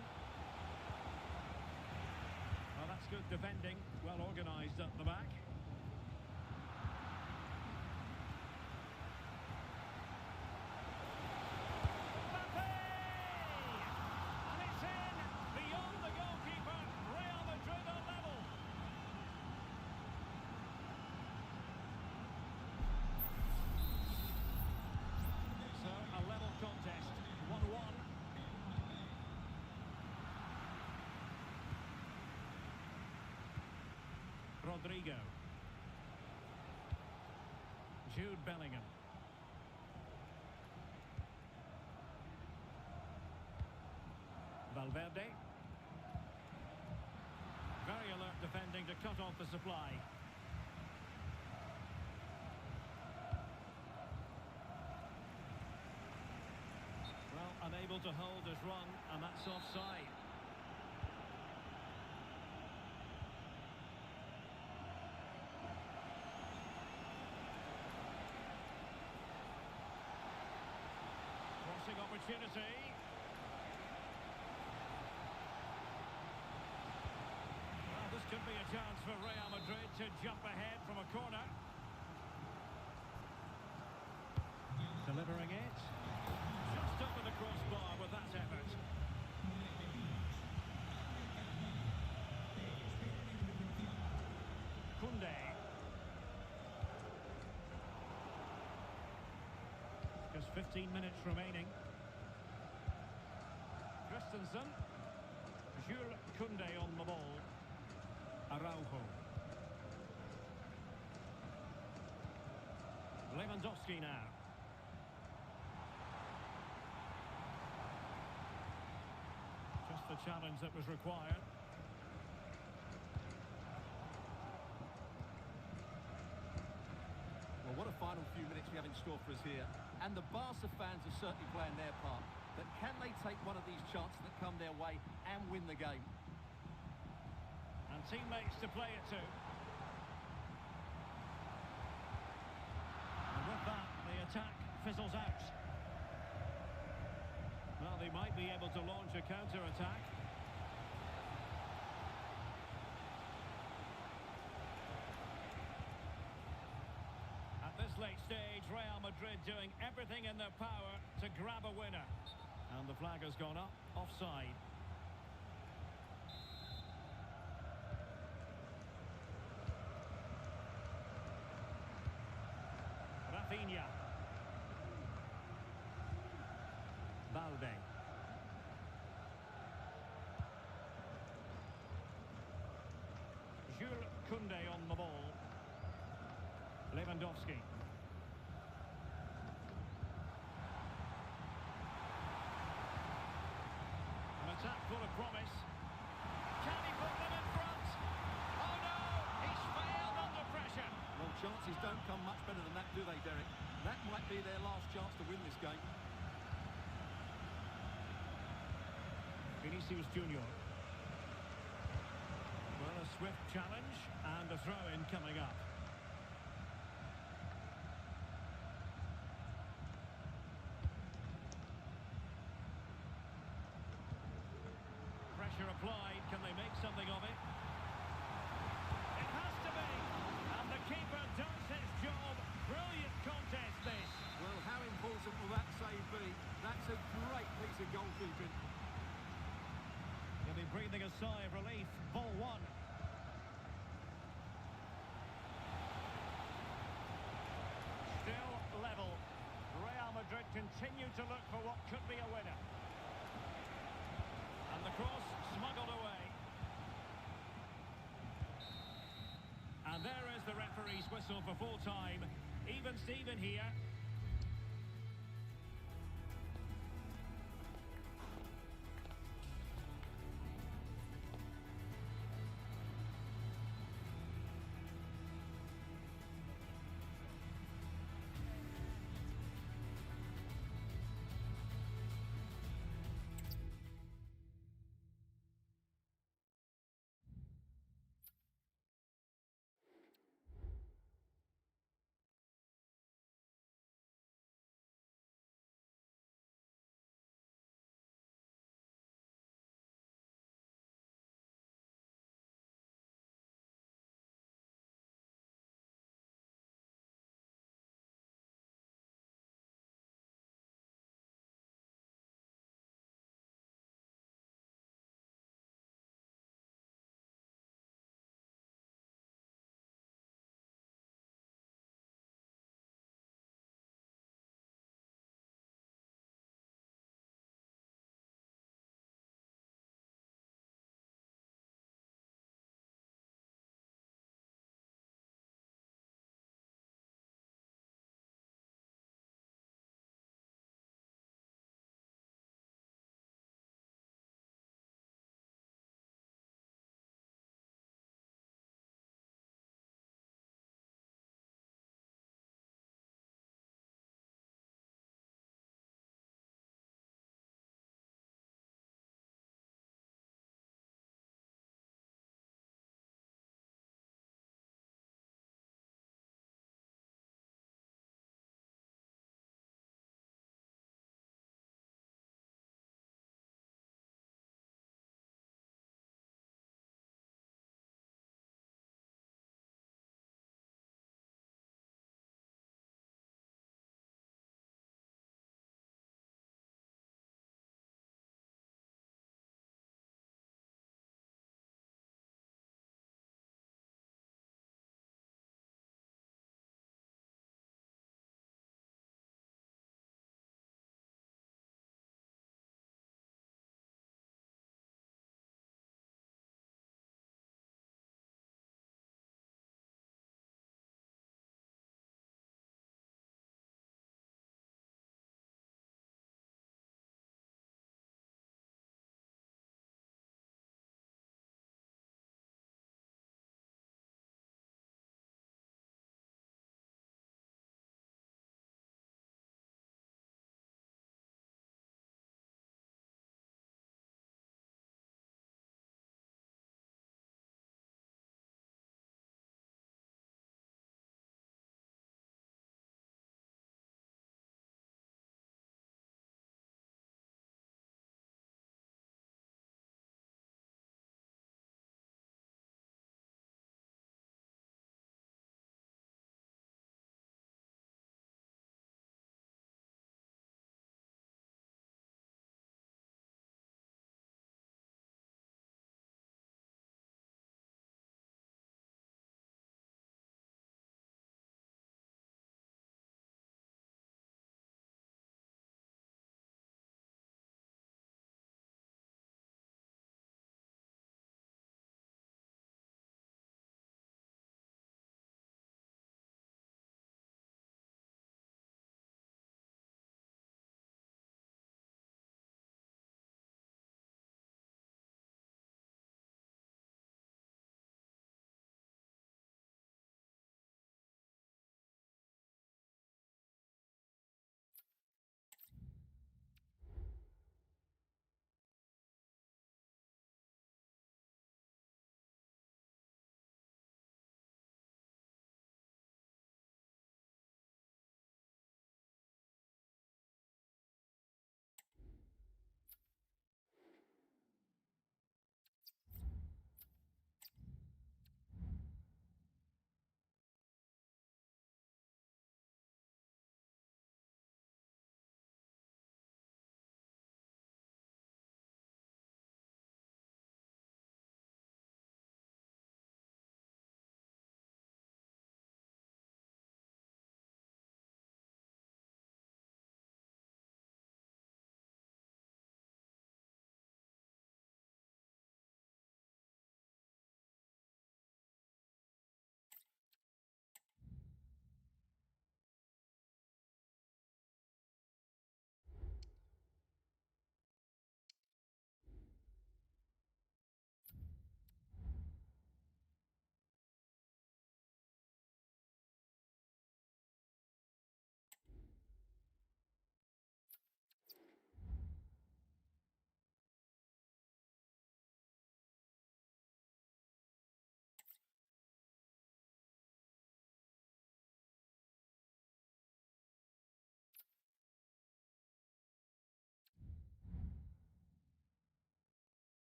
[SPEAKER 1] good defending, well organised at the back. Mbappe! And it's in! Beyond the goalkeeper, Real Madrid are level. So, a level contest, 1-1. Rodrigo. Jude Bellingham. Valverde. Very alert defending to cut off the supply. Well, unable to hold his run, and that's offside. Crossing opportunity. Well, this could be a chance for Real Madrid to jump ahead from a corner. Delivering it. Just over the crossbar with that effort. Koundé. Just 15 minutes remaining. Christensen. Jules Koundé on the ball. Araujo. Lewandowski now. Just the challenge that was required.
[SPEAKER 2] Well, what a final few minutes we have in store for us here. And the Barca fans are certainly playing their part. But can they take one of these chances that come their way and win the game?
[SPEAKER 1] And teammates to play it to. And with that, the attack fizzles out. Well, they might be able to launch a counter-attack. At this late stage, Real Madrid doing everything in their power to grab a winner. And the flag has gone up, offside. Rafinha. Balde. Jules Koundé on the ball. Lewandowski. An attack full of promise. Can he put them in front? Oh no! He's failed under pressure.
[SPEAKER 2] Well, chances don't come much better than that, do they, Derek? That might be their last chance to win this game.
[SPEAKER 1] Vinicius Junior. Well, a swift challenge and a throw-in coming up. Pressure applied. Can they make something of it? It has to be. And the keeper does his job. Brilliant contest, this.
[SPEAKER 2] Well, how important will that save be? That's a great piece of goalkeeping.
[SPEAKER 1] He'll be breathing a sigh of relief. Ball one. Still level. Real Madrid continue to look for what could be a winner. And the cross smuggled away. And there is the referee's whistle for full time. Even Steven here.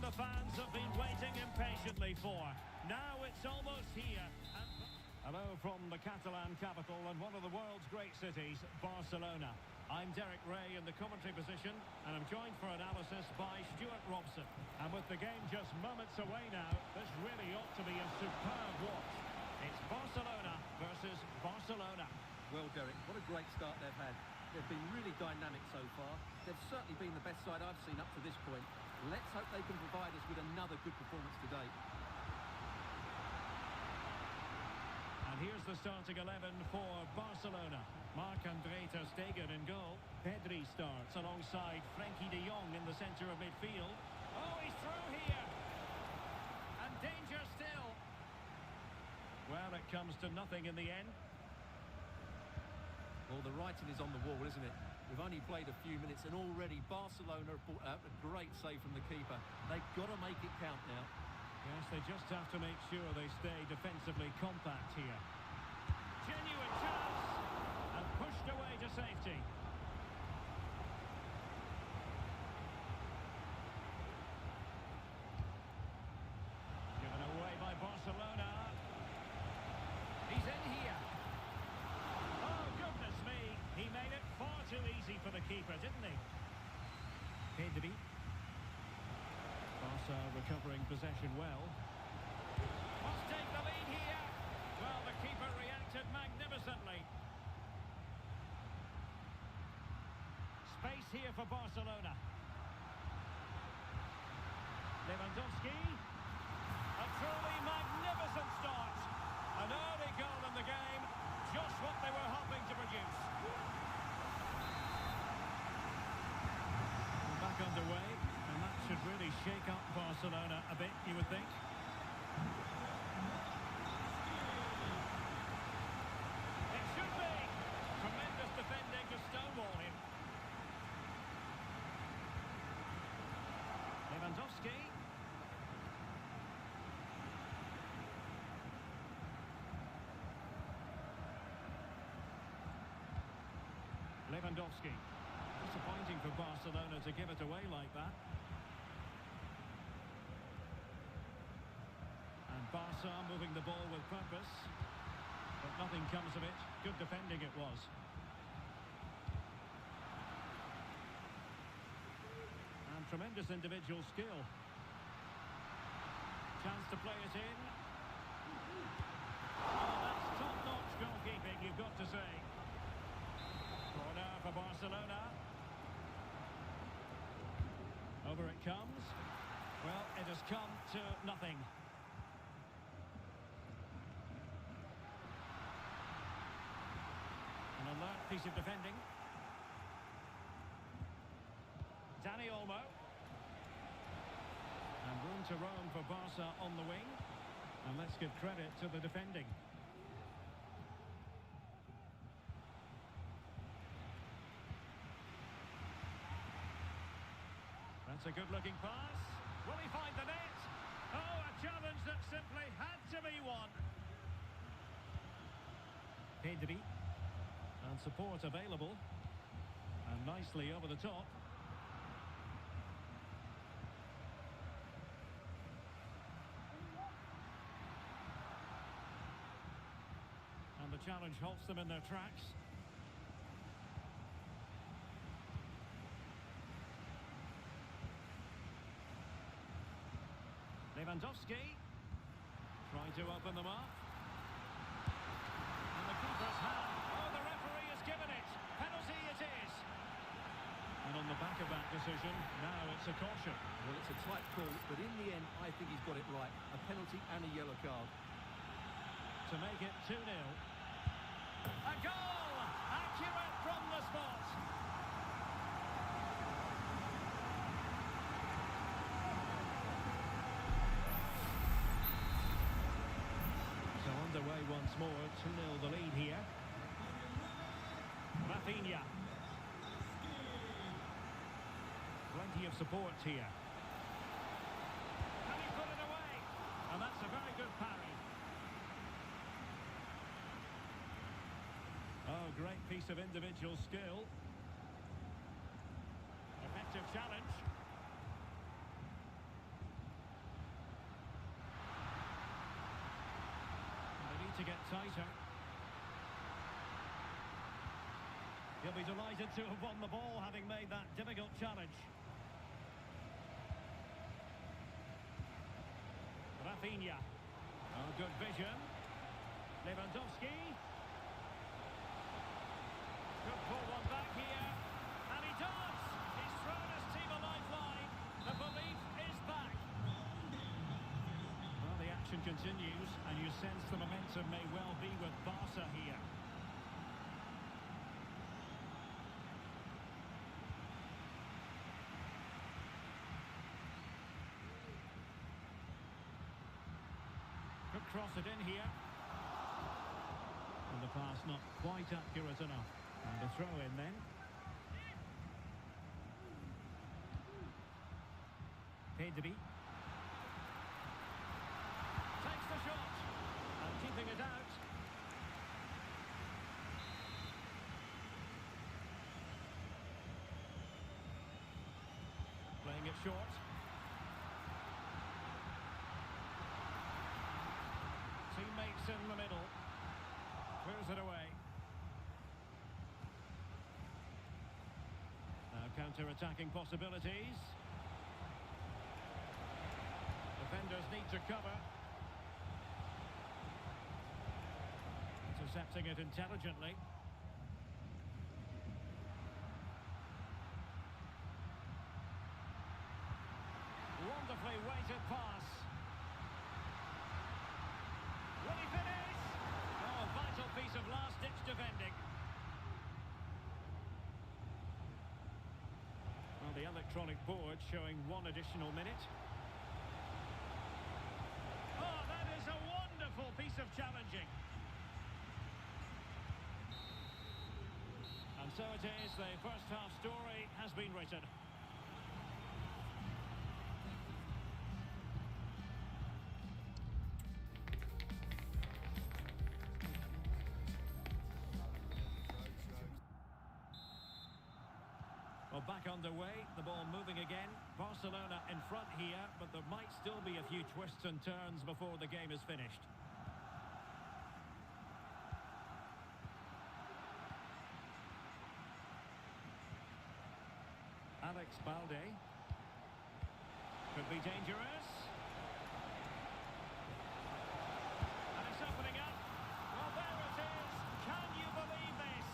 [SPEAKER 1] the fans have been waiting impatiently for. Now it's almost here. Hello from the Catalan capital and one of the world's great cities, Barcelona. I'm Derek Ray in the commentary position, and I'm joined for analysis by Stuart Robson. And with the game just moments away now, this really ought to be a superb watch. It's Barcelona versus Barcelona.
[SPEAKER 2] Well, Derek, what a great start they've had. They've been really dynamic so far. They've certainly been the best side I've seen up to this point. Let's hope they can provide us with another good performance today.
[SPEAKER 1] And here's the starting 11 for Barcelona. Marc-Andre ter Stegen in goal. Pedri starts alongside Frenkie de Jong in the centre of midfield. Oh, he's through here! And danger still! Well, it comes to nothing in the end.
[SPEAKER 2] Well, the writing is on the wall, isn't it? We've only played a few minutes and already Barcelona have brought out a great save from the keeper. They've got to make it count now.
[SPEAKER 1] Yes, they just have to make sure they stay defensively compact here. Genuine chance! And pushed away to safety. Given away by Barcelona. He's in here. Oh, goodness me. He made it far too easy for the keeper, didn't he? Pedri. Barca recovering possession well. Must take the lead here. Well, the keeper reacted magnificently. Space here for Barcelona. Lewandowski. A truly magnificent start. An early goal in the game. Just what they were hoping to produce. Back underway. And that should really shake up Barcelona a bit, you would think. It should be. Tremendous defending to stonewall him. Lewandowski. Lewandowski. Disappointing for Barcelona to give it away like that. And Barca moving the ball with purpose. But nothing comes of it. Good defending it was. And tremendous individual skill. Chance to play it in. Oh, that's top-notch goalkeeping, you've got to say. Corner for Barcelona. Over it comes. Well, it has come to nothing. An alert piece of defending. Dani Olmo. And room to roam for Barca on the wing. And let's give credit to the defending. That's a good-looking pass. Will he find the net? Oh, a challenge that simply had to be won. Pedri. And support available. And nicely over the top. And the challenge halts them in their tracks. Lewandowski trying to open them up. And the keeper's hand. Oh, the referee has given it. Penalty it is. And on the back of that decision, now it's a caution.
[SPEAKER 2] Well, it's a tight call, but in the end, I think he's got it right. A penalty and a yellow card.
[SPEAKER 1] To make it 2-0. A goal! Accurate from the spot. Underway once more, 2-0 the lead here. Rafinha. Plenty of support here. Can he put it away? And that's a very good parry. Oh, great piece of individual skill. Effective challenge. Mobاشer. He'll be delighted to have won the ball, having made that difficult challenge. Rafinha. Oh, good vision. Lewandowski. Could pull one back here. And he does! He's thrown his team a lifeline. The belief is back. Well, the action continues, and you sense the momentum may well be with Barca here. Could cross it in here. And the pass not quite accurate enough. And a throw in then. Pedri. Takes the shot. And keeping it out. Playing it short. Teammates in the middle. Clears it away. Now counter-attacking possibilities. Defenders need to cover. Intercepting it intelligently. Wonderfully weighted pass. Will he finish? Oh, vital piece of last-ditch defending. Well, the electronic board showing one additional minute. Oh, that is a wonderful piece of challenging. And so it is, the first half story has been written. Well, back underway, the ball moving again. Barcelona in front here, but there might still be a few twists and turns before the game is finished. Alex Balde. Could be dangerous. And it's opening up. Well, there it is. Can you believe this?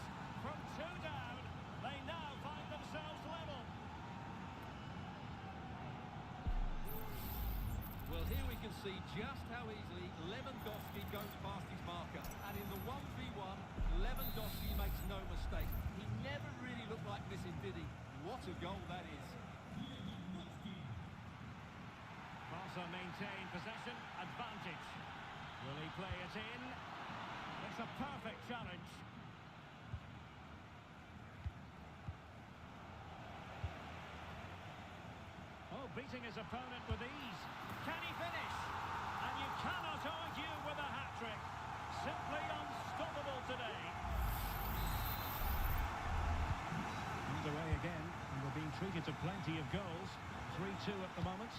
[SPEAKER 1] From two down, they now find themselves level.
[SPEAKER 2] Well, here we can see just how easily Lewandowski goes past his marker. And in the 1v1, Lewandowski makes no mistake. He never really looked like missing, did he? What a goal that is.
[SPEAKER 1] Barca maintain possession, advantage. Will he play it in? It's a perfect challenge. Oh, beating his opponent with ease. Can he finish? And you cannot argue with a hat-trick. Simply unstoppable today. Underway again, and we're being treated to plenty of goals. 3-2 at the moment.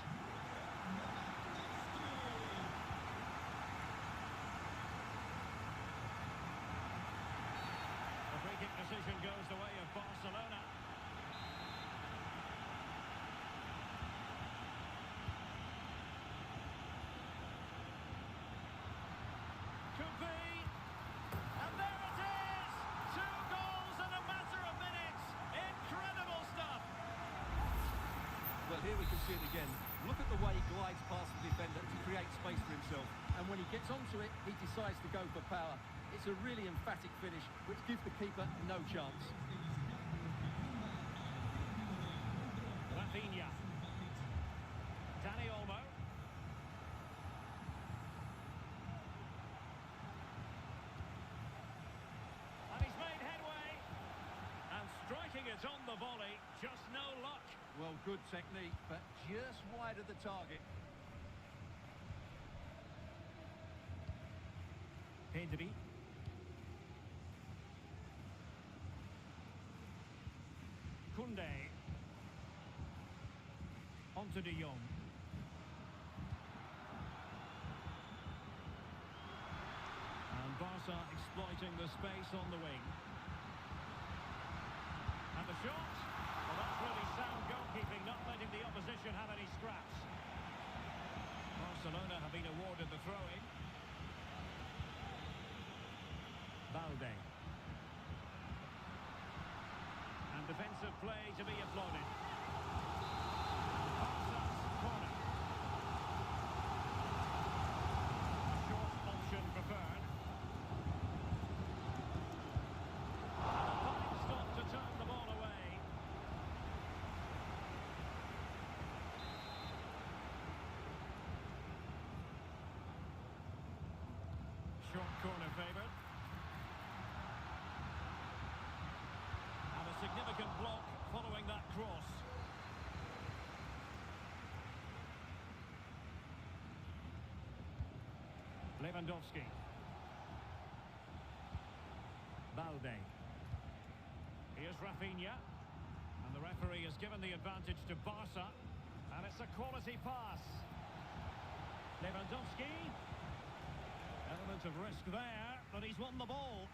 [SPEAKER 1] The free-kick decision goes the way of Barcelona. Could be. And there it is! 2 goals in a matter of minutes. Incredible stuff.
[SPEAKER 2] Well, here we can see it again. Look at the way he glides past the defender to create space for himself. And when he gets onto it, he decides to go for power. It's a really emphatic finish, which gives the keeper no chance.
[SPEAKER 1] Rafinha. Dani Olmo. And he's made headway. And striking it on the volley, just no luck.
[SPEAKER 2] Well, good technique, but just wide of the target.
[SPEAKER 1] Pedri. Koundé. Onto De Jong. And Barca exploiting the space on the wing. And the shot. Well, that's really sound goalkeeping, not letting the opposition have any scraps. Barcelona have been awarded the throw-in. Balde. And defensive play to be applauded. Barca's corner. A short option preferred. And a fine stop to turn the ball away. Short corner favoured. And a significant block following that cross. Lewandowski. Balde. Here's Rafinha. And the referee has given the advantage to Barca. And it's a quality pass. Lewandowski. Element of risk there, but he's won the ball.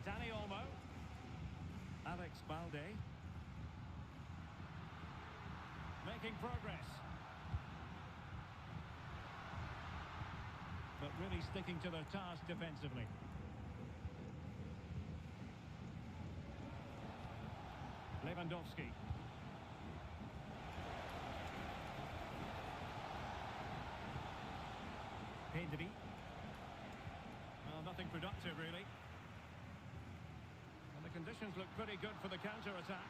[SPEAKER 1] Dani Olmo. Alex Balde. Making progress. But really sticking to their task defensively. Lewandowski. Pedri. Well, nothing productive, really. And the conditions look pretty good for the counter-attack.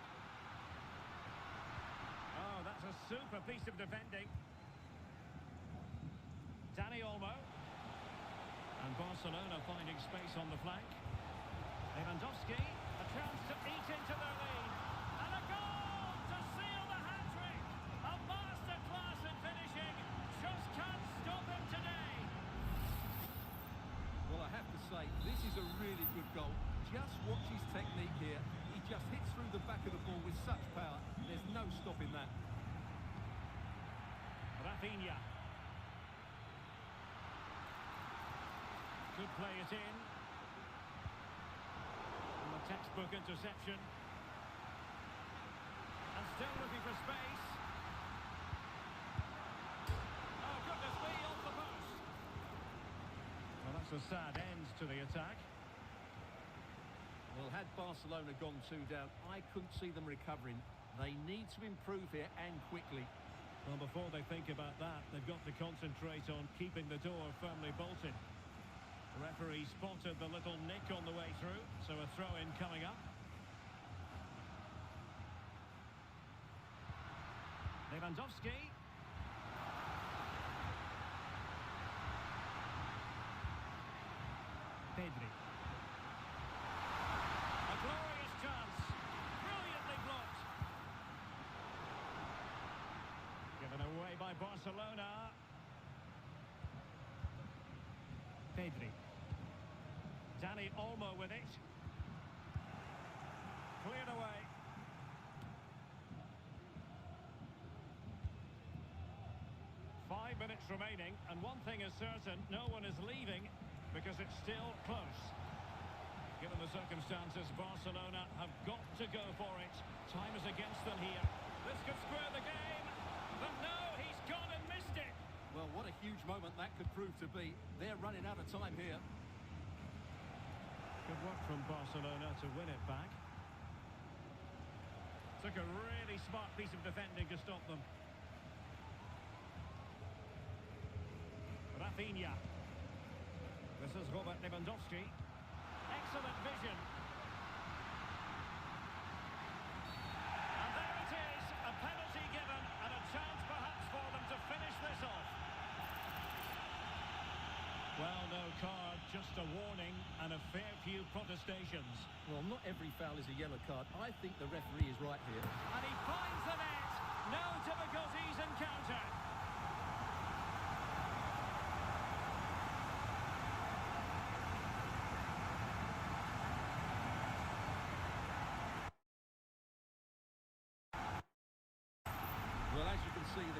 [SPEAKER 1] Oh, that's a super piece of defending. Dani Olmo. And Barcelona finding space on the flank. Lewandowski, a chance to eat into their lead. And a goal to seal the hat-trick. A masterclass in finishing. Just can't stop him today.
[SPEAKER 2] Well, I have to say, this is a really good goal. Just watch his technique here. He just hits through the back of the ball with such power. There's no stopping that.
[SPEAKER 1] Rafinha. Could play it in. And a textbook interception. And still looking for space. Oh, goodness me, off the post. Well, that's a sad end to the attack.
[SPEAKER 2] Well, had Barcelona gone 2 down, I couldn't see them recovering. They need to improve here and quickly.
[SPEAKER 1] Well, before they think about that, they've got to concentrate on keeping the door firmly bolted. The referee spotted the little nick on the way through, so a throw-in coming up. Lewandowski. Pedri. A glorious chance. Brilliantly blocked. Given away by Barcelona. Pedri. Dani Olmo with it. Cleared away. Minutes remaining, and one thing is certain, no one is leaving because it's still close. Given the circumstances, Barcelona have got to go for it. Time is against them here. This could square the game, but no, he's gone and missed it.
[SPEAKER 2] Well, what a huge moment that could prove to be. They're running out of time here.
[SPEAKER 1] Good work from Barcelona to win it back. Took a really smart piece of defending to stop them. Rafinha. This is Robert Lewandowski. Excellent vision. And there it is, a penalty given and a chance perhaps for them to finish this off. Well, no card, just a warning and a fair few protestations.
[SPEAKER 2] Well, not every foul is a yellow card. I think the referee is right here.
[SPEAKER 1] And he finds the net. No difficulties encountered.
[SPEAKER 2] Well, as you can see, the